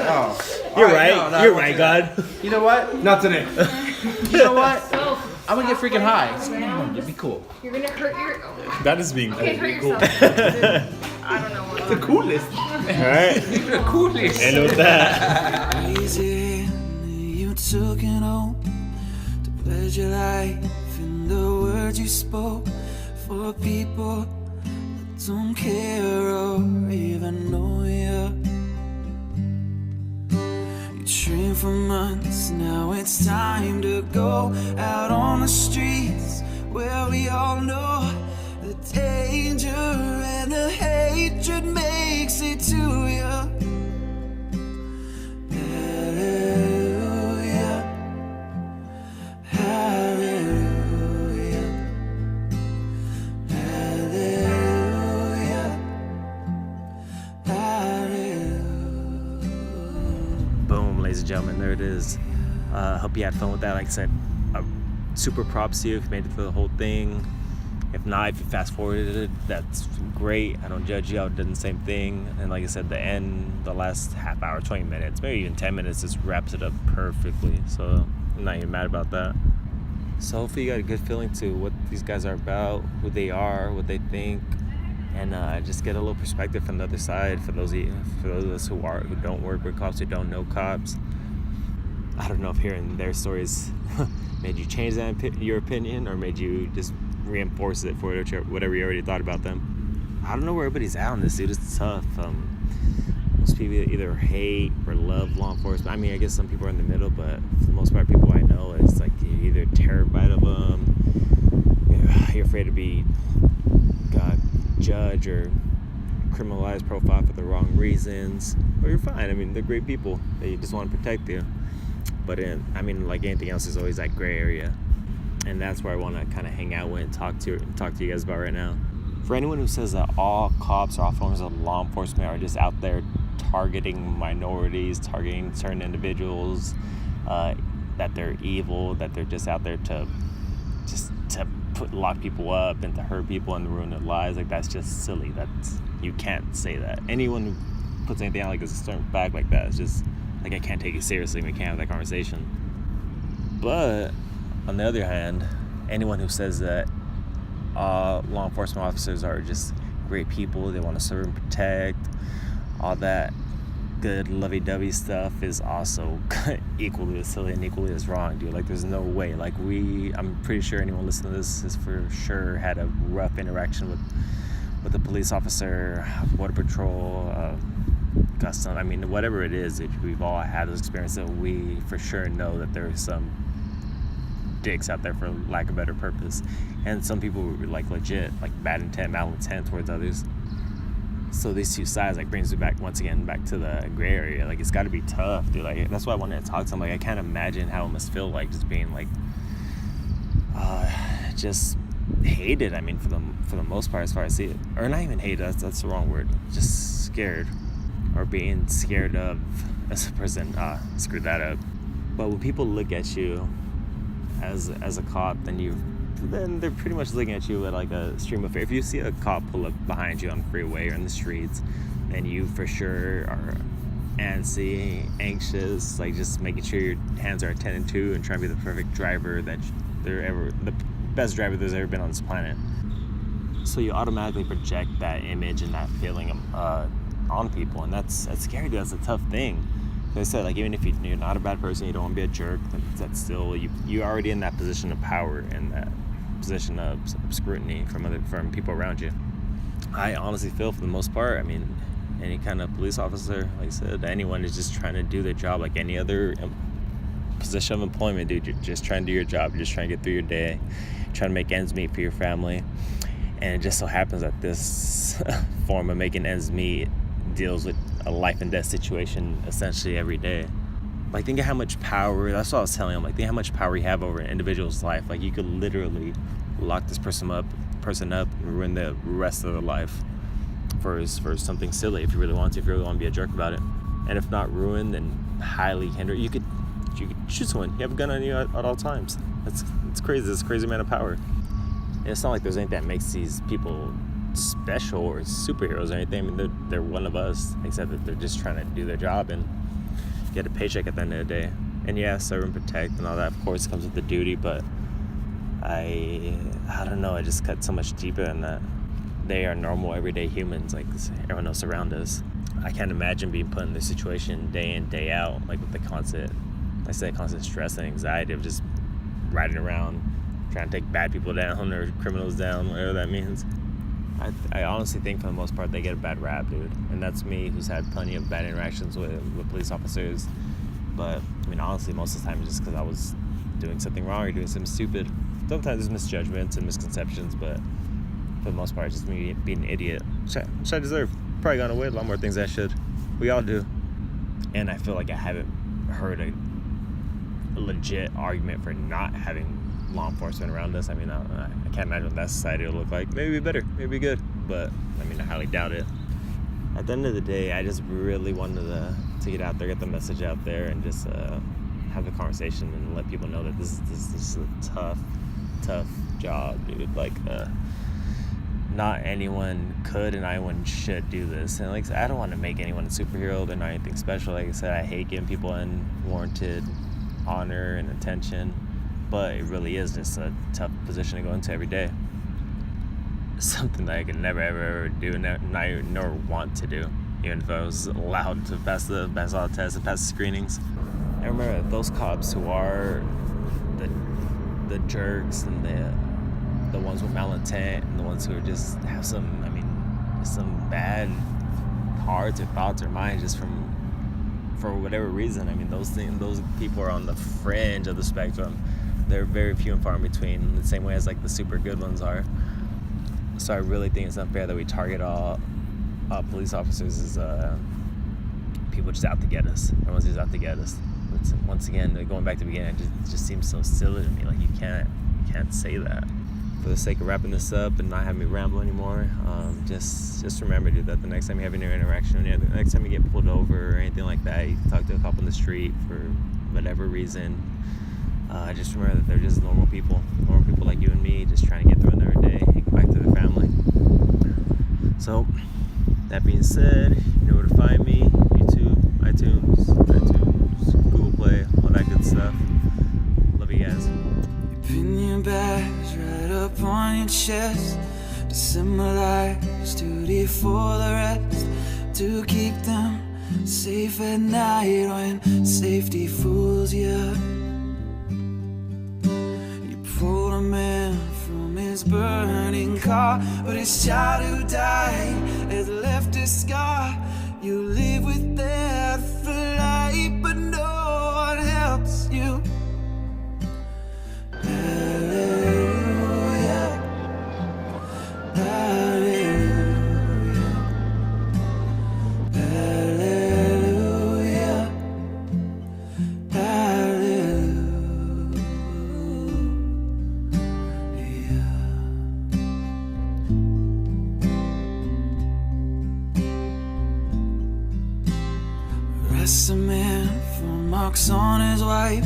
oh,
You're
all
right.
no, I
You're
won't
right,
do that.
God.
You know what?
Not today.
You know what?
So
I'm gonna get freaking high. No, be cool.
you're gonna hurt your.
That is being cool.
Okay, hurt yourself. I don't know what.
The coolest.
All right.
The coolest.
End with that.
Easy, you took an oath to pledge your life in the words you spoke for people that don't care or even know you. You trained for months, now it's time to go out on the streets where we all know the danger and the hatred makes it to you. Hallelujah, hallelujah, hallelujah, hallelujah.
Boom, ladies and gentlemen, there it is. Hope you had fun with that. Like I said, super props to you if you made it through the whole thing. If not, if you fast forwarded it, that's great. I don't judge you. I did the same thing. And like I said, the end, the last half hour, 20 minutes, maybe even 10 minutes, just wraps it up perfectly. So I'm not even mad about that. So hopefully you got a good feeling to what these guys are about, who they are, what they think, and just get a little perspective from the other side for those of us who don't work with cops, who don't know cops. I don't know if hearing their stories made you change your opinion or made you just reinforce it for whatever you already thought about them. I don't know where everybody's at on this, dude. It's tough. Most people either hate or love law enforcement. I mean, I guess some people are in the middle, but for the most part, people I know, it's like you're either terrified of them, you're afraid to be judged or criminalized, profiled for the wrong reasons, or you're fine. I mean, they're great people. They just want to protect you. But like anything else, there's always that gray area. And that's where I want to kind of hang out with and talk to you guys about right now. For anyone who says that all cops or all forms of law enforcement are just out there targeting minorities, targeting certain individuals, that they're evil, that they're just out there to lock people up and to hurt people and ruin their lives, like that's just silly. You can't say that. Anyone who puts anything out like as a certain fact like that is just like, I can't take it seriously. We can't have that conversation. But on the other hand, anyone who says that law enforcement officers are just great people, they want to serve and protect, all that good lovey-dovey stuff is also equally as silly and equally as wrong, dude. Like, there's no way. Like, I'm pretty sure anyone listening to this has for sure had a rough interaction with a police officer, border patrol, custom. I mean, whatever it is, we've all had those experiences. We for sure know that there's some dicks out there, for lack of a better purpose, and some people were like legit, like bad intent, malintent towards others. So these two sides like brings me back once again back to the gray area. Like, it's got to be tough, dude. Like, that's why I wanted to talk to them. Like, I can't imagine how it must feel like just being like just hated. I mean, for the most part, as far as I see it, or not even hated. That's the wrong word. Just scared, or being scared of as a person. Screwed that up. But when people look at you as a cop, then they're pretty much looking at you with like a stream of fear. If you see a cop pull up behind you on the freeway or in the streets, then you for sure are antsy, anxious, like just making sure your hands are attended to and trying to be the perfect driver the best driver there's ever been on this planet. So you automatically project that image and that feeling on people, and that's scary. That's a tough thing. Like I said, like, even if you're not a bad person, you don't want to be a jerk, that's still you're already in that position of power and that position of scrutiny from people around you. I honestly feel, for the most part, I mean, any kind of police officer, like I said, anyone is just trying to do their job like any other position of employment, dude. You're just trying to do your job. You're just trying to get through your day, trying to make ends meet for your family. And it just so happens that this form of making ends meet deals with a life and death situation essentially every day. Like, think of how much power, that's what I was telling him, like, think how much power you have over an individual's life. Like, you could literally lock this person up and ruin the rest of their life for something silly if you really want to, if you really want to be a jerk about it. And if not ruin, then highly hinder. You could shoot someone. You have a gun on you at all times. It's crazy. It's a crazy amount of power. And it's not like there's anything that makes these people special or superheroes or anything. I mean, they're one of us, except that they're just trying to do their job and get a paycheck at the end of the day. And yeah, serve and protect and all that, of course, comes with the duty, but I don't know, I just cut so much deeper in that. They are normal, everyday humans, like everyone else around us. I can't imagine being put in this situation day in, day out, like with the constant stress and anxiety of just riding around, trying to take bad people down or criminals down, whatever that means. I honestly think for the most part they get a bad rap, dude. And that's me, who's had plenty of bad interactions with police officers. But, I mean, honestly, most of the time it's just because I was doing something wrong or doing something stupid. Sometimes there's misjudgments and misconceptions, but for the most part, it's just me being an idiot. Which I deserve. Probably gone away a lot more things I should. We all do. And I feel like I haven't heard a legit argument for not having law enforcement around us. I mean, I can't imagine what that society will look like. Maybe better, maybe good, but I mean, I highly doubt it. At the end of the day, I just really wanted to get out there, get the message out there, and just have the conversation and let people know that this is a tough job, dude. Like, not anyone could and anyone should do this. And like I said, I don't want to make anyone a superhero. They're not anything special. Like I said, I hate giving people unwarranted honor and attention. But it really is just a tough position to go into every day. Something that I could never, ever do, nor want to do, even if I was allowed to pass all the tests and pass the screenings. I remember those cops who are the jerks and the ones with malintent and the ones who are just have some bad hearts or thoughts or minds just for whatever reason. I mean, those people are on the fringe of the spectrum. They're very few and far in between, the same way as like the super good ones are. So I really think it's unfair that we target all police officers as people just out to get us. Everyone's just out to get us. But once again, going back to the beginning, it just seems so silly to me. Like you can't say that. For the sake of wrapping this up and not having me ramble anymore, just remember, dude, that the next time you have any interaction, the next time you get pulled over or anything like that, you can talk to a cop on the street for whatever reason. Just remember that they're just normal people like you and me, just trying to get through another day and go back to their family. So, that being said, you know where to find me: YouTube, iTunes, Google Play, all that good stuff. Love you guys.
You pin your badge right up on your chest to symbolize duty for the rest, to keep them safe at night when safety fools you. Pulled a man from his burning car, but his child who died has left a scar. You live with that for life, but no one helps you. Hallelujah, hallelujah, hallelujah, hallelujah. Arrest a man for marks on his wife.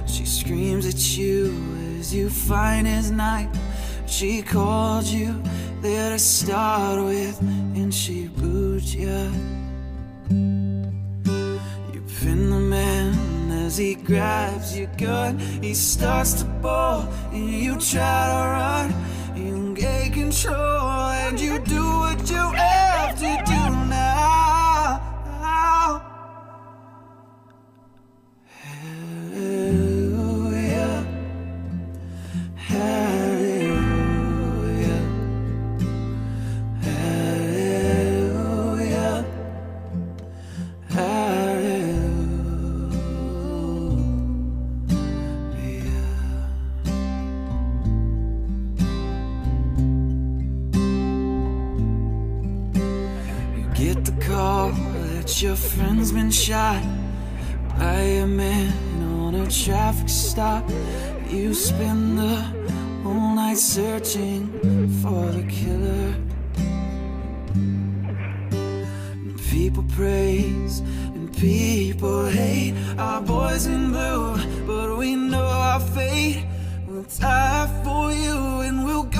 She screams at you as you find his knife. She called you there to start with, and she booed you. You pin the man as he grabs your gun. He starts to ball and you try to run. You get control and you do what you have to do now. Hallelujah, hallelujah, hallelujah, hallelujah. call that your friend's been shot by a man on a traffic stop. You spend the whole night searching for the killer. People praise and people hate our boys in blue, but we know our fate. We'll die for you and we'll go